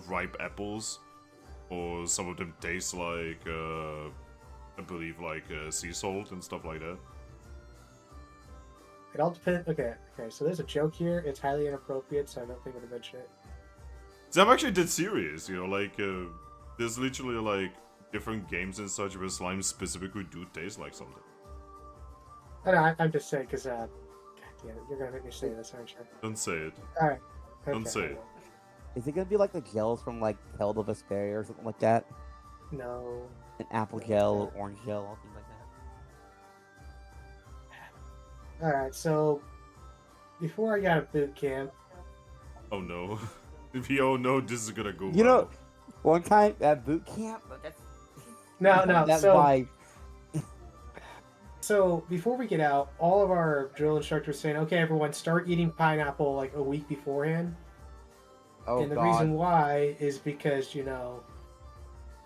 ripe apples, or some of them taste like I believe like sea salt and stuff like that. It all depends. Okay, so there's a joke here. It's highly inappropriate, so I don't think I'm gonna mention it. So I'm actually dead serious, you know, like there's literally like different games and such where slimes specifically do taste like something. I know, I'm just saying, because, God damn it, you're gonna make me say this, aren't you? Don't say it. Alright. Don't say I it. won't. Is it gonna be like the gels from like Talt of Vesperia or something like that? No. An apple gel, orange gel, all things like that. Alright, so, before I got a boot camp, Oh no. We all know this is gonna go You know, well. one time at boot camp, but that's no, that so, vibe. so, before we get out, all of our drill instructors saying, okay, everyone, start eating pineapple, like, a week beforehand. Oh And the god. reason why is because, you know,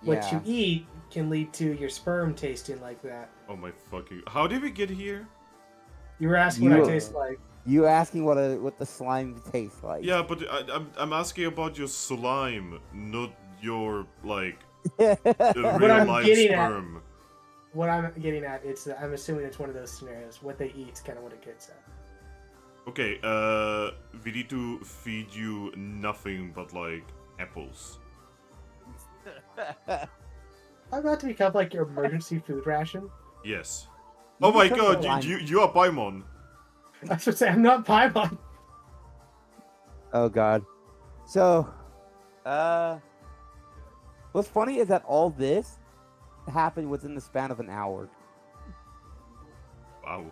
what Yeah. you eat can lead to your sperm tasting like that. Oh my fucking... How did we get here? You were asking what You- I taste like. You asking what the slime tastes like? Yeah, but I'm asking about your slime, not your, like, Yeah. What I'm real-life getting at- sperm. What I'm getting at, it's I'm assuming it's one of those scenarios. What they eat is kind of what it gets at. Okay, we need to feed you nothing but, like, apples. I'm about to become like your emergency food ration. Yes. You Oh my become god, the lime- you are Paimon. I should say I'm not Paimon. Oh god. So, what's funny is that all this happened within the span of an hour. Wow.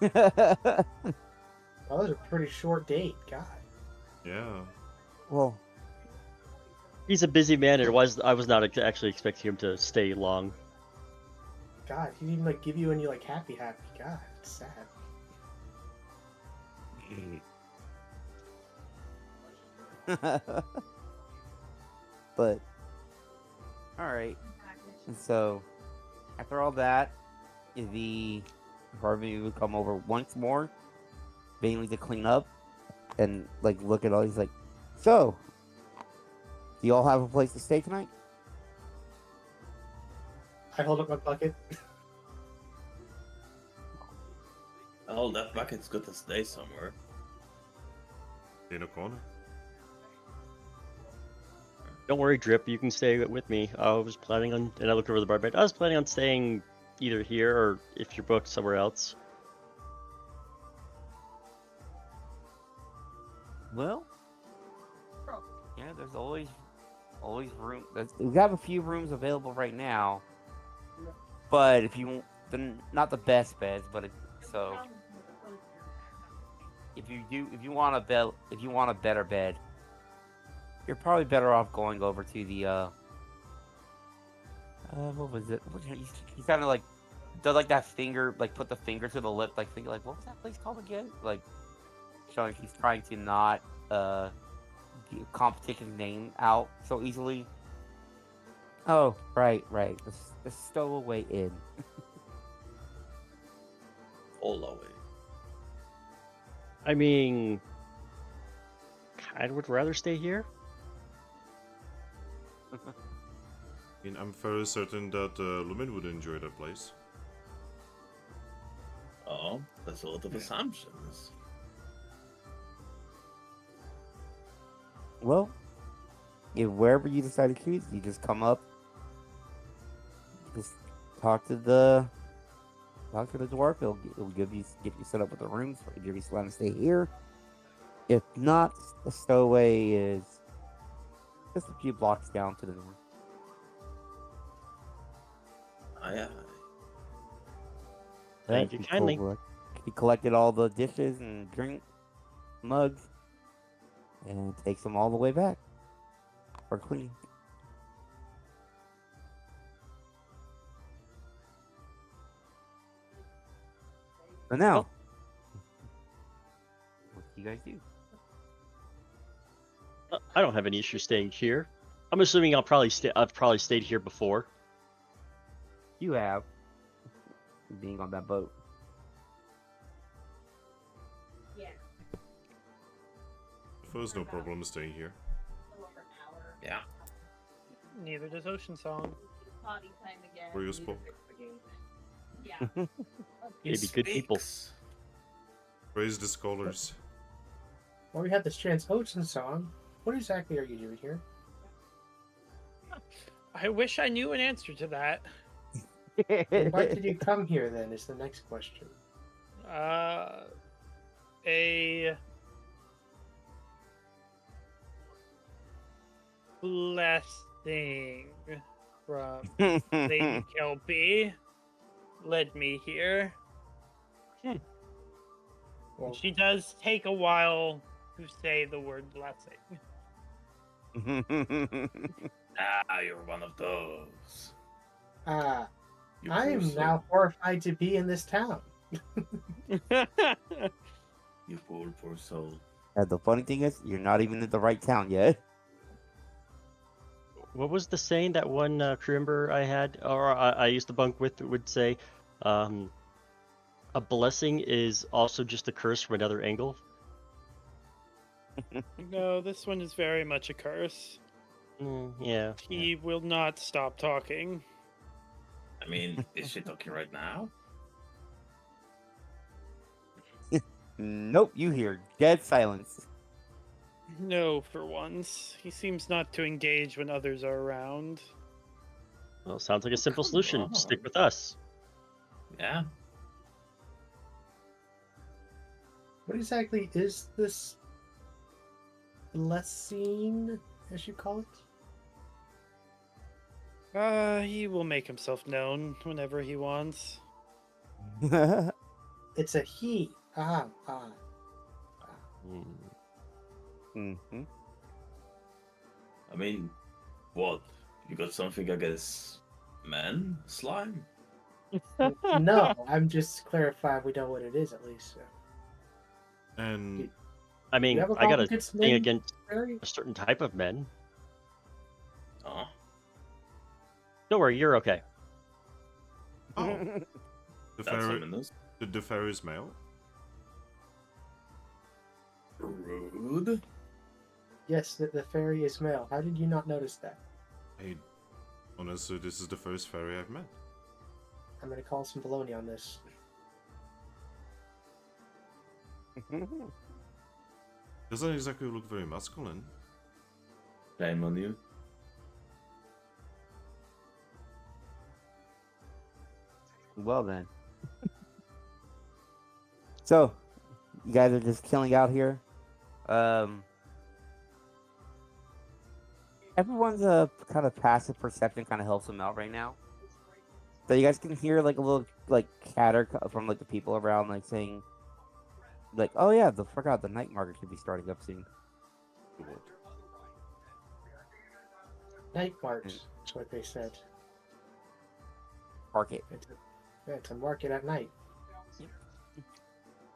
That was a pretty short date, God. Yeah. Well, He's a busy man, and I was not actually expecting him to stay long. God, he didn't even like give you any like happy. God, it's sad. but all right. And so, after all that, the Harvey would come over once more, mainly to clean up and like look at all. He's like, "So, do you all have a place to stay tonight?" I hold up my bucket. Oh, that bucket's got to stay somewhere. In a corner. Don't worry, Drip. You can stay with me. I was planning on, and I looked over the bar bed. I was planning on staying either here or if you're booked somewhere else. Well, yeah, there's always room. We have a few rooms available right now, but if you not the best beds, but so if you want a better bed, you're probably better off going over to the what was it? He kind of like does like that finger, like put the finger to the lip, like finger, like what was that place called again? Like showing he's trying to not get competition name out so easily. Oh, right. The Stowaway Inn. All away. I mean, I would rather stay here. I mean, I'm fairly certain that Lumin would enjoy that place. Oh, that's a lot of assumptions. Well, wherever you decide to choose, you just come up, just talk to the dwarf. He'll get you set up with the rooms if you just want to stay here. If not, the stowaway is just a few blocks down to the north. Aye, aye. Thank you kindly. He collected all the dishes and drink mugs and takes them all the way back for cleaning. So now, Well- what do you guys do? I don't have any issue staying here. I'm assuming I've probably stayed here before. You have being on that boat. There's no problem staying here. Yeah. Neither does Oceansong. Where you spoke. Maybe good people. Praise the scholars. Well, we had this chance. Oceansong, what exactly are you doing here? I wish I knew an answer to that. Why did you come here then? Is the next question. A blessing from Lady Kelpie led me here. Well, She does take a while to say the word blessing. Ah, you're one of those. I You poor am soul. now horrified to be in this town. You poor soul. And the funny thing is, you're not even in the right town yet. What was the saying that one crew member I had, or I used to bunk with, would say? A blessing is also just a curse from another angle. No, this one is very much a curse. Yeah. He will not stop talking. I mean, is she talking right now? Nope, you hear dead silence. No, for once. He seems not to engage when others are around. Well, sounds like a simple come solution. Stick on. with us. Yeah. What exactly is this blessing, as you call it? He will make himself known whenever he wants. It's a he. Mm-hmm. I mean, what? You got something against men? Slime? No, I'm just clarifying we know what it is at least. And I mean, have a I got a problem against thing men? against Barry? a certain type of men. Oh. Don't worry, you're okay. oh, the That's fairy, ominous. the fairy is male. Rude. Yes, the fairy is male. How did you not notice that? Hey, honestly, this is the first fairy I've met. I'm gonna call some baloney on this. Doesn't exactly look very masculine. Shame on you. Well then. So, you guys are just chilling out here. Everyone's kind of passive perception kind of helps them out right now. So you guys can hear like a little like chatter from like the people around, like saying, like, "Oh yeah, forgot the night market should be starting up soon." Night marks. That's what they said. Market. It's a market at night.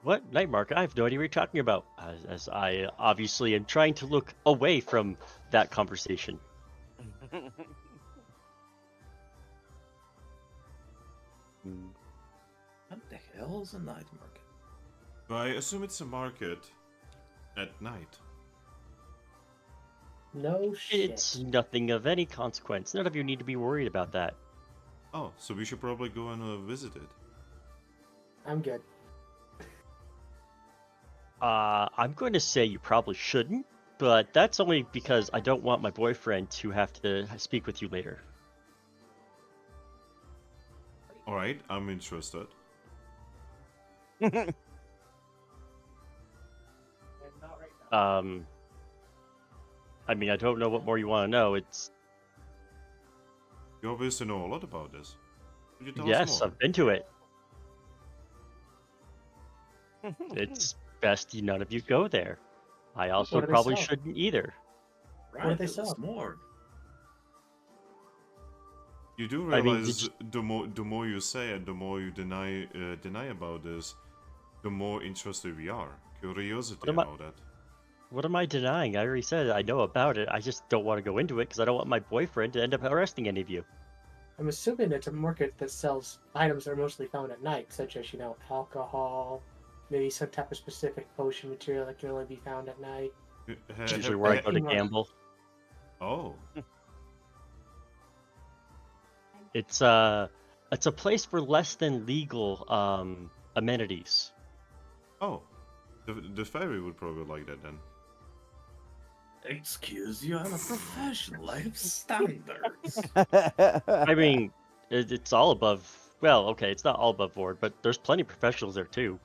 What? Night market? I have no idea what you're talking about. As I obviously am trying to look away from that conversation. What the hell is a night market? But I assume it's a market at night. No shit. It's nothing of any consequence. None of you need to be worried about that. Oh, so we should probably go and visit it. I'm good. I'm going to say you probably shouldn't, but that's only because I don't want my boyfriend to have to speak with you later. Alright, I'm interested. I mean, I don't know what more you want to know. It's You obviously know a lot about this. Could you tell us Yes, more? I've been to it. It's best none of you go there. I also What do they probably sell? shouldn't either. What do Right, they tell us sell? more. You do I mean, realize the more you say and the more you deny about this, the more interested we are. Curiosity What am and I- all that. What am I denying? I already said I know about it. I just don't want to go into it because I don't want my boyfriend to end up arresting any of you. I'm assuming it's a market that sells items that are mostly found at night, such as, alcohol, maybe some type of specific potion material that can only be found at night. It's usually where I go to Right. gamble. Oh, It's a place for less than legal amenities. oh, the fairy would probably like that then. Excuse you, I'm a professional. I have standards. I mean, it's all above. Well, okay, it's not all above board, but there's plenty of professionals there too.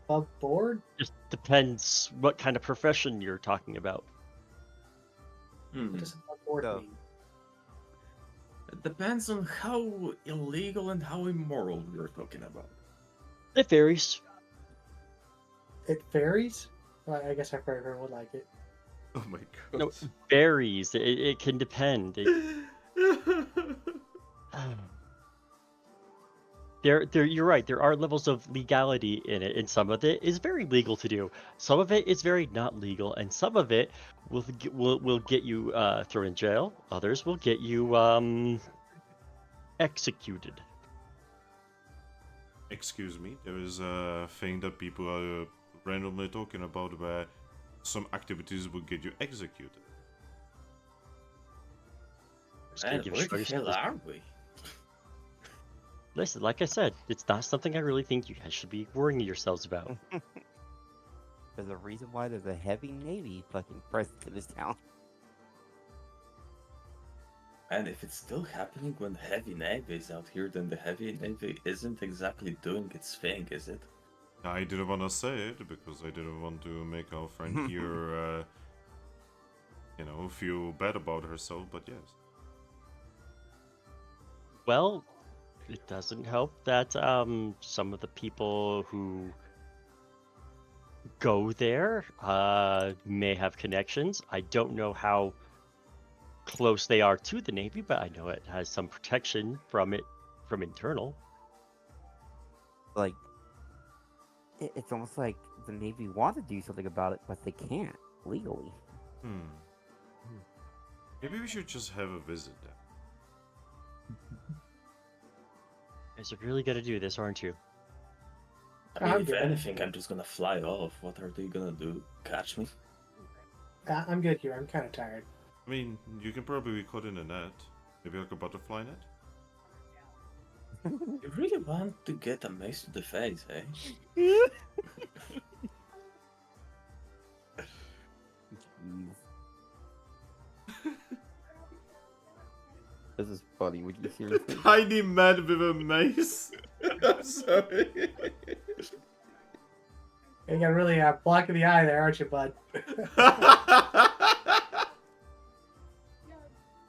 Above board? Just depends what kind of profession you're talking about. What does above board So- mean? It depends on how illegal and how immoral you're talking about. It varies. It varies? Well, I guess I've heard would like it. Oh my god. No, it varies. It can depend. You're right. There are levels of legality in it, and some of it is very legal to do. Some of it is very not legal, and some of it will get you thrown in jail. Others will get you executed. Excuse me, there is a thing that people are randomly talking about where some activities will get you executed. Just gonna And give where the Shredder hell some- are we? Listen, like I said, it's not something I really think you guys should be worrying yourselves about. There's a reason why there's a heavy navy fucking present in this town. And if it's still happening when Heavy Navy is out here, then the Heavy Navy isn't exactly doing its thing, is it? I didn't want to say it because I didn't want to make our friend here, feel bad about herself, but yes. Well, it doesn't help that some of the people who go there may have connections. I don't know how close they are to the Navy, but I know it has some protection from internal. Like, it's almost like the Navy want to do something about it, but they can't legally. Maybe we should just have a visit then. You guys are really gonna do this, aren't you? I mean, I'm if good. anything, I'm just gonna fly off. What are they gonna do? Catch me? I'm good here. I'm kind of tired. I mean, you can probably be caught in a net. Maybe like a butterfly net? You really want to get a mace to the face, eh? Jeez. This is funny. Would you seriously? Tiny man with a mace. I'm sorry. You got really blocking the eye there, aren't you, bud?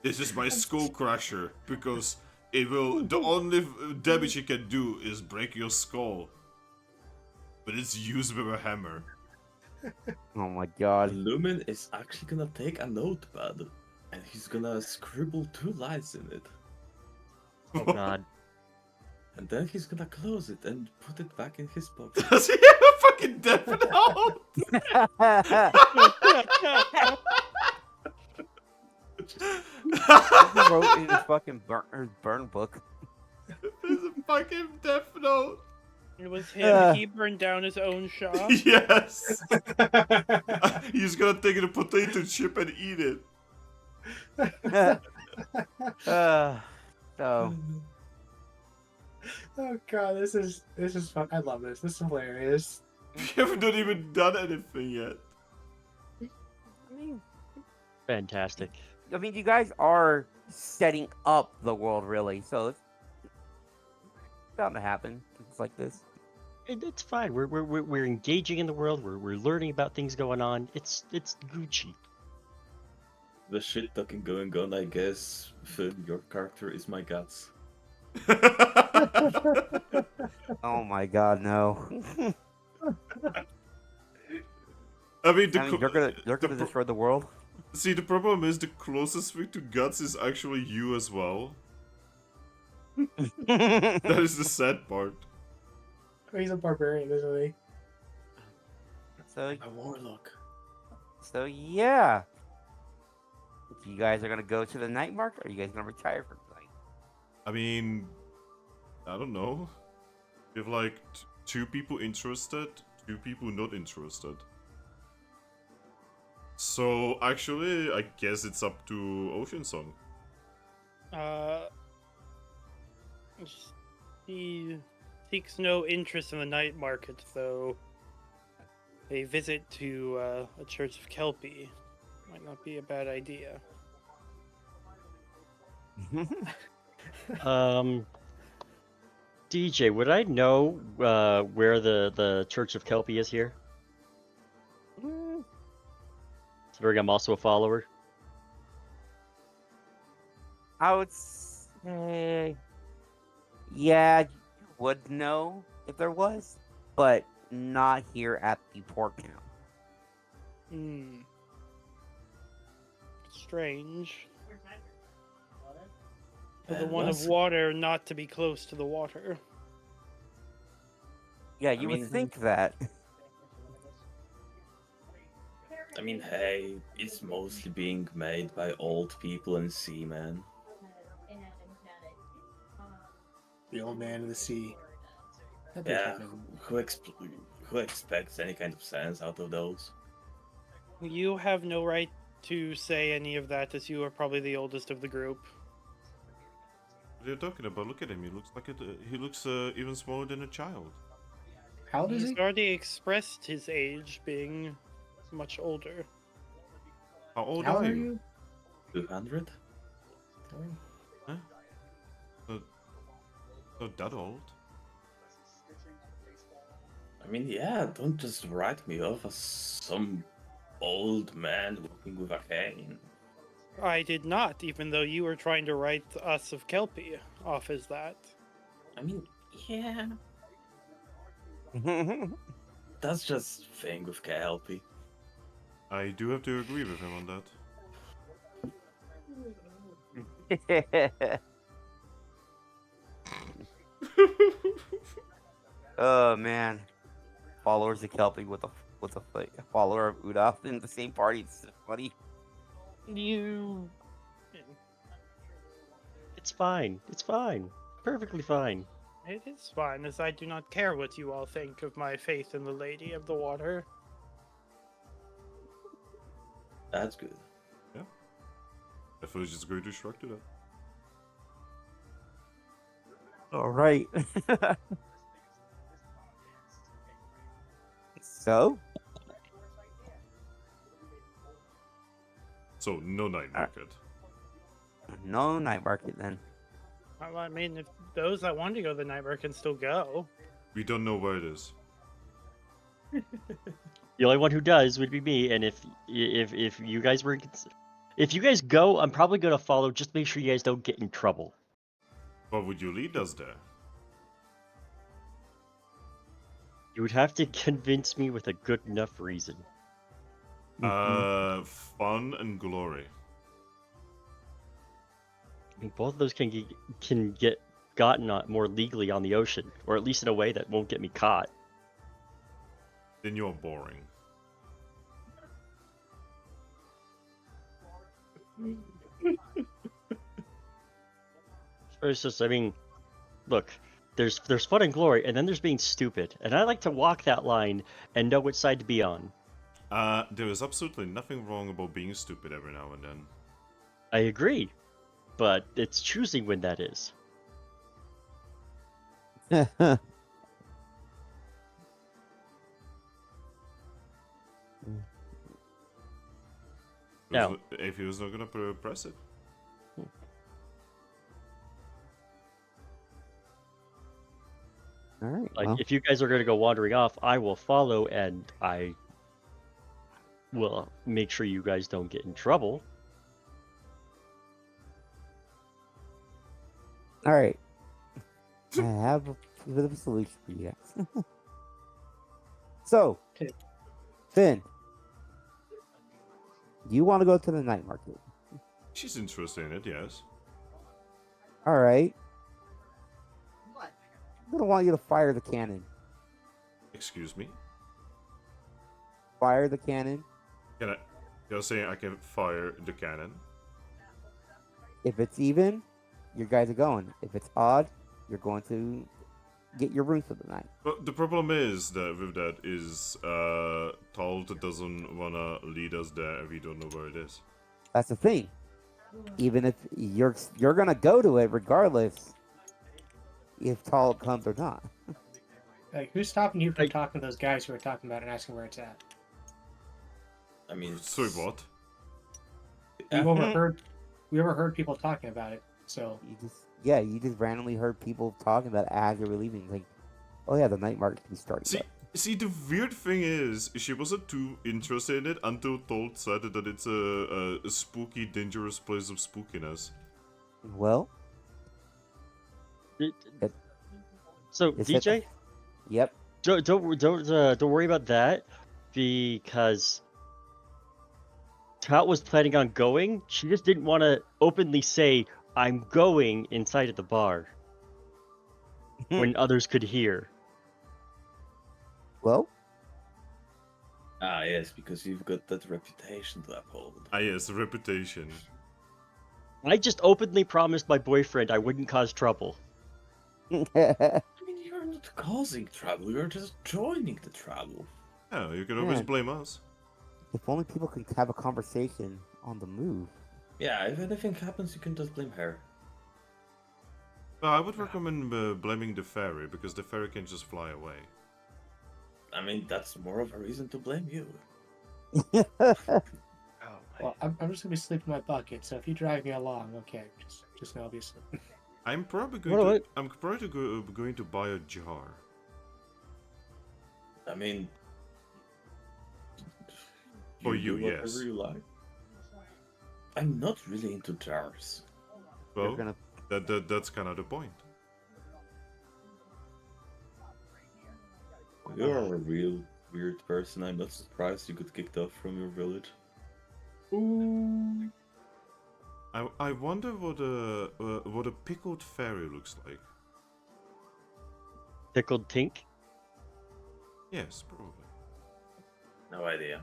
This is my skull crusher because it will. The only damage it can do is break your skull, but it's used with a hammer. Oh my god. Lumin is actually gonna take a notepad and he's gonna scribble 2 lines in it. Oh God. And then he's gonna close it and put it back in his pocket. Does he have a fucking death note? He wrote in his fucking burn book. There's a fucking death note. It was him. He burned down his own shop. Yes. He's gonna take a potato chip and eat it. So, Oh god, this is fun. I love this. This is hilarious. We haven't even done anything yet. Fantastic. I mean, you guys are setting up the world, really. So it's bound to happen. Things like this. It's fine. We're engaging in the world. We're learning about things going on. It's Gucci. The shit talking going on, I guess. Finn, your character is my guts. Oh my god, no. I mean, I mean, they're gonna destroy the world. see, the problem is the closest thing to guts is actually you as well. That is the sad part. He's a barbarian, isn't he? So, A warlock. so yeah. You guys are gonna go to the night market, or are you guys gonna retire for the night? I mean, I don't know. We have like two people interested, two people not interested. So actually, I guess it's up to Oceansong. He seeks no interest in the night market, though. A visit to a church of Kelpie might not be a bad idea. DJ, would I know where the Church of Kelpie is here? Considering I'm also a follower. I would say, yeah, you would know if there was, but not here at the port town. Hmm. Strange. For the one of water not to be close to the water. Yeah, you mean- would think that. I mean, hey, it's mostly being made by old people and seamen. The old man of the sea. That'd be Yeah, fucking- who expects any kind of sense out of those? You have no right to say any of that, as you are probably the oldest of the group. What are you talking about? Look at him. He looks like he looks even smaller than a child. How old is He's he? already expressed his age, being much older. How old How are are you? you? 200? Not that old. I mean, yeah, don't just write me off as some old man walking with a cane. I did not, even though you were trying to write us of Kelpie off as that. I mean, yeah, that's just thing with KLP. I do have to agree with him on that. Oh man, followers of Kelpie with a follower of Udaf in the same party. It's funny. You. It's fine. It's fine. Perfectly fine. It is fine, as I do not care what you all think of my faith in the Lady of the Water. That's good. I was just going to shrug to that. All right. So, So no night market. no night market then. Well, I mean, if those that want to go to the night market can still go. We don't know where it is. The only one who does would be me, and if you guys were, if you guys go, I'm probably gonna follow. Just make sure you guys don't get in trouble. But would you lead us there? You would have to convince me with a good enough reason. Fun and glory. I mean, both of those can get gotten more legally on the ocean, or at least in a way that won't get me caught. Then you're boring. It's just, I mean, look, there's fun and glory, and then there's being stupid, and I like to walk that line and know which side to be on. There is absolutely nothing wrong about being stupid every now and then. I agree, but it's choosing when that is. Now- If he was not gonna press it. All right. Like, well, if you guys are going to go wandering off, I will follow, and I will make sure you guys don't get in trouble. all right. I have a bit of a solution for you guys. So, Okay. Finn, you want to go to the night market? She's interested in it, yes. All right. I'm gonna want you to fire the cannon. Excuse me? Fire the cannon. You're saying I can fire the cannon? If it's even, you guys are going. If it's odd, you're going to get your room for the night. But the problem is that with that is Talt doesn't wanna lead us there if we don't know where it is. That's the thing. Even if you're gonna go to it regardless, if Talt comes or not. Like, who's stopping you from talking to those guys who are talking about it and asking where it's at? I mean, Sorry, what? We overheard people talking about it. So You just randomly heard people talking about it as you were leaving. Like, oh yeah, the night market can be starting. See, the weird thing is, she wasn't too interested in it until Talt said that it's a spooky, dangerous place of spookiness. Well, So Is DJ, it- yep. don't worry about that, because Talt was planning on going. She just didn't want to openly say I'm going inside of the bar when others could hear. Well, Ah, yes, because you've got that reputation to uphold. Ah yes, reputation. I just openly promised my boyfriend I wouldn't cause trouble. I mean, you're not causing trouble, you're just joining the trouble. Yeah, you can always Man. blame us. if only people can have a conversation on the move. Yeah, if anything happens, you can just blame her. Well, I would recommend blaming the fairy, because the fairy can just fly away. I mean, that's more of a reason to blame you. well, I'm just gonna be sleeping in my bucket. So if you drag me along, okay, just know I'll be asleep. I'm probably What? going to buy a jar. I mean, For do you, whatever yes. you like. I'm not really into jars. Well, You're gonna that's kind of the point. You're a real weird person. I'm not surprised you got kicked off from your village. I wonder what a pickled fairy looks like. Pickled Tink? Yes, probably. No idea.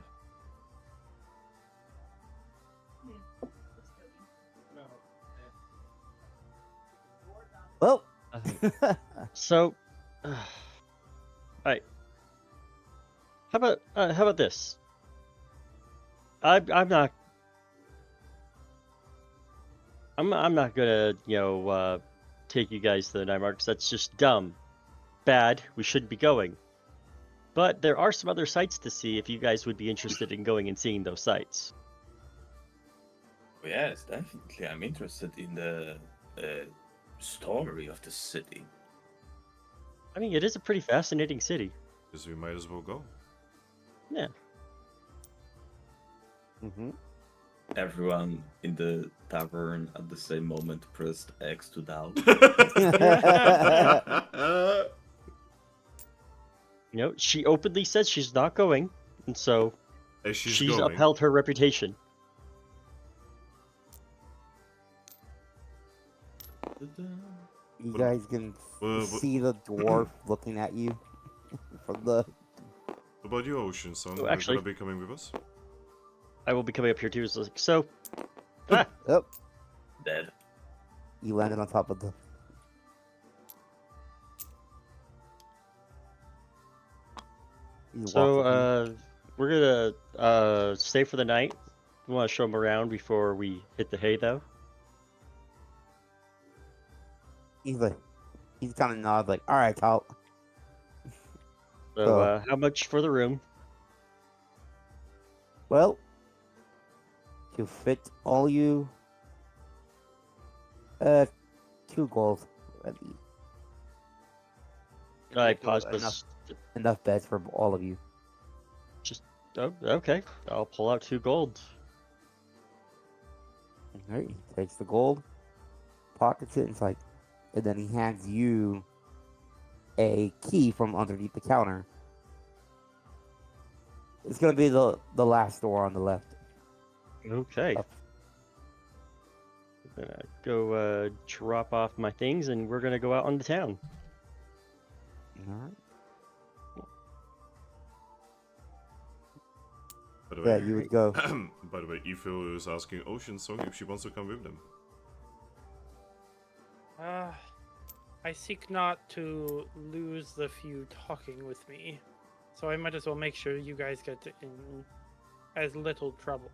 well. So, alright. How about this? I'm not gonna take you guys to the night markets. That's just dumb, bad. We shouldn't be going. But there are some other sites to see if you guys would be interested in going and seeing those sites. Yes, definitely. I'm interested in the story of the city. I mean, it is a pretty fascinating city. Because we might as well go. Yeah. hmm Everyone in the tavern at the same moment pressed X to down. She openly says she's not going, and so As she's she's going. upheld her reputation. You guys can see the dwarf looking at you from the. What about you, Oceansong? Oh, Are you actually- gonna be coming with us? I will be coming up here too. So Oh, Dead. you landed on top of the. You So, walked with me. we're gonna stay for the night. We want to show them around before we hit the hay, though. He's kind of nods like, all right, Talt. So, So- how much for the room? Well, to fit all you, 2 gold at least. I Make pause enough. this. Enough beds for all of you. Oh, okay. I'll pull out 2 gold. Alright, he takes the gold, pockets it, and it's like, and then he hands you a key from underneath the counter. It's gonna be the last door on the left. Okay. Up. I'm gonna go drop off my things, and we're gonna go out on the town. All right. By the Yeah, way, you would go. by the way, Ethel is asking Oceansong if she wants to come with them. I seek not to lose the few talking with me, so I might as well make sure you guys get in as little trouble.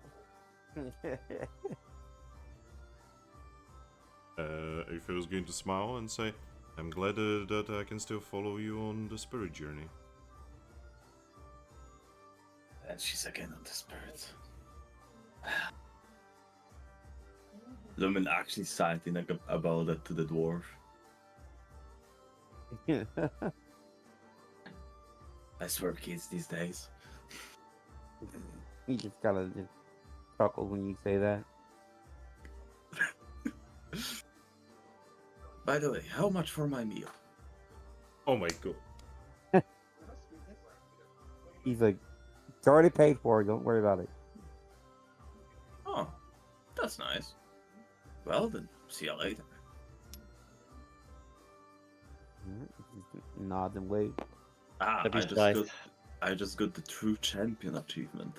Ethel is going to smile and say, I'm glad that I can still follow you on the spirit journey. And she's again on the spirit. Lumin actually sighed about it to the dwarf. I swear kids these days. He just kind of just chuckles when you say that. By the way, how much for my meal? Oh my god. He's like, it's already paid for. Don't worry about it. Oh, that's nice. Well then, see you later. Nod and wave. Ah, That'd be nice. I just got the true champion achievement.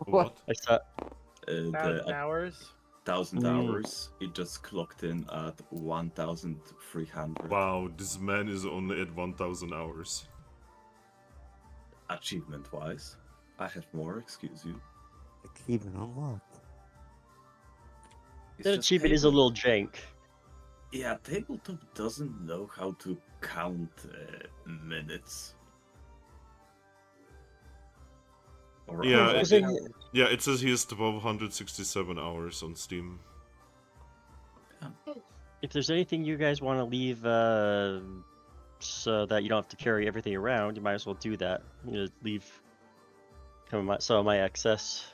What? I saw. The 1,000 hours. 1,000 hours. It just clocked in at 1,300. Wow, this man is only at 1,000 hours. Achievement wise, I have more. Excuse you. Achievement unlocked. It's That just achievement is a little jank. Yeah, tabletop doesn't know how to count minutes. Or Yeah, hours. Yeah, it says he has 1,267 hours on Steam. If there's anything you guys want to leave, so that you don't have to carry everything around, you might as well do that. You know, leave some of my excess.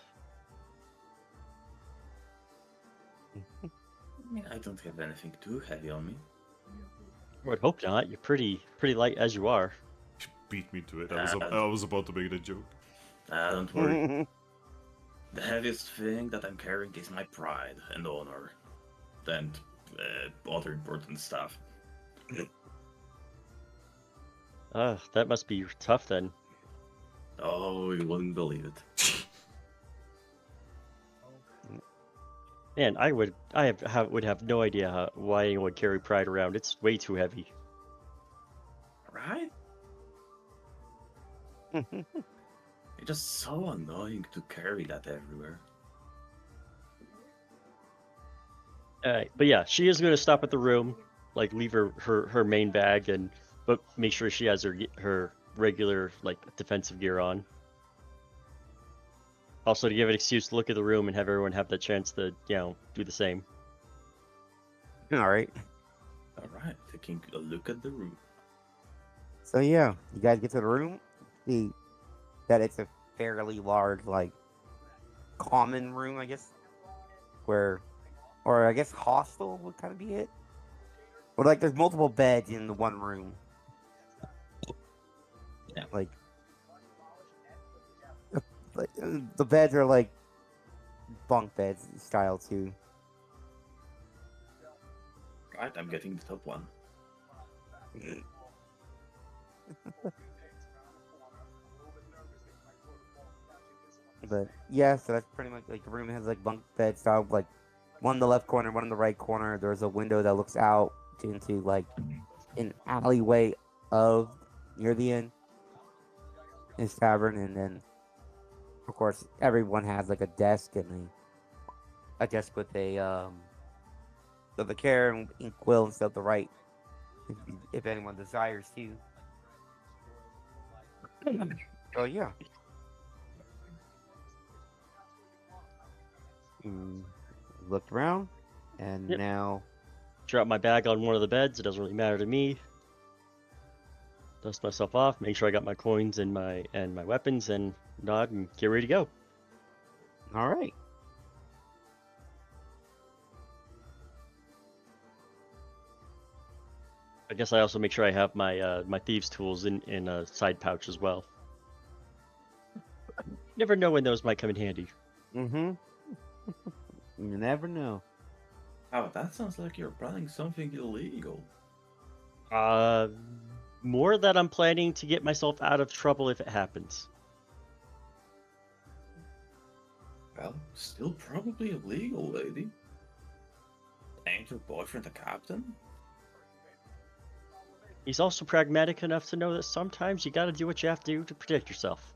I mean, I don't have anything too heavy on me. I would hope not. You're pretty light as you are. She beat me to it. I was about to make that joke. Don't worry. The heaviest thing that I'm carrying is my pride and honor. And other important stuff. That must be tough then. Oh, you wouldn't believe it. Man, would have no idea why anyone would carry pride around. It's way too heavy. Right? It's just so annoying to carry that everywhere. Alright, but yeah, she is going to stop at the room, like leave her main bag, but make sure she has her regular like defensive gear on. Also, to give an excuse to look at the room and have everyone have the chance to, do the same. All right. Alright, taking a look at the room. So yeah, you guys get to the room. See that it's a fairly large, like, common room, I guess, or I guess hostel would kind of be it. Or like, there's multiple beds in the one room. Yeah. Like the beds are like bunk beds style too. Right, I'm getting the top one. But yeah, so that's pretty much like the room has like bunk bed style, like one in the left corner, one in the right corner. There's a window that looks out into like an alleyway of near the end. His tavern, and then of course everyone has like a desk and a desk with a chair and quill and stuff to write if anyone desires to. Oh yeah. Looked around, and Yep. now Drop my bag on one of the beds. It doesn't really matter to me. Dust myself off. Make sure I got my coins and my weapons, and nod and get ready to go. all right. I guess I also make sure I have my my thieves' tools in a side pouch as well. Never know when those might come in handy. Mm-hmm. You never know. Oh, that sounds like you're planning something illegal. Uh, more that I'm planning to get myself out of trouble if it happens. Well, still probably illegal, lady. Ain't your boyfriend a captain? He's also pragmatic enough to know that sometimes you gotta do what you have to do to protect yourself.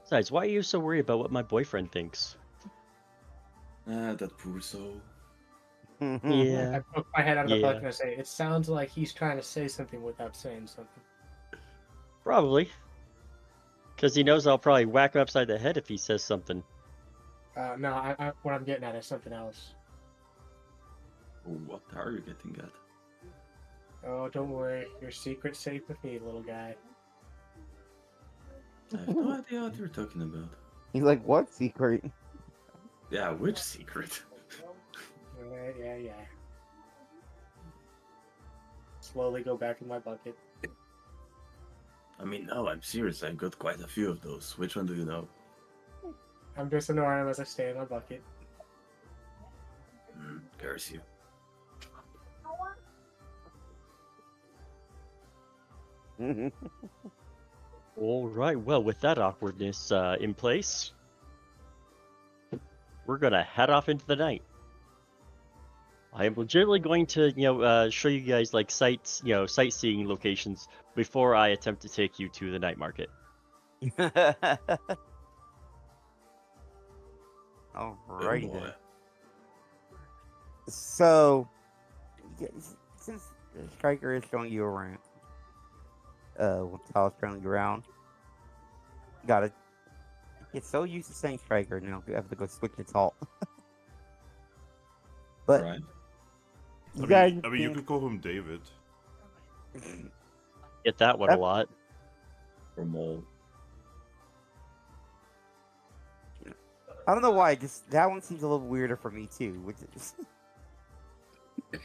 Besides, why are you so worried about what my boyfriend thinks? That poor soul. Yeah, I poke my head out of the Yeah. bucket and I say, it sounds like he's trying to say something without saying something. probably. Because he knows I'll probably whack him upside the head if he says something. No, what I'm getting at is something else. What are you getting at? Oh, don't worry. Your secret's safe with me, little guy. I have no idea what you're talking about. He's like, what secret? Yeah, which secret? Yeah. Slowly go back in my bucket. I mean, no, I'm serious. I've got quite a few of those. Which one do you know? I'm just ignoring him as I stay in my bucket. Curse you. All right. Well, with that awkwardness in place, we're gonna head off into the night. I am legitimately going to, show you guys like sightseeing locations before I attempt to take you to the night market. Alrighty boy. then. So, since Striker is showing you around, when Tal's showing you around, gotta get so used to saying Striker now. You have to go switch to Talt. But Right. you I guys, mean, you could call him David. Get that one a Yep. lot. From all. I don't know why. Just that one seems a little weirder for me too, which is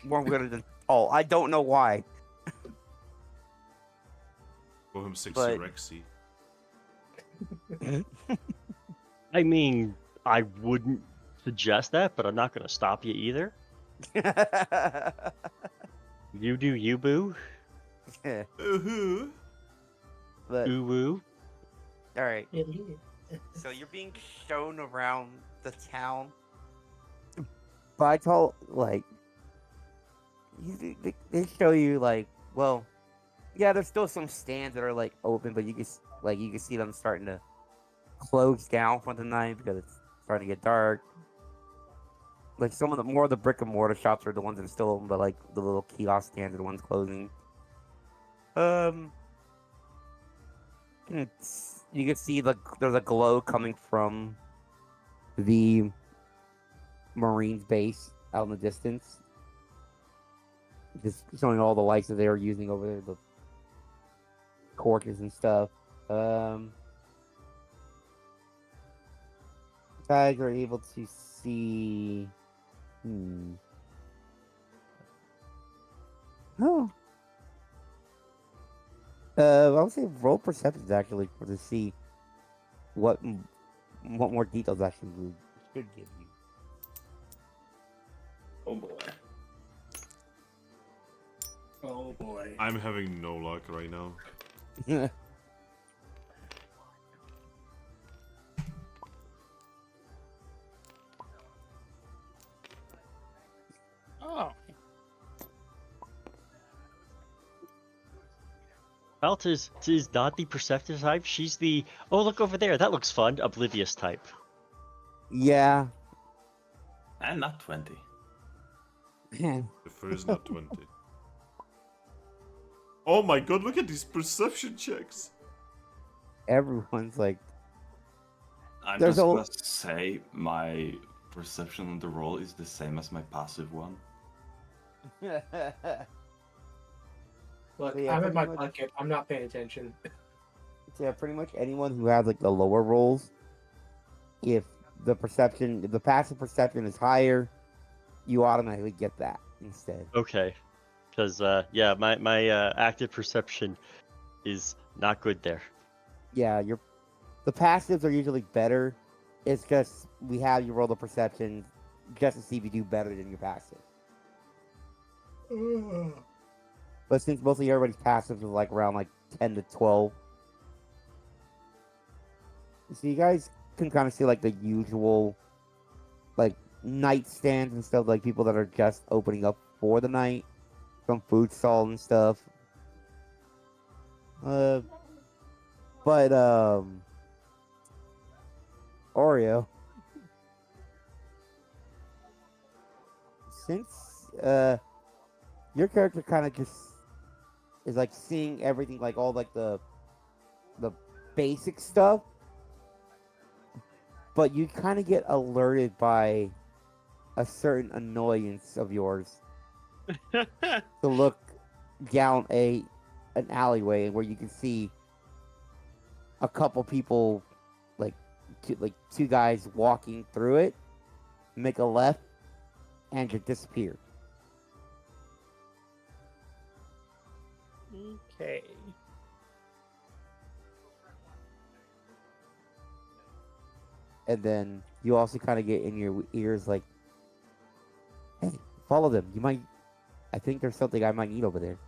more weirder than Talt. I don't know why. Call him Sexy But- Rexy. I mean, I wouldn't suggest that, but I'm not gonna stop you either. You do you, boo. Uh-huh. But Ooh woo. all right. So you're being shown around the town by Talt, like they show you like, well, yeah, there's still some stands that are like open, but you can see them starting to close down for the night because it's starting to get dark. Like some of the more of the brick and mortar shops are the ones that are still open, but like the little kiosk stands are the ones closing. You can see there's a glow coming from the Marines base out in the distance. Just showing all the lights that they were using over there, the torches and stuff. Guys are able to see. Oh. I would say roll perceptions actually to see what more details actually we should give you. Oh boy. Oh boy. I'm having no luck right now. Oh, Talt is not the perceptive type. She's the, oh, look over there. That looks fun. Oblivious type. Yeah. I'm not 20. The first not 20. Oh my god, look at these perception checks. Everyone's like, I'm There's just a- gonna say my perception on the roll is the same as my passive one. Look, Yeah, I'm in pretty my much. bucket. I'm not paying attention. yeah, pretty much anyone who has like the lower rolls, if the passive perception is higher, you automatically get that instead. Okay. Because yeah, my active perception is not good there. Yeah, the passives are usually better. It's just we have you roll the perception just to see if you do better than your passive. But since mostly everybody's passives is like around like 10 to 12, so you guys can kind of see like the usual like nightstands and stuff, like people that are just opening up for the night, some food stall and stuff. But Oreo, since your character kind of just is like seeing everything, like all like the basic stuff, but you kind of get alerted by a certain annoyance of yours to look down an alleyway where you can see a couple people, like two guys walking through it, make a left, and just disappear. Okay. And then you also kind of get in your ears like, hey, follow them. I think there's something I might need over there.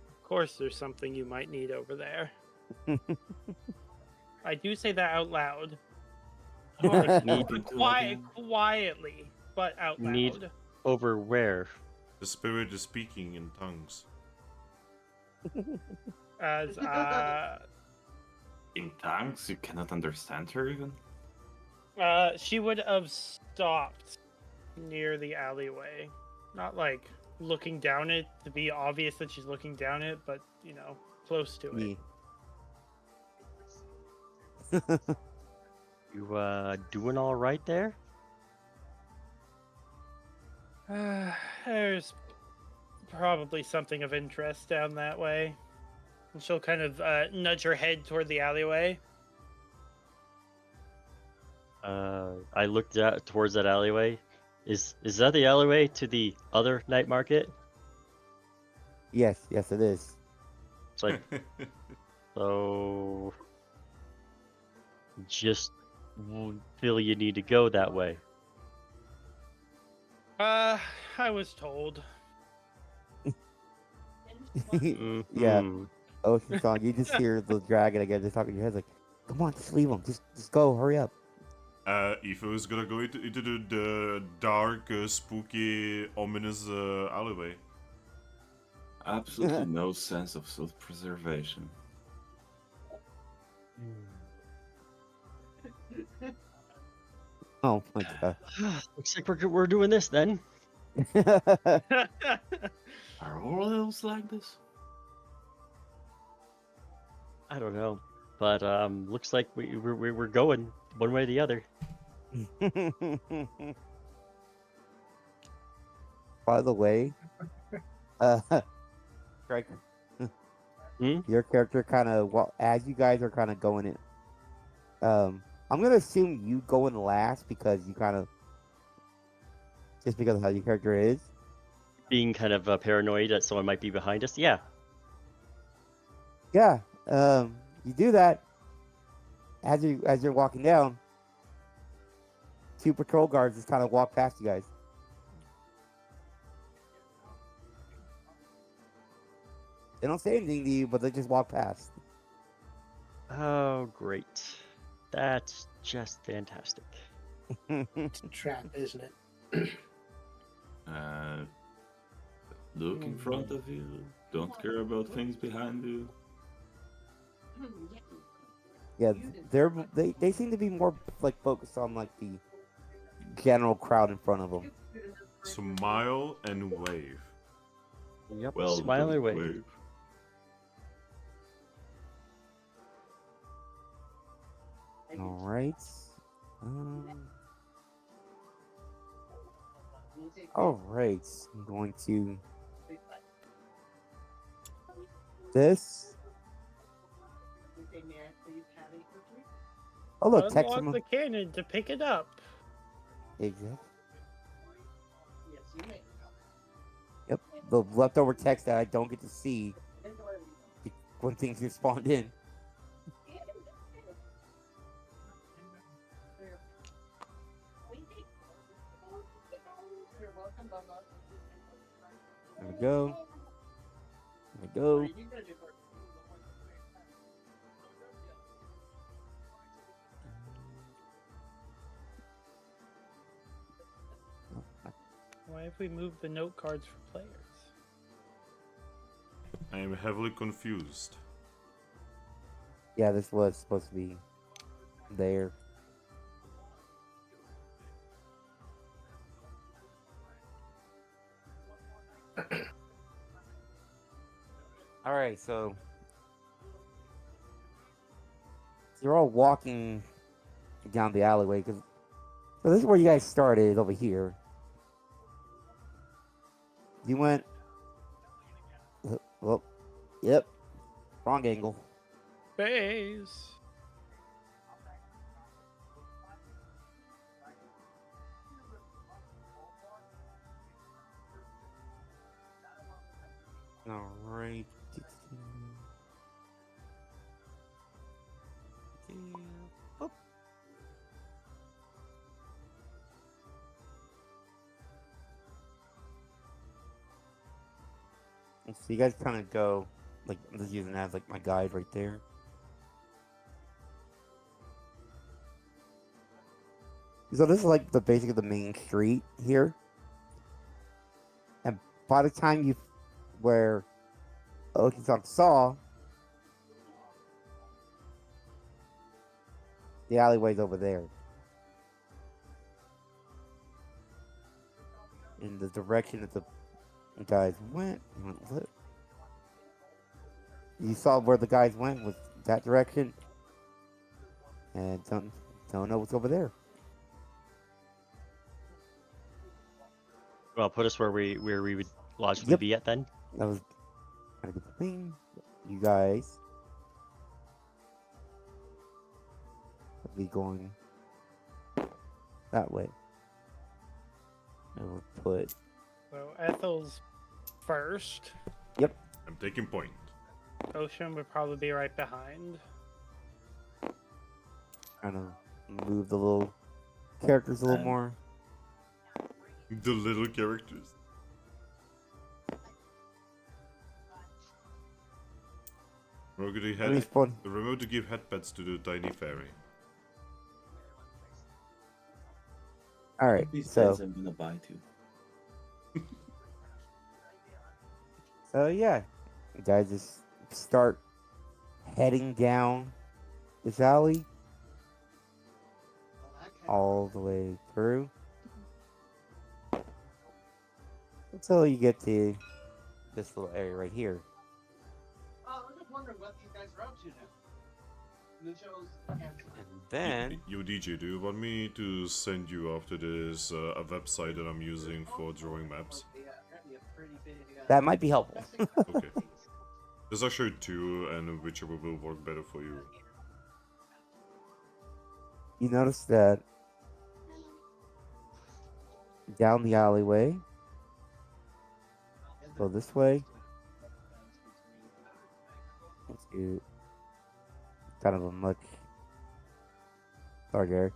Of course, there's something you might need over there. I do say that out loud. Quietly, but out loud. Need over where? The spirit is speaking in tongues. As In tongues, you cannot understand her even? she would have stopped near the alleyway. Not like looking down it to be obvious that she's looking down it, but close to it. You doing all right there? There's probably something of interest down that way. And she'll kind of nudge her head toward the alleyway. I looked out towards that alleyway. Is that the alleyway to the other night market? Yes, it is. It's like, so just feel you need to go that way. I was told. Yeah. Oceansong, you just hear the dragon again just talking in your head like, come on, just leave him. Just go, hurry up. Ifo is gonna go into the dark, spooky, ominous alleyway. Absolutely no sense of self-preservation. Oh my god. Looks like we're doing this then. Are all elves like this? I don't know, but looks like we're going one way or the other. By the way, Drake, Hmm? your character kind of, as you guys are kind of going in, I'm gonna assume you go in last because you kind of, just because of how your character is. Being kind of paranoid that someone might be behind us. Yeah. Yeah, you do that as you're walking down. Two patrol guards just kind of walk past you guys. They don't say anything to you, but they just walk past. Oh, great. That's just fantastic. It's a trap, isn't it? Look in front of you. Don't care about things behind you. Yeah, they seem to be more like focused on like the general crowd in front of them. Smile and wave. Yep. Well, Smile don't away. wave. All right. All right. I'm going to this. Oh look, text Unlock him. the cannon to pick it up. Exactly. Yep, the leftover text that I don't get to see when things get spawned in. There we go. There we go. Why have we moved the note cards for players? I am heavily confused. Yeah, this was supposed to be there. All right, so you're all walking down the alleyway because so this is where you guys started over here. You went. Well, yep, wrong angle. Base. All right. Boop. So you guys kind of go, like, I'm just using that as like my guide right there. So this is like the basically the main street here. And by the time you where Oceansong saw the alleyway's over there. In the direction that the guys went. You saw where the guys went was that direction. And don't know what's over there. Well, put us where we would logically Yep. be at then. That was kind of a good thing. You guys will be going that way. And we'll put. So Ethel's first. I'm taking point. Ocean would probably be right behind. Kind of move the little characters a little And- more. The little characters. We're going to I mean, it's fun. remember to give headpats to the tiny fairy. All right, These so guys I'm gonna buy too. yeah, you guys just start heading down this alley all the way through until you get to this little area right here. I was just wondering what these guys are up to now. The show's canceled. And then You DJ, do you want me to send you after this a website that I'm using for drawing maps? Yeah, apparently a pretty big, that might be helpful. Okay. There's actually two, and whichever will work better for you. You notice that down the alleyway, go this way. Let's do kind of a much larger.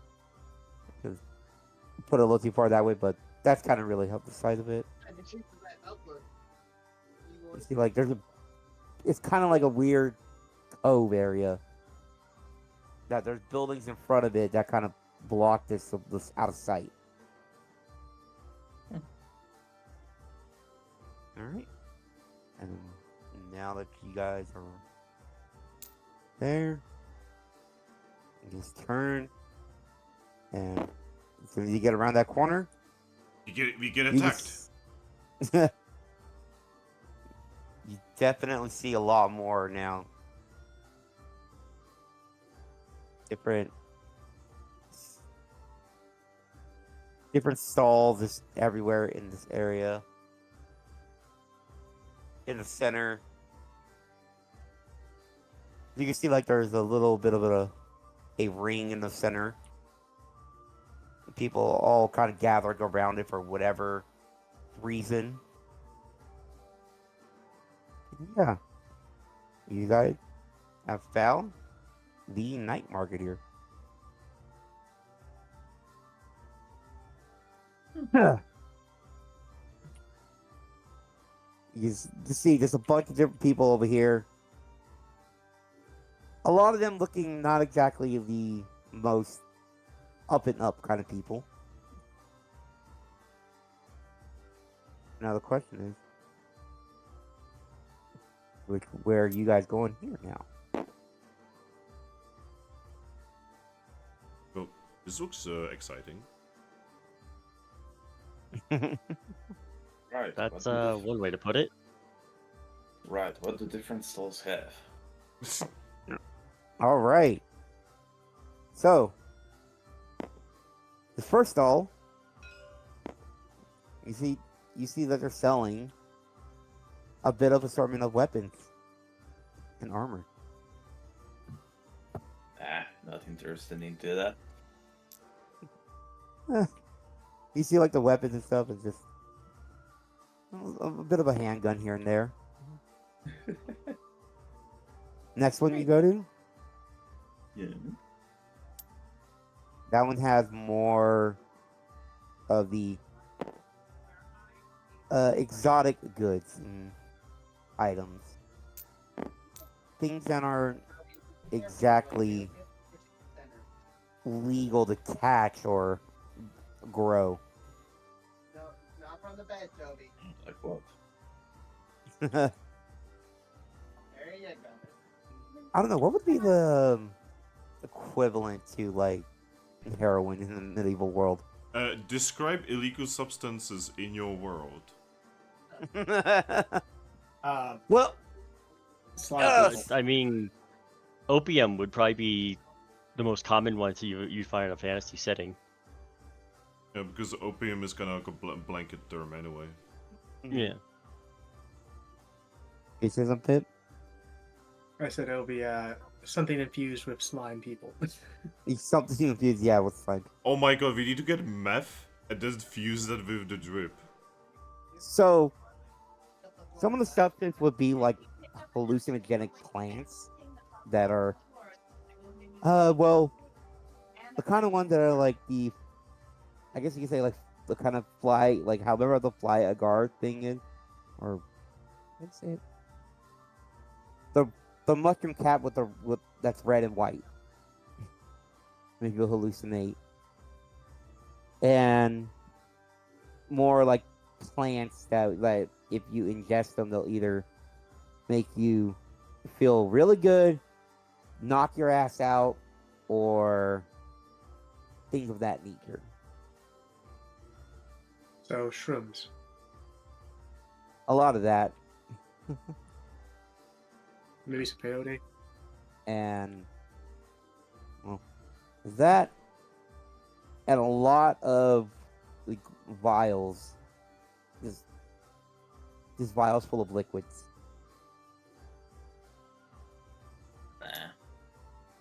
Because put it a little too far that way, but that's kind of really helped the size of it. You see, like it's kind of like a weird cove area. That there's buildings in front of it that kind of block this out of sight. All right, and now that you guys are there, you just turn, and as soon as you get around that corner, We get you attacked. just- you definitely see a lot more now. Different stalls just everywhere in this area. In the center, You can see like there's a little bit of a ring in the center. People all kind of gathering around it for whatever reason. Yeah. You guys have found the night market here. You see there's a bunch of different people over here. A lot of them looking not exactly the most up and up kind of people. Now the question is, where are you guys going here now? Well, this looks exciting. Right. That's what do one way to put it. Right. What do different stalls have? All right. So, the first stall, you see that they're selling a bit of assortment of weapons and armor. Not interested into that. You see like the weapons and stuff is just a bit of a handgun here and there. Next one you go to, Yeah. that one has more of the exotic goods and items. Things that aren't exactly legal to catch or grow. No, not from the bed, Toby. Like what? There you go. I don't know, what would be the equivalent to like heroin in the medieval world? Describe illegal substances in your world. Well, Slide people. I mean, opium would probably be the most common one you'd find in a fantasy setting. Yeah, because opium is kind of like a blanket term anyway. Yeah. you say something? I said it'll be something infused with slime people. Something infused, yeah, what's fine. Oh my god, we need to get meth and then fuse that with the drip. So, some of the substance would be like hallucinogenic plants that are, well, the kind of ones that are like I guess you could say like the kind of fly, like however the fly agar thing is, or let's say it. The mushroom cat with that's red and white. Make you hallucinate. And more like plants that if you ingest them, they'll either make you feel really good, knock your ass out, or things of that nature. So shrooms. A lot of that. Maybe some peyote. And well, that and a lot of like vials, just vials full of liquids.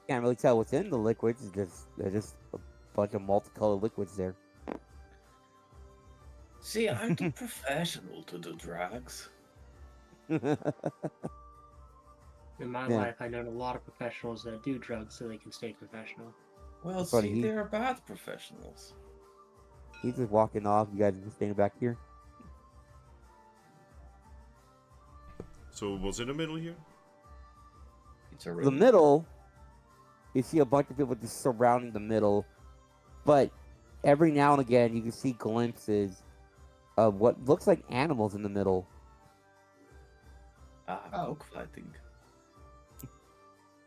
Can't really tell what's in the liquids. They're just a bunch of multicolored liquids there. See, I'm too professional to do drugs. In my Yeah. life, I know a lot of professionals that do drugs so they can stay professional. Well, Funny, see, they're bad professionals. He's just walking off. You guys are just staying back here. So what's in the middle here? It's a The room. middle, you see a bunch of people just surrounding the middle, but every now and again you can see glimpses of what looks like animals in the middle. Cockfighting.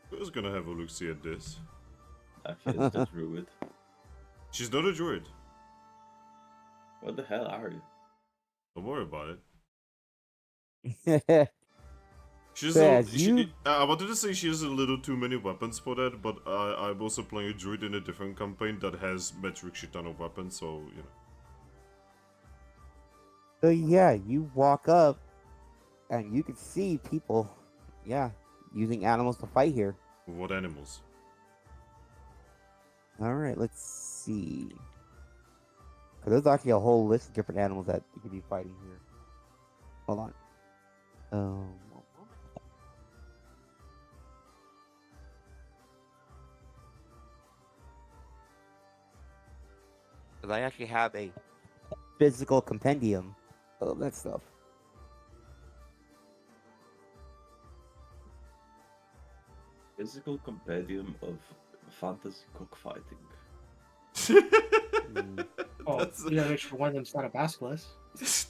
Who's gonna have a look-see at this? I feel the druid. She's not a druid. What the hell are you? Don't worry about it. Yeah, She's So a, as you- I wanted to say she has a little too many weapons for that, but I'm also playing a druid in a different campaign that has metric shit ton of weapons, so, you know. So yeah, you walk up and you can see people. Yeah, using animals to fight here. What animals? All right, let's see. 'Cause there's actually a whole list of different animals that you could be fighting here. Hold on. Because I actually have a physical compendium of that stuff. Physical compendium of fantasy cockfighting. Oh, That's- you gotta make sure one of them's not a basilisk.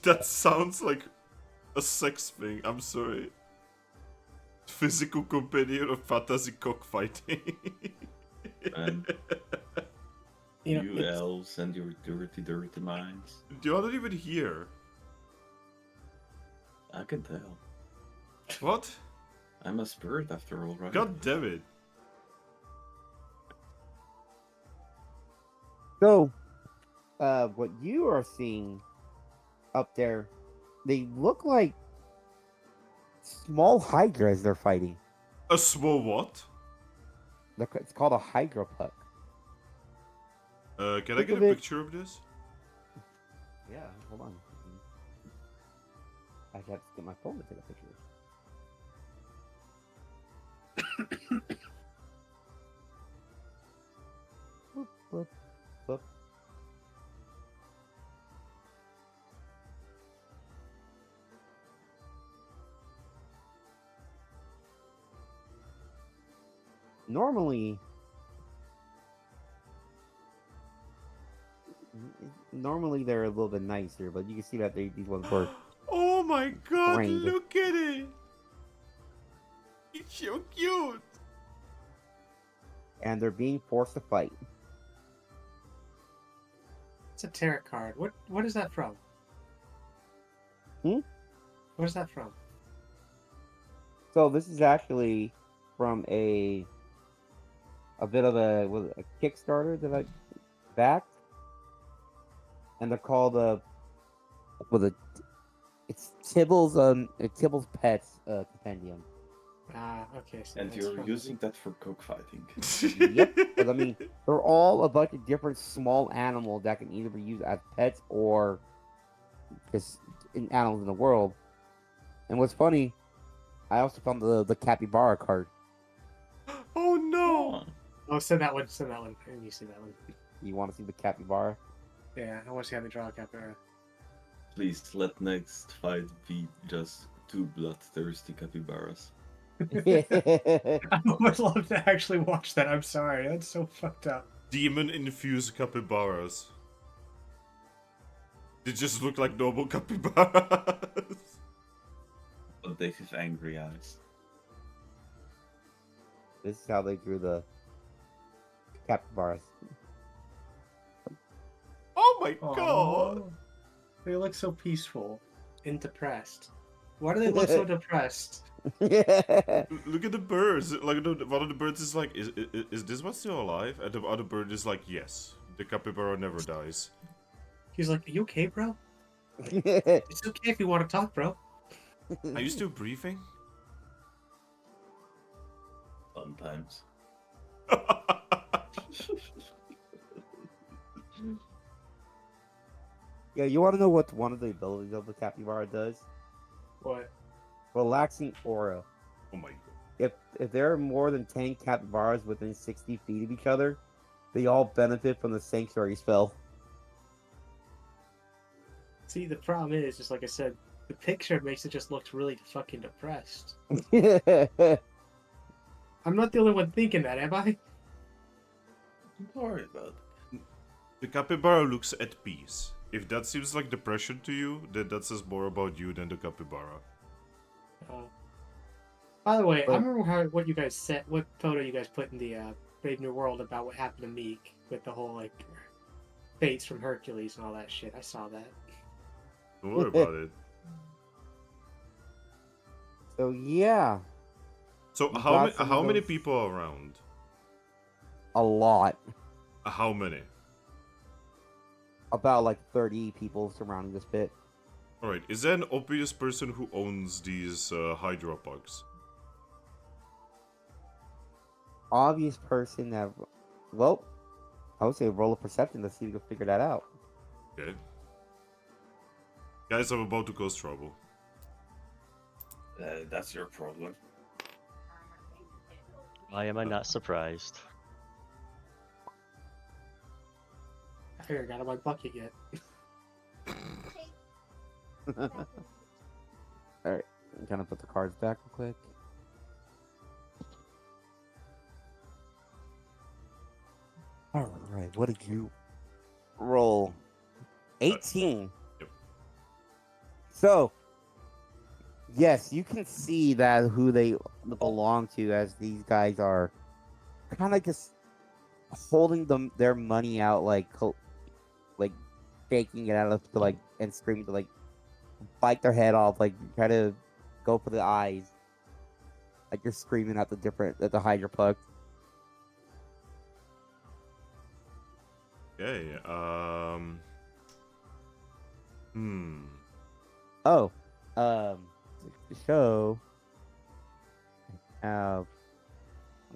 That sounds like a sex thing. I'm sorry. Physical companion of fantasy cockfighting. Man, You know, you it's- elves and your dirty minds. You're not even here. I can tell. What? I'm a spirit after all, right? God damn it. So, what you are seeing up there, they look like small hydras they're fighting. A small what? It's called a hydra puck. Can I Think get of a it- picture of this? Yeah, hold on. I have to get my phone to take a picture. Boop, boop, boop. Normally they're a little bit nicer, but you can see that these ones were. Oh my god, Trained. look at it! It's so cute! And they're being forced to fight. It's a tarot card. What is that from? Hmm? What is that from? So this is actually from a bit of a Kickstarter that I backed, and they're called it's Tibble's Pets compendium. Ah, okay. So And that's you're from- using that for cockfighting. Yep. 'Cause, I mean, they're all a bunch of different small animals that can either be used as pets or just in animals in the world. And what's funny, I also found the capybara card. Oh no! Oh, send that one. Send that one. I need to see that one. You want to see the capybara? Yeah, I want to see how they draw a capybara. Please let next fight be just two bloodthirsty capybaras. I would love to actually watch that. I'm sorry. That's so fucked up. Demon-infused capybaras. They just look like normal capybaras. But they have angry eyes. This is how they drew the capybaras. Oh my god! Aw. They look so peaceful and depressed. Why do they look so depressed? Look at the birds. Like one of the birds is like, is this one still alive? And the other bird is like, yes, the capybara never dies. He's like, "Are you okay, bro? It's okay if you want to talk, bro." Are you still breathing? Sometimes. Yeah, you want to know what one of the abilities of the capybara does? What? Relaxing aura. Oh my god. If there are more than 10 capybaras within 60 feet of each other, they all benefit from the sanctuary spell. See, the problem is, just like I said, the picture makes it just look really fucking depressed. I'm not the only one thinking that, am I? Don't worry about it. The capybara looks at peace. If that seems like depression to you, then that says more about you than the capybara. By the way, I But- remember what you guys said, what photo you guys put in the Brave New World about what happened to Meek with the whole like fates from Hercules and all that shit. I saw that. Don't worry about it. So yeah, So You how got many some of how many those- people are around? a lot. How many? About like 30 people surrounding this pit. Alright, is there an obvious person who owns these Hydra pugs? obvious person that, well, I would say roll a perception to see if you can figure that out. Okay. Guys, I'm about to cause trouble. That's your problem. Why am I not surprised? I figured I got out of my bucket yet. Alright, I'm gonna put the cards back real quick. Alright, what did you roll? 18. Yep. So, yes, you can see that who they belong to, as these guys are kind of just holding their money out, like shaking it out of to like and screaming to like bite their head off, like try to go for the eyes, like you're screaming at the hide your puck. Okay, Oh, to show, I'll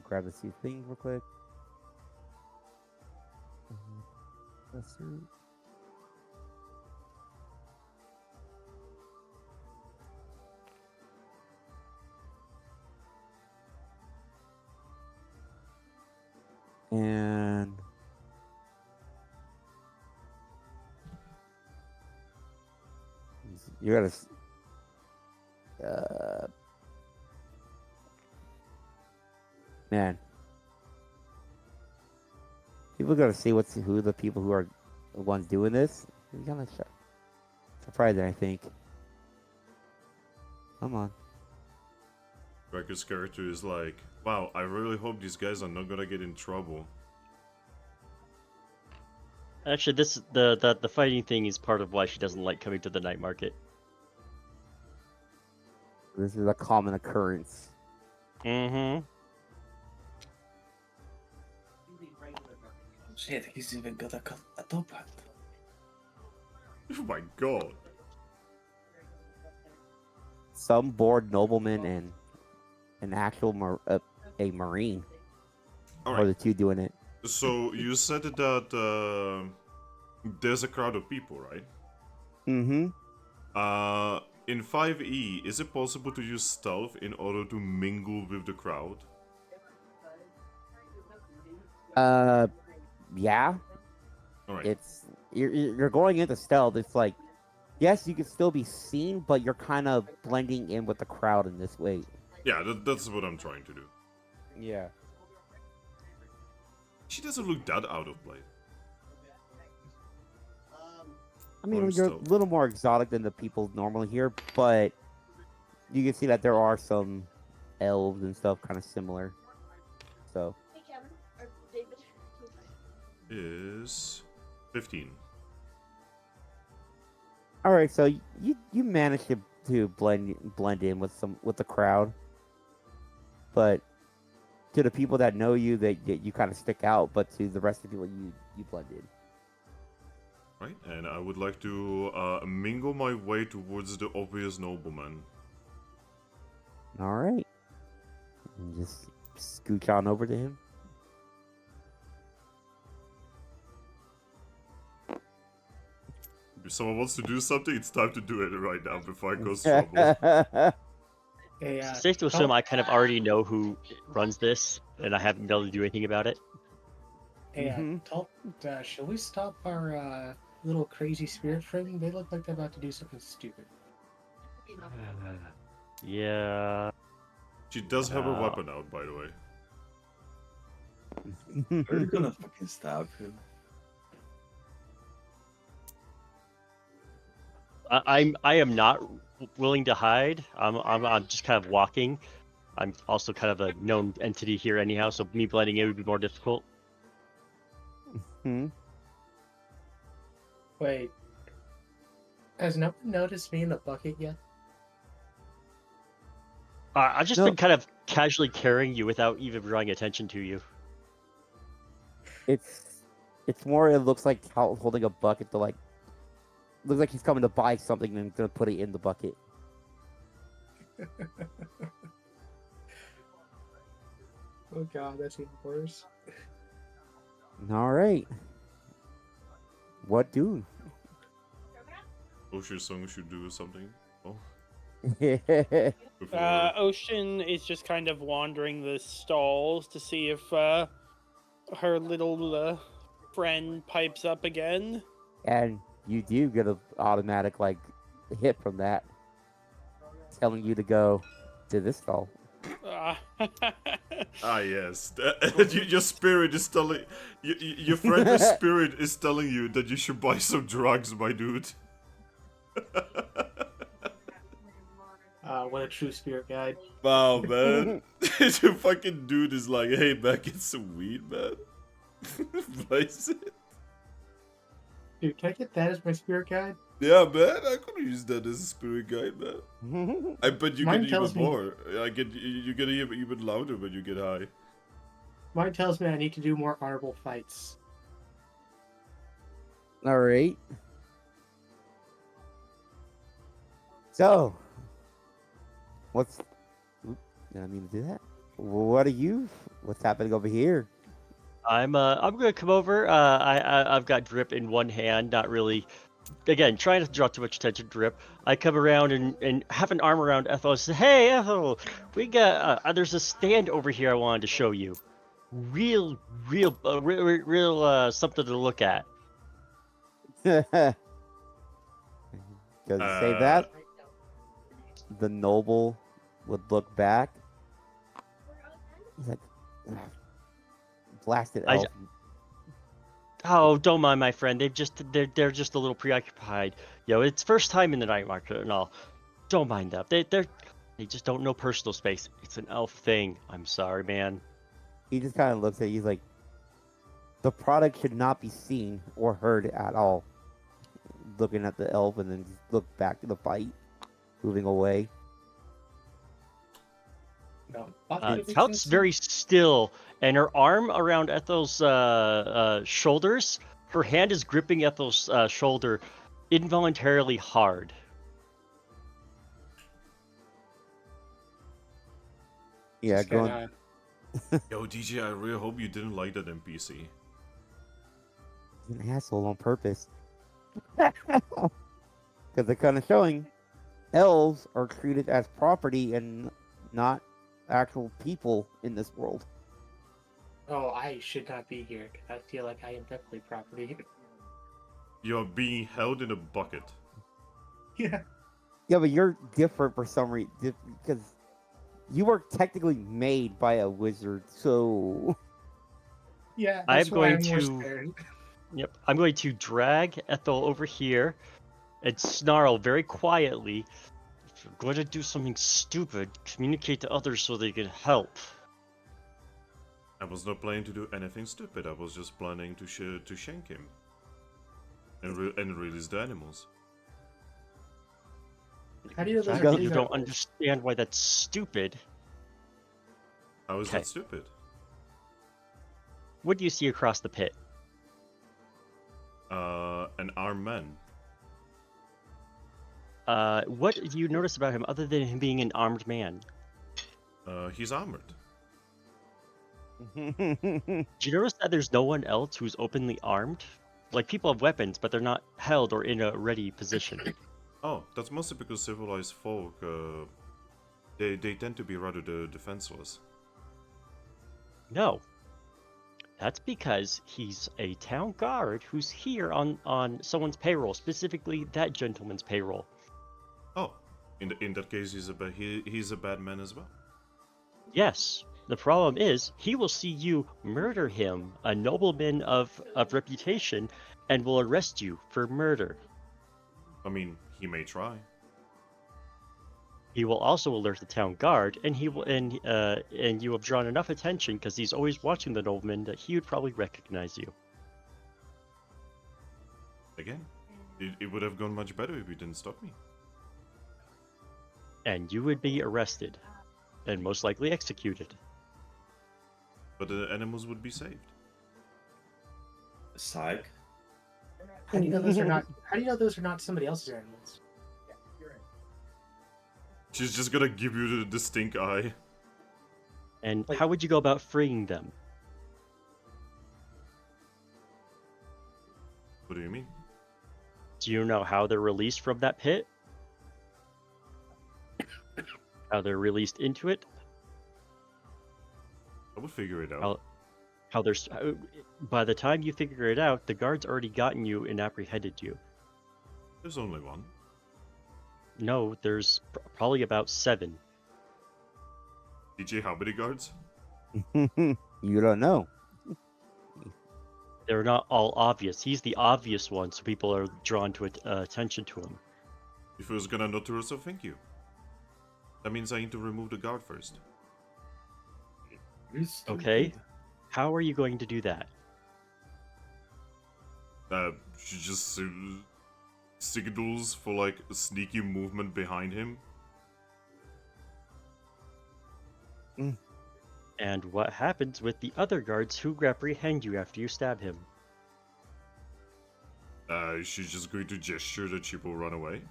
grab a few things real quick. Let's see. And you gotta, man, people gotta see who the people who are the ones doing this. It's kind of surprising, I think. Come on. Drake's character is like, wow, I really hope these guys are not gonna get in trouble. Actually, the fighting thing is part of why she doesn't like coming to the night market. This is a common occurrence. Mm-hmm. Shit, he's even got a top hat. Oh my god. Some bored nobleman and an actual a marine are Alright, the two doing it. so you said that there's a crowd of people, right? Mm-hmm. In 5e, is it possible to use stealth in order to mingle with the crowd? Yeah. Alright, It's you're going into stealth. It's like, yes, you can still be seen, but you're kind of blending in with the crowd in this way. yeah, that's what I'm trying to do. Yeah. She doesn't look that out of place. I mean, I'm you're still- a little more exotic than the people normally here, but you can see that there are some elves and stuff kind of similar. So, Hey, Kevin. Or David. Is 15. all right, so you managed to blend in with the crowd, but to the people that know you, that you kind of stick out, but to the rest of the people, you blend in. Right, and I would like to mingle my way towards the obvious nobleman. All right, and just scooch on over to him. If someone wants to do something, it's time to do it right now before I cause trouble. Hey, It's safe to assume Talt, I kind of already know who runs this, and I haven't been able to do anything about it. hey, Mhm. Talt, shall we stop our little crazy spirit friend? They look like they're about to do something stupid. Yeah. She does have a weapon out, by the way. Are you gonna fucking stab him? I am not willing to hide. I'm just kind of walking. I'm also kind of a known entity here anyhow, so me blending in would be more difficult. Hmm? Wait, has no one noticed me in the bucket yet? I've just No. been kind of casually carrying you without even drawing attention to you. It's more. It looks like Talt holding a bucket to like. Looks like he's coming to buy something and gonna put it in the bucket. Oh god, that's even worse. All right. What do? Oceansong should do something. Oh, Yeah. before. Ocean is just kind of wandering the stalls to see if her little friend pipes up again. And you do get an automatic like hit from that, telling you to go to this stall. Ah yes, your spirit is telling your friend's spirit is telling you that you should buy some drugs, my dude. What a true spirit guide. Wow, man, the fucking dude is like, hey man, get some weed, man. Buys it. Dude, can I get that as my spirit guide? Yeah, man, I could use that as a spirit guide, man. I bet you Mine get even tells me- more. You get even louder when you get high. Mine tells me I need to do more honorable fights. All right. So, what's? Oop, did I mean to do that? What are you? What's happening over here? I'm gonna come over. I've got Drip in one hand, not really. Again, trying not to draw too much attention to Drip. I come around and have an arm around Ethel and say, "Hey, Ethel, we got there's a stand over here I wanted to show you. Real something to look at." Because say that, Uh, the noble would look back. He's like, blasted I- elf. Oh, don't mind my friend. They're just a little preoccupied. It's first time in the night market and all. Don't mind them. They just don't know personal space. It's an elf thing. I'm sorry, man. He just kind of looks at you. He's like, the product should not be seen or heard at all. Looking at the elf and then just look back to the fight, moving away. No. Talt's very still, and her arm around Ethel's shoulders. Her hand is gripping Ethel's shoulder involuntarily hard. Yeah, Just going. kinda- yo, DJ, I really hope you didn't like that NPC. He's an asshole on purpose. Because they're kind of showing elves are treated as property and not actual people in this world. Oh, I should not be here. 'Cause I feel like I am definitely property. You're being held in a bucket. Yeah. Yeah, but you're different for some reason because you were technically made by a wizard. So Yeah. I'm That's why going I'm more to- scared. Yep, I'm going to drag Ethel over here and snarl very quietly. If you're going to do something stupid, communicate to others so they can help. I was not planning to do anything stupid. I was just planning to shank him and release the animals. How do you know those Exactly, are you these don't are- understand why that's stupid. How is Okay. that stupid? What do you see across the pit? An armed man. What do you notice about him other than him being an armed man? He's armored. Do you notice that there's no one else who's openly armed? Like, people have weapons, but they're not held or in a ready position. Oh, that's mostly because civilized folk, they tend to be rather defenseless. No. That's because he's a town guard who's here on someone's payroll, specifically that gentleman's payroll. Oh, in that case, he's a bad man as well. Yes. The problem is, he will see you murder him, a nobleman of reputation, and will arrest you for murder. I mean, he may try. He will also alert the town guard, and and you have drawn enough attention because he's always watching the nobleman that he would probably recognize you. Again, it would have gone much better if you didn't stop me. And you would be arrested, and most likely executed. But the animals would be saved. Psych. How do you know those are not? How do you know those are not somebody else's animals? She's just gonna give you the stink eye. And Like- how would you go about freeing them? What do you mean? Do you know how they're released from that pit? How they're released into it? I would figure it out. How there's by the time you figure it out, the guards already gotten you and apprehended you. There's only one. No, there's probably about 7. DJ, how many guards? You don't know. They're not all obvious. He's the obvious one, so people are drawn to attention to him. If he was gonna notice us, so thank you. That means I need to remove the guard first. Okay, how are you going to do that? She just signals for like a sneaky movement behind him. And what happens with the other guards who apprehend you after you stab him? She's just going to gesture that she will run away.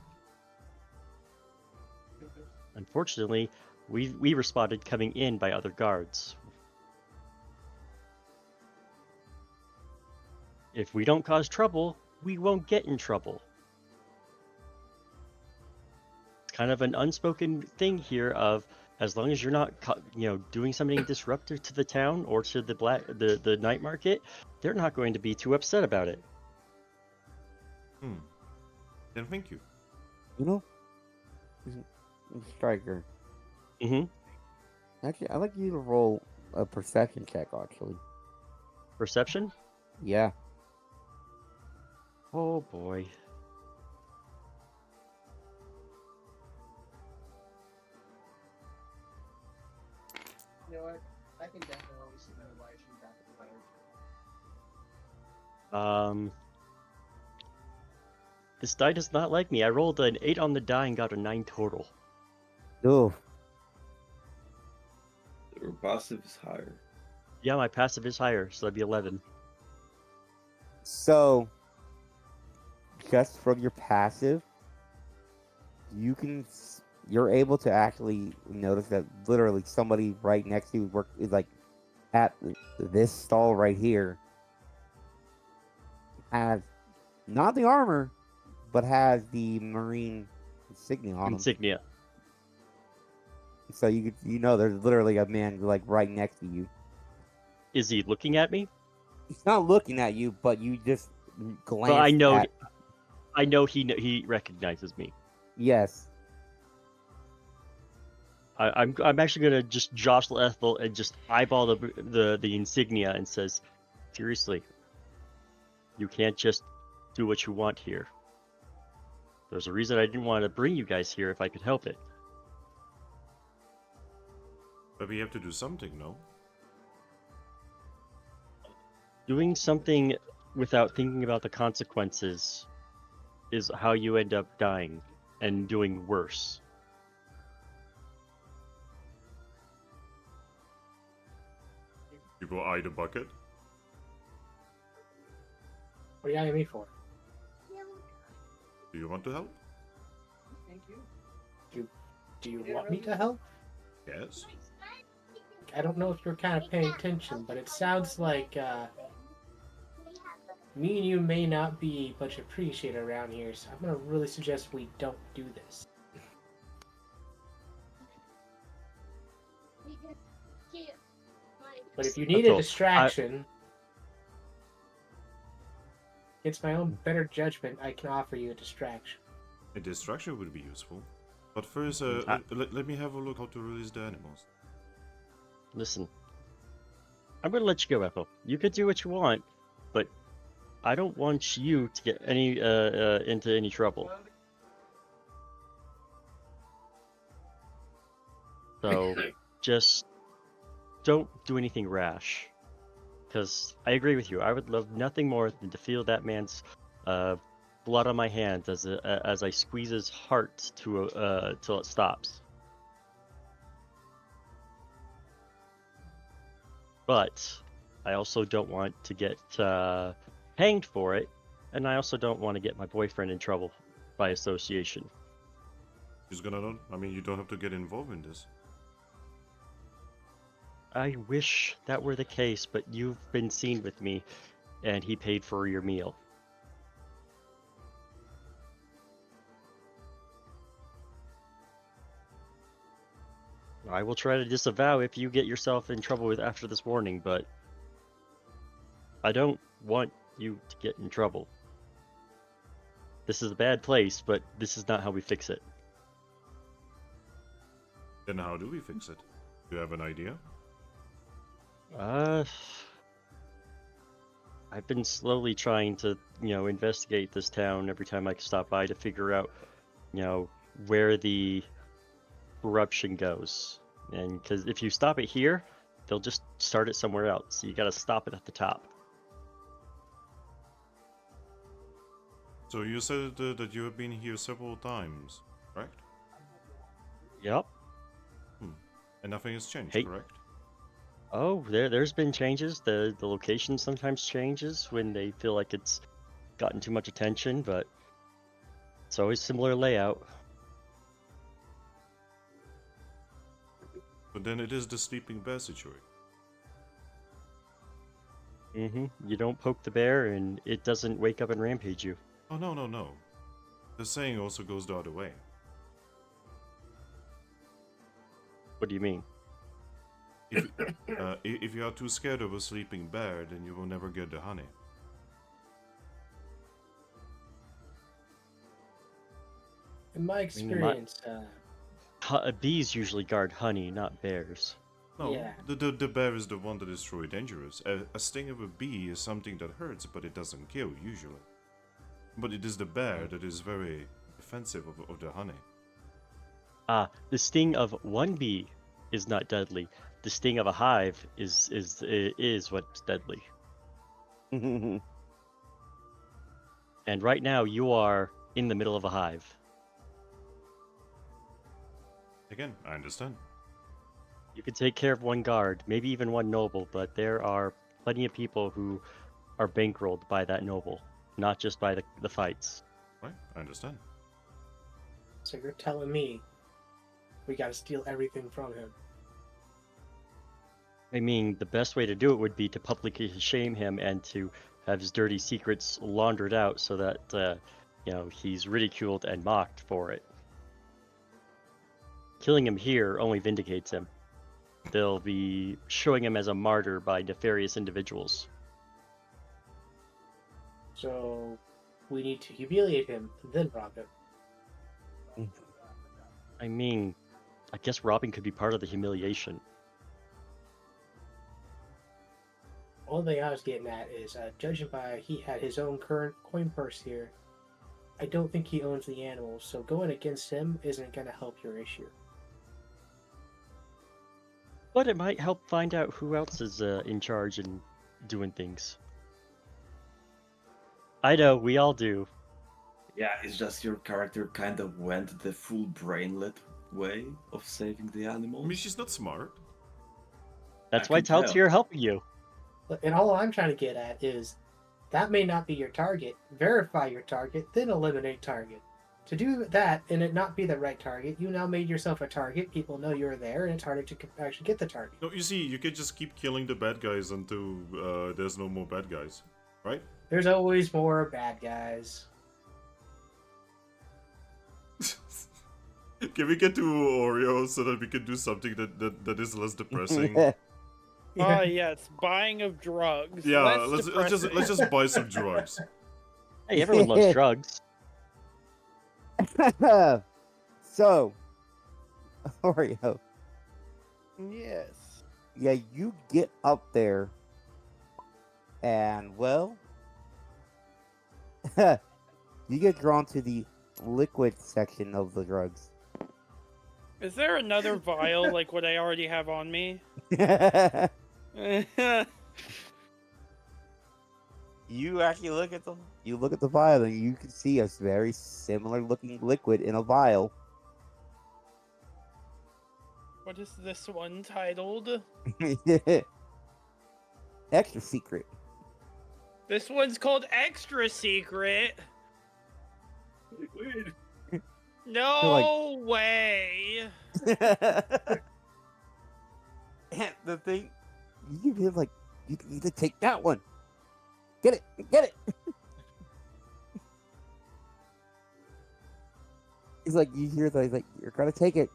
Unfortunately, we were spotted coming in by other guards. If we don't cause trouble, we won't get in trouble. It's kind of an unspoken thing here of, as long as you're not, doing something disruptive to the town or to the night market, they're not going to be too upset about it. Then thank you. You know, Striker. Mm-hmm. Actually, I'd like you to roll a perception check. Actually, Perception? yeah. Oh boy. You know what? I can definitely see why she's back at the fire. This die does not like me. I rolled an 8 on the die and got a 9 total. Oof. Your passive is higher. Yeah, my passive is higher, so that'd be 11. So, just from your passive, you're able to actually notice that literally somebody right next to you is like at this stall right here has not the armor, but has the marine insignia on him. Insignia. So there's literally a man like right next to you. Is he looking at me? He's not looking at you, but you just glance. But at... I know he recognizes me. Yes. I'm actually gonna just jostle Ethel and just eyeball the insignia and says, seriously, you can't just do what you want here. There's a reason I didn't want to bring you guys here if I could help it. But we have to do something, no? Doing something without thinking about the consequences is how you end up dying and doing worse. People eye the bucket. What are you eyeing me for? Do you want to help? Thank you. Do you want me to help? Yes. I don't know if you're kind of paying attention, but it sounds like me and you may not be much appreciated around here, so I'm gonna really suggest we don't do this. But if you need a Ethel, distraction, against my own better judgment, I can offer you a distraction. A distraction would be useful. But first, let me have a look how to release the animals. Listen, I'm gonna let you go, Ethel. You could do what you want, but I don't want you to get into any trouble. So just don't do anything rash. Because I agree with you. I would love nothing more than to feel that man's blood on my hands as I squeeze his heart till it stops. But I also don't want to get hanged for it, and I also don't want to get my boyfriend in trouble by association. Who's gonna know? I mean, you don't have to get involved in this. I wish that were the case, but you've been seen with me, and he paid for your meal. I will try to disavow if you get yourself in trouble with after this warning, but I don't want you to get in trouble. This is a bad place, but this is not how we fix it. Then how do we fix it? Do you have an idea? I've been slowly trying to, investigate this town every time I stop by to figure out, where the corruption goes. And because if you stop it here, they'll just start it somewhere else. So you got to stop it at the top. So you said that you have been here several times, correct? Yep. And nothing has changed, Hey. correct? Oh, there's been changes. The location sometimes changes when they feel like it's gotten too much attention, but it's always similar layout. But then it is the sleeping bear situation. You don't poke the bear, and it doesn't wake up and rampage you. Oh, no. The saying also goes the other way. What do you mean? If you are too scared of a sleeping bear, then you will never get the honey. In my experience, Bees usually guard honey, not bears. No, Yeah. the bear is the one that is truly dangerous. A sting of a bee is something that hurts, but it doesn't kill, usually. But it is the bear that is very defensive of the honey. The sting of one bee is not deadly. The sting of a hive is what's deadly. And right now you are in the middle of a hive. Again, I understand. You can take care of one guard, maybe even one noble, but there are plenty of people who are bankrolled by that noble, not just by the fights. Right, I understand. so you're telling me we gotta steal everything from him? I mean, the best way to do it would be to publicly shame him and to have his dirty secrets laundered out so that, he's ridiculed and mocked for it. Killing him here only vindicates him. They'll be showing him as a martyr by nefarious individuals. So we need to humiliate him and then rob him. I mean, I guess robbing could be part of the humiliation. All thing I was getting at is, judging by he had his own current coin purse here, I don't think he owns the animals, so going against him isn't going to help your issue. But it might help find out who else is in charge and doing things. I know, we all do. Yeah, it's just your character kind of went the full brainlet way of saving the I animals. mean, she's not smart. That's I why can Talt's tell. here helping you. And all I'm trying to get at is, that may not be your target. Verify your target, then eliminate target. To do that and it not be the right target, you now made yourself a target. People know you're there, and it's harder to actually get the target. No, you see, you can just keep killing the bad guys until there's no more bad guys, right? There's always more bad guys. Can we get to Oreo so that we can do something that is less depressing? Oh yes, buying of drugs. Yeah, Less let's just buy some drugs. Hey, everyone loves drugs. So, Oreo, Yes. yeah, you get up there, and well, you get drawn to the liquid section of the drugs. Is there another vial like what I already have on me? You actually look at them. You look at the vial, and you can see a very similar-looking liquid in a vial. What is this one titled? Extra secret. This one's called Extra Secret. No way. And the thing, you hear like, you need to take that one. Get it, get it. He's like, you hear that? He's like, you're gonna take it.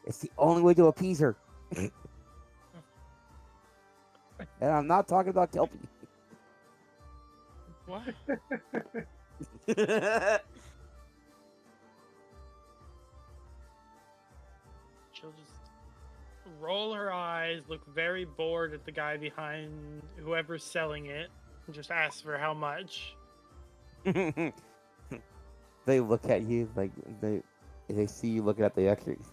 It's the only way to appease her. And I'm not talking about Kelpie. What? She'll just roll her eyes, look very bored at the guy behind whoever's selling it, and just ask for how much. They look at you like they see you looking at the extras.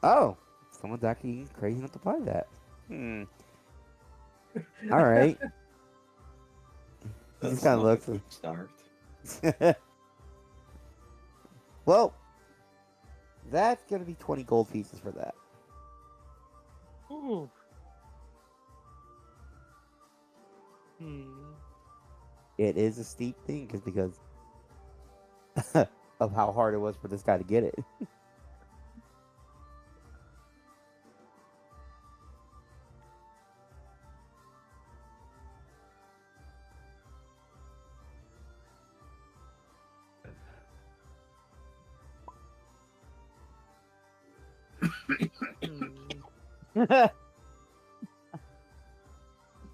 Oh, someone's actually crazy enough to buy that. All right. He just kind of looks. Good start. Well, that's gonna be 20 gold pieces for that. Ooh. It is a steep thing because of how hard it was for this guy to get it.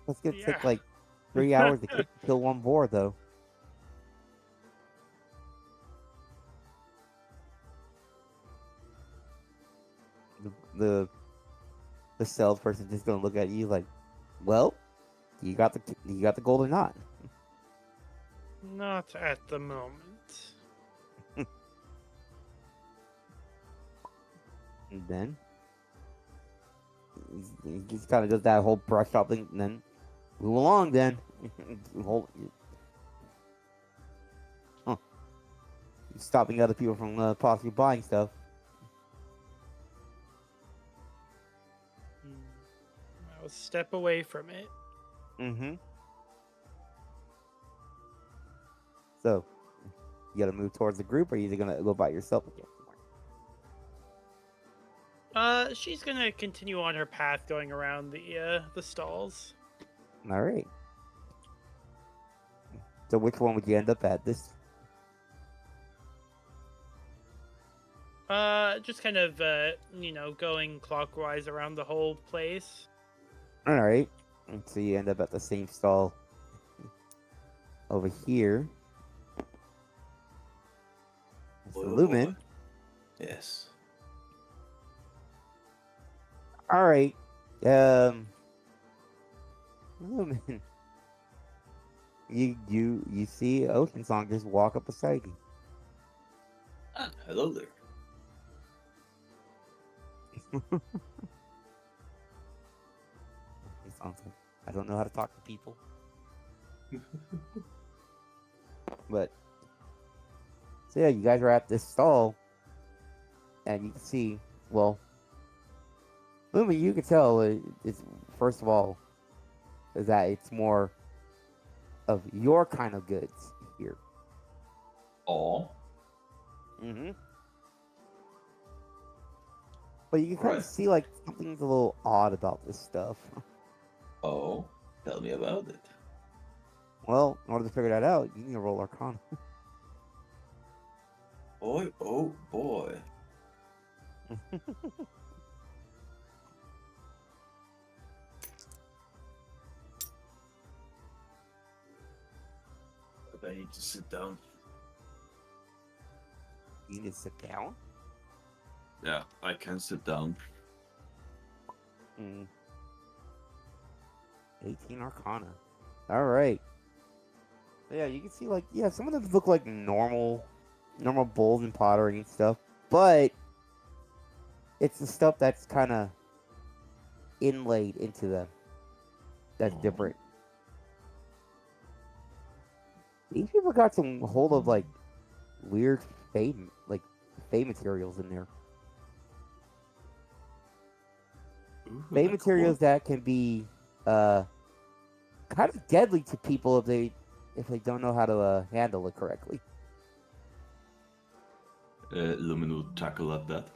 It's gonna take like 3 hours to kill one boar, though. The salesperson just gonna look at you like, well, you got the gold or not? Not at the moment. And then he just kind of does that whole brush up thing, and then move along. Then stopping other people from possibly buying stuff. I'll step away from it. So, you gotta move towards the group, or are you gonna go by yourself again? She's gonna continue on her path going around the stalls. All right. So, which one would you end up at? This? Just kind of going clockwise around the whole place. All right. And so you end up at the same stall over here. It's the Lumin. Yes. All right. Lumin. You see Oceansong just walk up beside you. Ah, hello there. I don't know how to talk to people. But so yeah, you guys are at this stall, and you can see, well, Lumin, you can tell it's first of all is that it's more of your kind of goods here. Oh. But you can kind of Right. see like something's a little odd about this stuff. Oh. Tell me about it. Well, in order to figure that out, you need to roll Arcana. Boy, oh boy. I need to sit down. You need to sit down. Yeah, I can sit down. 18 Arcana. All right. Yeah, you can see like some of them look like normal bowls and pottery and stuff, but it's the stuff that's kind of inlaid into them that's different. These people got some hold of like weird fey materials in there. Ooh, Fey like materials what? that can be kind of deadly to people if they don't know how to handle it correctly. Lumin will chuckle at that.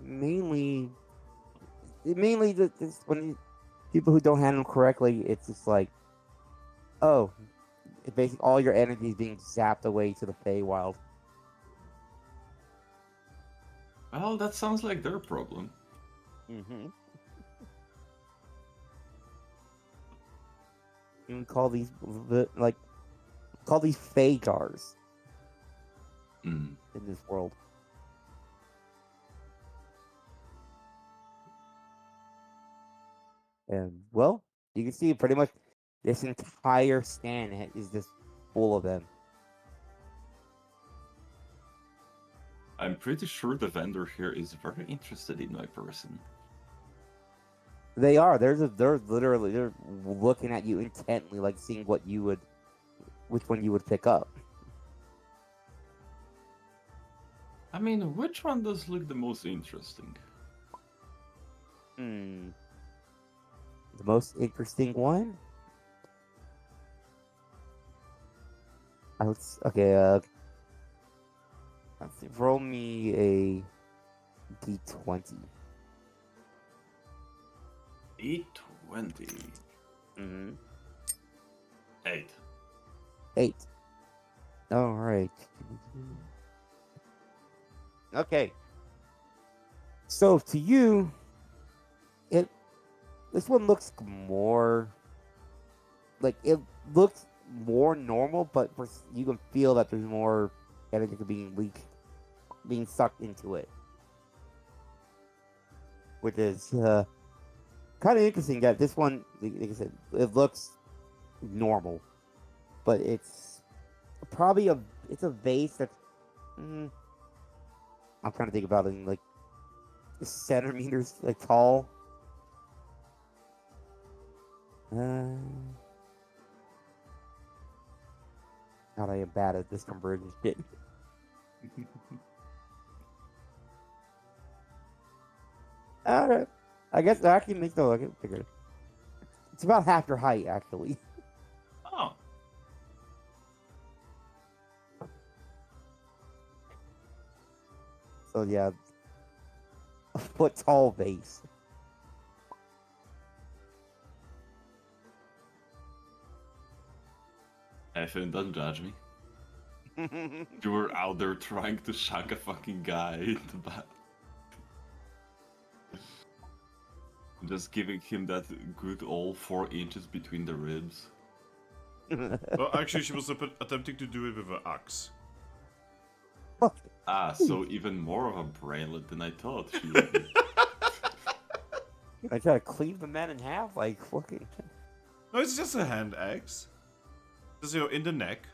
mainly people who don't handle them correctly, it's just like, oh, basically all your energy is being zapped away to the Feywild. Well, that sounds like their problem. Mm-hmm. You can call these Fey jars Mm. in this world. And well, you can see pretty much this entire stand is just full of them. I'm pretty sure the vendor here is very interested in my person. They are. They're looking at you intently, like seeing which one you would pick up. I mean, which one does look the most interesting? The most interesting one? Okay, let's see, roll me a d20. E20. Mm-hmm. 8. 8. All right. Okay. So to you, this one looks more like it looks more normal, but you can feel that there's more energy being sucked into it, which is kind of interesting. That this one, like I said, it looks normal, but it's probably a vase that's. I'm trying to think about it, like centimeters like tall. God, I am bad at this conversion shit. Alright. I guess that actually makes no. I can figure it. It's about half your height, actually. Oh. So yeah, a foot tall vase. Ethan, don't judge me. You were out there trying to shank a fucking guy in the back. Just giving him that good old 4 inches between the ribs. Well, actually, she was attempting to do it with an axe. Ah, so even more of a brainlet than I thought she would be. I try to cleave the man in half, like fucking. No, it's just a hand axe. Just, you know, in the neck.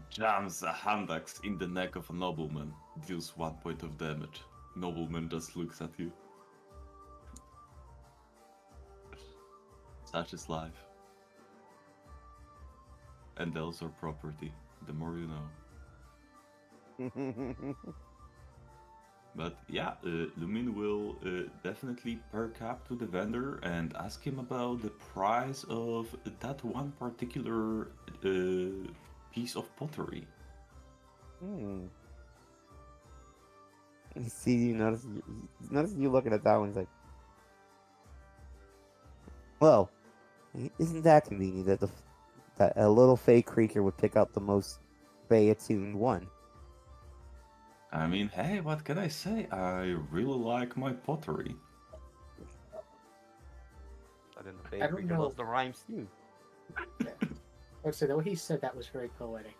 Jams a hand axe in the neck of a nobleman. Deals 1 point of damage. Nobleman just looks at you. Such is life. And also property. The more you know. But yeah, Lumin will definitely perk up to the vendor and ask him about the price of that one particular piece of pottery. You see, you notice you looking at that one. He's like, well, isn't that convenient that that a little fey creature would pick up the most fey attuned one? I mean, hey, what can I say? I really like my pottery. But then the I fey don't creature know. loves the rhymes too. I would say the way he said that was very poetic.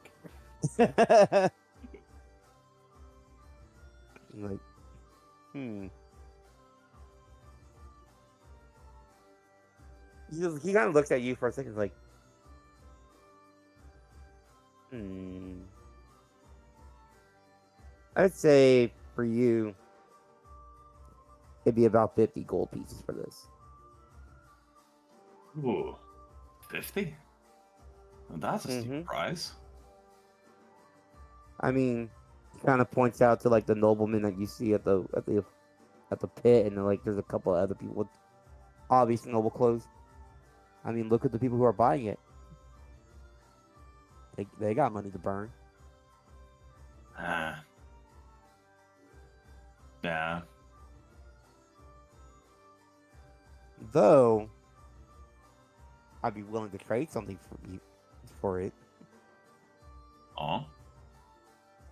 Like, He kind of looks at you for a second, like, I'd say for you, it'd be about 50 gold pieces for this. Ooh, 50? That's a steep price. I mean, he kind of points out to like the nobleman that you see at the pit, and then, like there's a couple of other people with obvious noble clothes. I mean, look at the people who are buying it. They got money to burn. Ah. Yeah. Though, I'd be willing to trade something for it. Oh.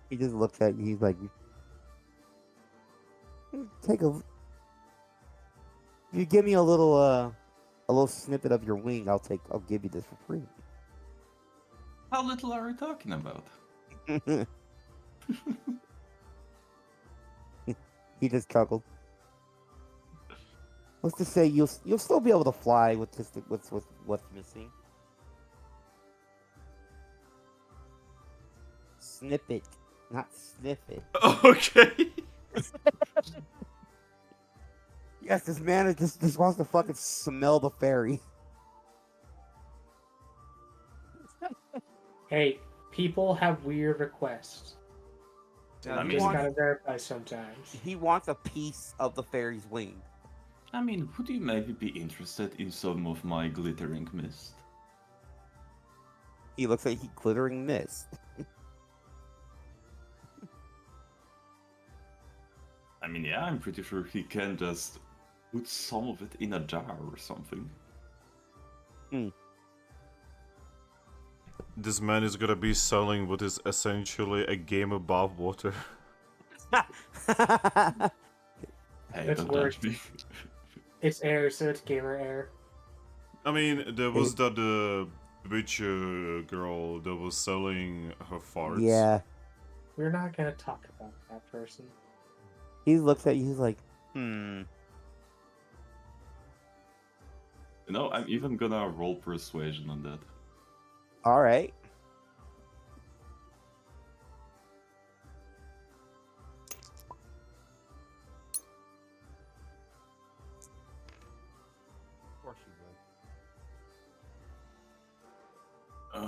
He just looks at you. He's like, take a. If you give me a little snippet of your wing, I'll give you this for free. How little are we talking about? He just chuckled. Let's just say you'll still be able to fly with just with what's missing. Snip it, not sniff it. Okay. Yes, this man is just wants to fucking smell the fairy. Hey, people have weird requests. So I you mean- just gotta verify sometimes. He wants a piece of the fairy's wing. I mean, would you maybe be interested in some of my glittering mist? He looks like he glittering mist. I mean, yeah, I'm pretty sure he can just put some of it in a jar or something. This man is gonna be selling what is essentially a game of bathwater. Hey, That's don't worse. judge me. It's air, so it's gamer air. I mean, there was that witch girl that was selling her farts. Yeah. We're not gonna talk about that person. He looks at you. He's like, hmm. You know, I'm even gonna roll persuasion on that. All right. Of course you would.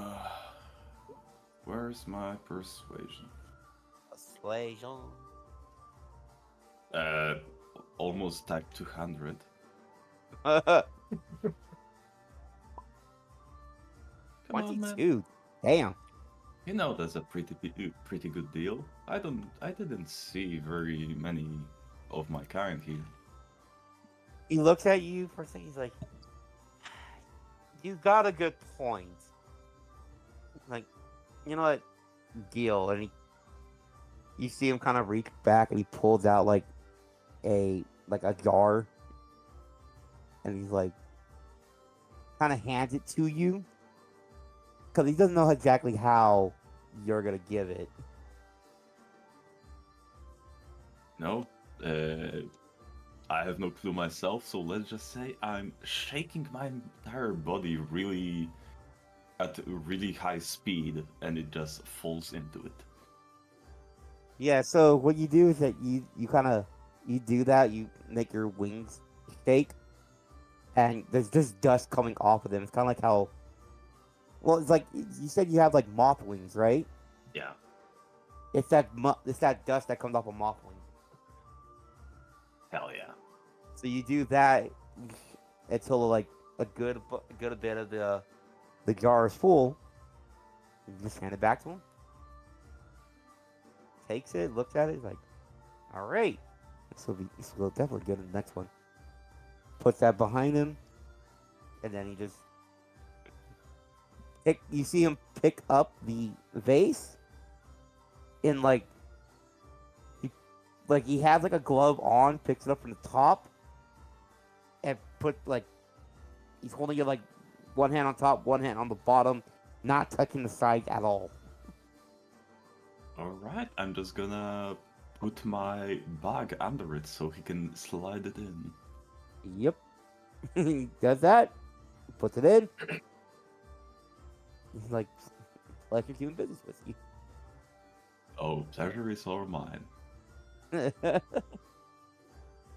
Where's my persuasion? Persuasion. Almost type 200. Uh, Come on, man. 22. Damn. You know that's a pretty good deal. I didn't see very many of my kind here. He looks at you for a second. He's like, you got a good point. Like, you know what? Deal. And you see him kind of reach back and he pulls out like a jar. And he's like, kind of hands it to you. Because he doesn't know exactly how you're going to give it. No, I have no clue myself, so let's just say I'm shaking my entire body really at a really high speed and it just falls into it. Yeah, so what you do is that you do that, you make your wings shake, and there's just dust coming off of them. It's kind of like how, well, it's like you said you have like moth wings, right? Yeah. It's that dust that comes off a moth wing. Hell yeah. So you do that until like a good bit of the jar is full. You just hand it back to him. Takes it, looks at it, like, all right, this will definitely get in the next one. Puts that behind him, and then he just you see him pick up the vase, in like he has like a glove on, picks it up from the top, and he's holding it like one hand on top, one hand on the bottom, not touching the sides at all. Alright, I'm just gonna put my bag under it so he can slide it in. Yep. He does that, puts it in. He's like, pleasure doing business with you. Oh, pleasure is all mine.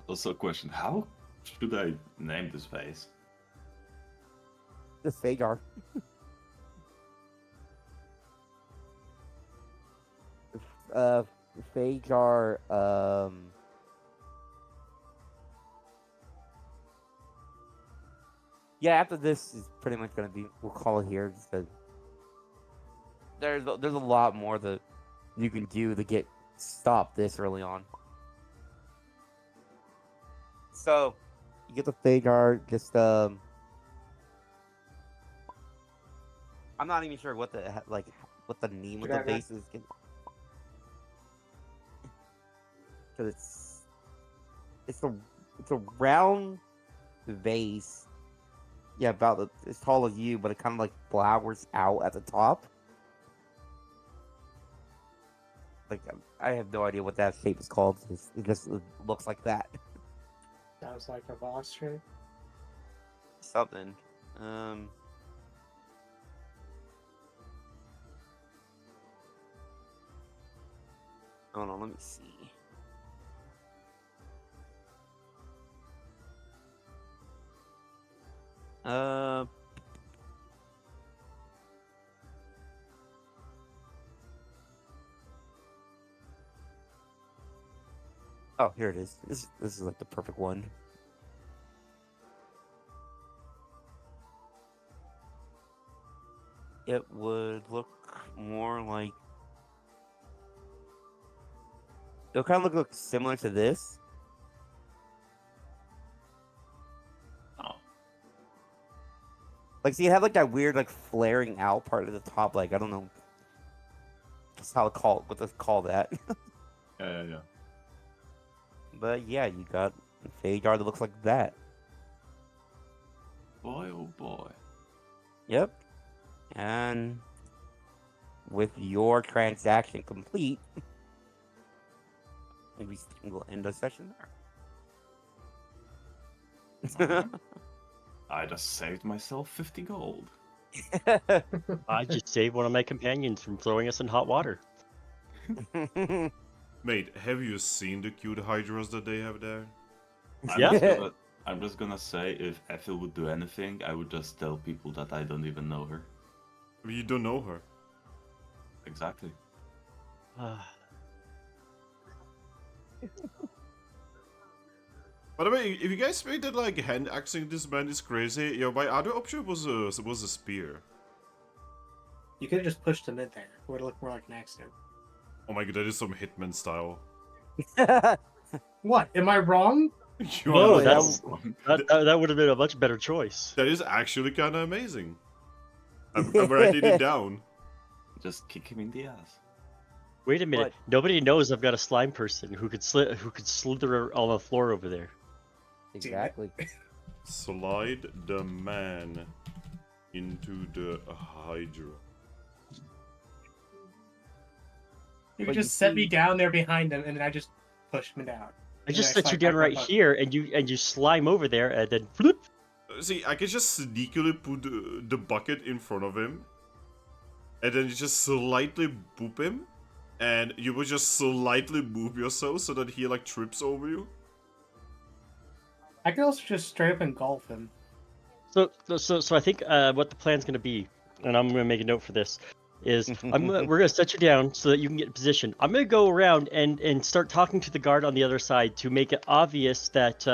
Also, a question: how should I name this vase? The Fajar. Fajar, yeah, after this is pretty much gonna be, we'll call it here, just 'cause there's a lot more that you can do to get stopped this early on. So you get the Fadar, just I'm not even sure what the what the name of the base is. Because it's a round vase. Yeah, about as tall as you, but it kind of like flowers out at the top. Like I have no idea what that shape is called. It just looks like that. Sounds like a boss shape. Something. Hold on, let me see. Oh, here it is. This is like the perfect one. It would look more like. It'll kind of look similar to this. Oh. Like, see, you have like that weird, like flaring out part of the top. Like, I don't know. That's how what to call that. Yeah. But yeah, you got a Fadar that looks like that. Boy, oh boy. Yep. And with your transaction complete, maybe we'll end the session there. I just saved myself 50 gold. I just saved one of my companions from throwing us in hot water. Mate, have you seen the cute hydras that they have there? I'm just gonna say, if Ethel would do anything, I would just tell people that I don't even know her. You don't know her. Exactly. By the way, if you guys think that like hand axing this man is crazy, my other option was a spear. You could have just pushed him in there. It would look more like an accident. Oh my god, that is some Hitman style. What? Am I wrong? You No, are that would have been a much better choice. That is actually kind of amazing. I'm writing it down. Just kick him in the ass. Wait a minute. What? Nobody knows I've got a slime person who could slither on the floor over there. Exactly. Slide the man into the hydra. You But could you just set me see- down there behind him, and then I just push him down. I And just then set you slide down back right up. here, and you slime over there, and then floop. See, I can just sneakily put the bucket in front of him, and then you just slightly boop him, and you will just slightly move yourself so that he like trips over you. I could also just straight up engulf him. So I think what the plan's gonna be, and I'm gonna make a note for this, is we're gonna set you down so that you can get in position. I'm gonna go around and start talking to the guard on the other side to make it obvious that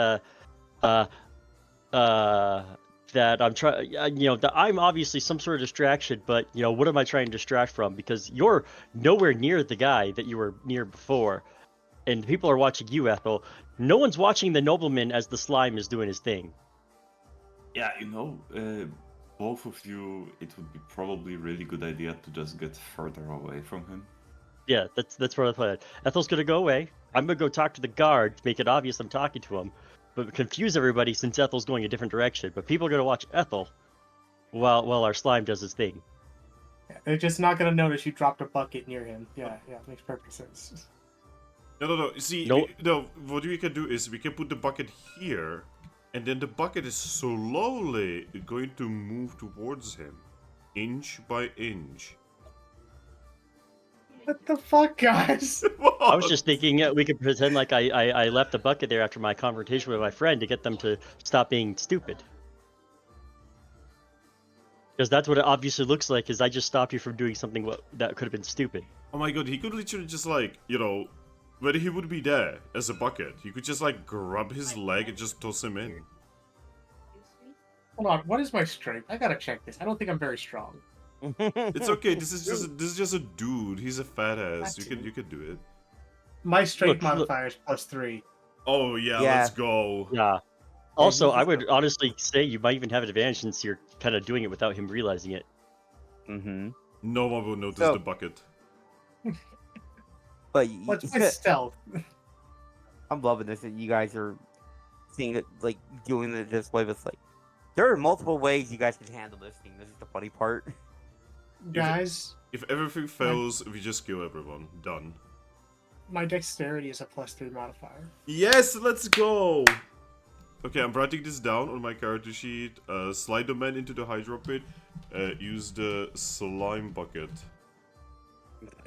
that I'm trying, that I'm obviously some sort of distraction, but what am I trying to distract from? Because you're nowhere near the guy that you were near before, and people are watching you, Ethel. No one's watching the nobleman as the slime is doing his thing. Yeah, both of you, it would be probably a really good idea to just get further away from him. Yeah, that's what I planned. Ethel's gonna go away. I'm gonna go talk to the guard to make it obvious I'm talking to him, but confuse everybody since Ethel's going a different direction. But people are gonna watch Ethel while our slime does his thing. Yeah, they're just not gonna notice you dropped a bucket near him. Yeah, makes perfect sense. No. See, No. What we can do is we can put the bucket here, and then the bucket is slowly going to move towards him, inch by inch. What the fuck, guys? I was just thinking we could pretend like I left the bucket there after my confrontation with my friend to get them to stop being stupid. Because that's what it obviously looks like, is I just stopped you from doing something that could have been stupid. Oh my god, he could literally just like, when he would be there as a bucket, you could just like grab his leg and just toss him in. Hold on, what is my strength? I gotta check this. I don't think I'm very strong. It's okay. This is just a dude. He's a fat ass. That's You can do it. My strength Look. modifier is +3. Oh yeah, Yeah. let's go. Yeah. Also, he's I just would honestly say you might even have an advantage since you're kind of doing it without him realizing it. Mm-hmm. No one will notice So- the bucket. But What's my stealth? I'm loving this that you guys are seeing it like doing it this way. But it's like there are multiple ways you guys can handle this thing. This is the funny part. Guys, If everything fails, we just kill everyone. Done. my dexterity is a +3 modifier. Yes, let's go. Okay, I'm writing this down on my character sheet. Slide the man into the hydro pit. Use the slime bucket.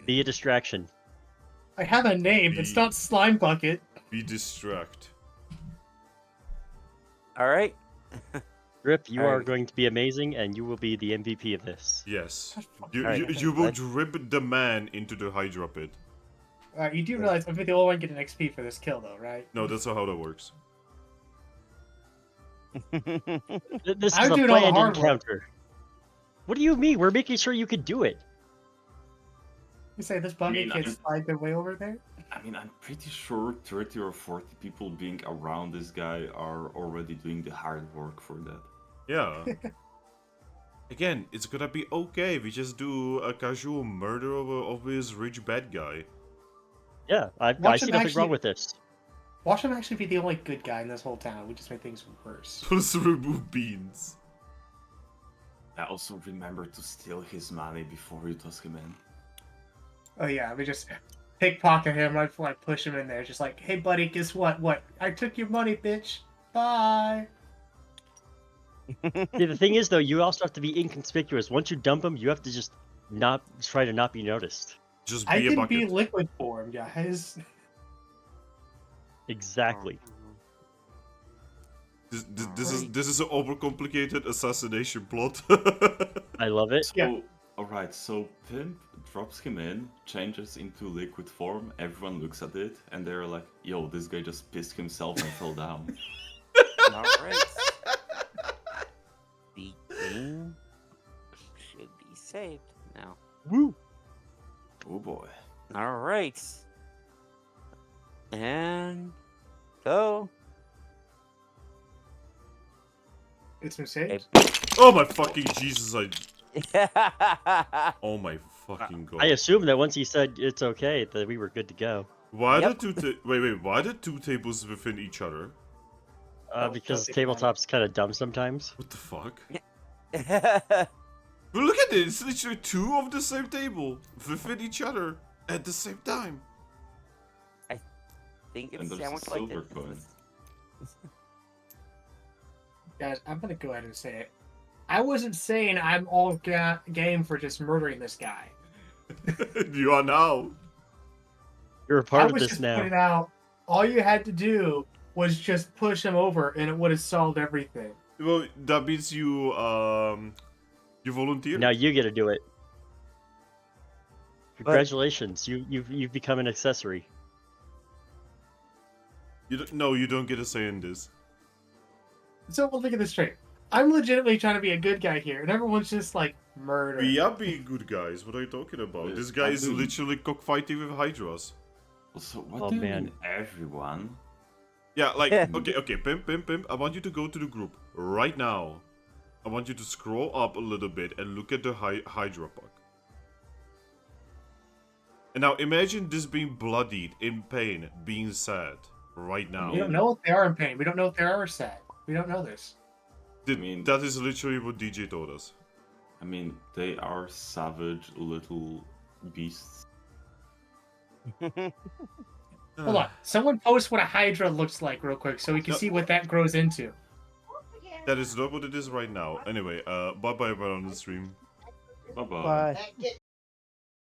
Be a distraction. I have a name. It's not Slime Bucket. Be distract. All right. Rip, you are Alright. going to be amazing, and you will be the MVP of this. Yes. Alright, You will let's- drip the man into the hydro pit. You do realize I'm the only one getting XP for this kill, though, right? No, that's not how that works. This is I'm a doing all the planned hard work. encounter. What do you mean? We're making sure you could do it. You say this bucket mean, can I'm- slide their way over there? I mean, I'm pretty sure 30 or 40 people being around this guy are already doing the hard work for that. Yeah. Again, it's gonna be okay. We just do a casual murder of this rich bad guy. Yeah, I Watch see him nothing actually- wrong with this. Watch him actually be the only good guy in this whole town. We just make things worse. Plus remove beans. I also remember to steal his money before you toss him in. Oh yeah, we just pickpocket him right before I push him in there. Just like, hey buddy, guess what? What? I took your money, bitch. Bye. See, the thing is, though, you also have to be inconspicuous. Once you dump him, you have to just not try to not be noticed. Just I be a can bucket. be liquid form, guys. Exactly. This is an overcomplicated assassination plot. I love it. So, Yeah. alright, so Pimp drops him in, changes into liquid form, everyone looks at it, and they're like, yo, this guy just pissed himself and fell down. All right. The game should be saved now. Woo! Oh boy. All right. And go. It's been saved. Oh my fucking Jesus! Oh my fucking god! I assume that once he said it's okay, that we were good to go. Why Yep. the two? Wait. Why the two tables within each other? Because don't think about it. tabletop's kind of dumb sometimes. What the fuck? But look at this! It's literally two of the same table within each other at the same time. think And it's there's a sandwiched like silver this. coin. Guys, I'm gonna go ahead and say it. I wasn't saying I'm all game for just murdering this guy. You are now. You're a I part of was this just now. pointing out all you had to do was just push him over, and it would have solved everything. Well, that means you volunteer. Now you get to do it. Congratulations, you've become an accessory. You don't get a say in this. So we'll look at this straight. I'm legitimately trying to be a good guy here, and everyone's just like murder. We are being good guys. What are you talking about? Yes, This guy I is do. literally cockfighting with hydras. So what Oh, do you man. mean, everyone? Yeah, like, Yeah. okay, Pimp, I want you to go to the group right now. I want you to scroll up a little bit and look at the Hydra bug. And now imagine this being bloodied, in pain, being sad, right now. We don't know if they are in pain. We don't know if they are sad. We don't know this. That is literally what DJ told us. I mean, they are savage little beasts. Hold on. Someone post what a Hydra looks like real quick so we can No. see what that grows into. That is not what it is right now. Anyway, bye-bye everyone on the stream. Bye-bye. Bye. That get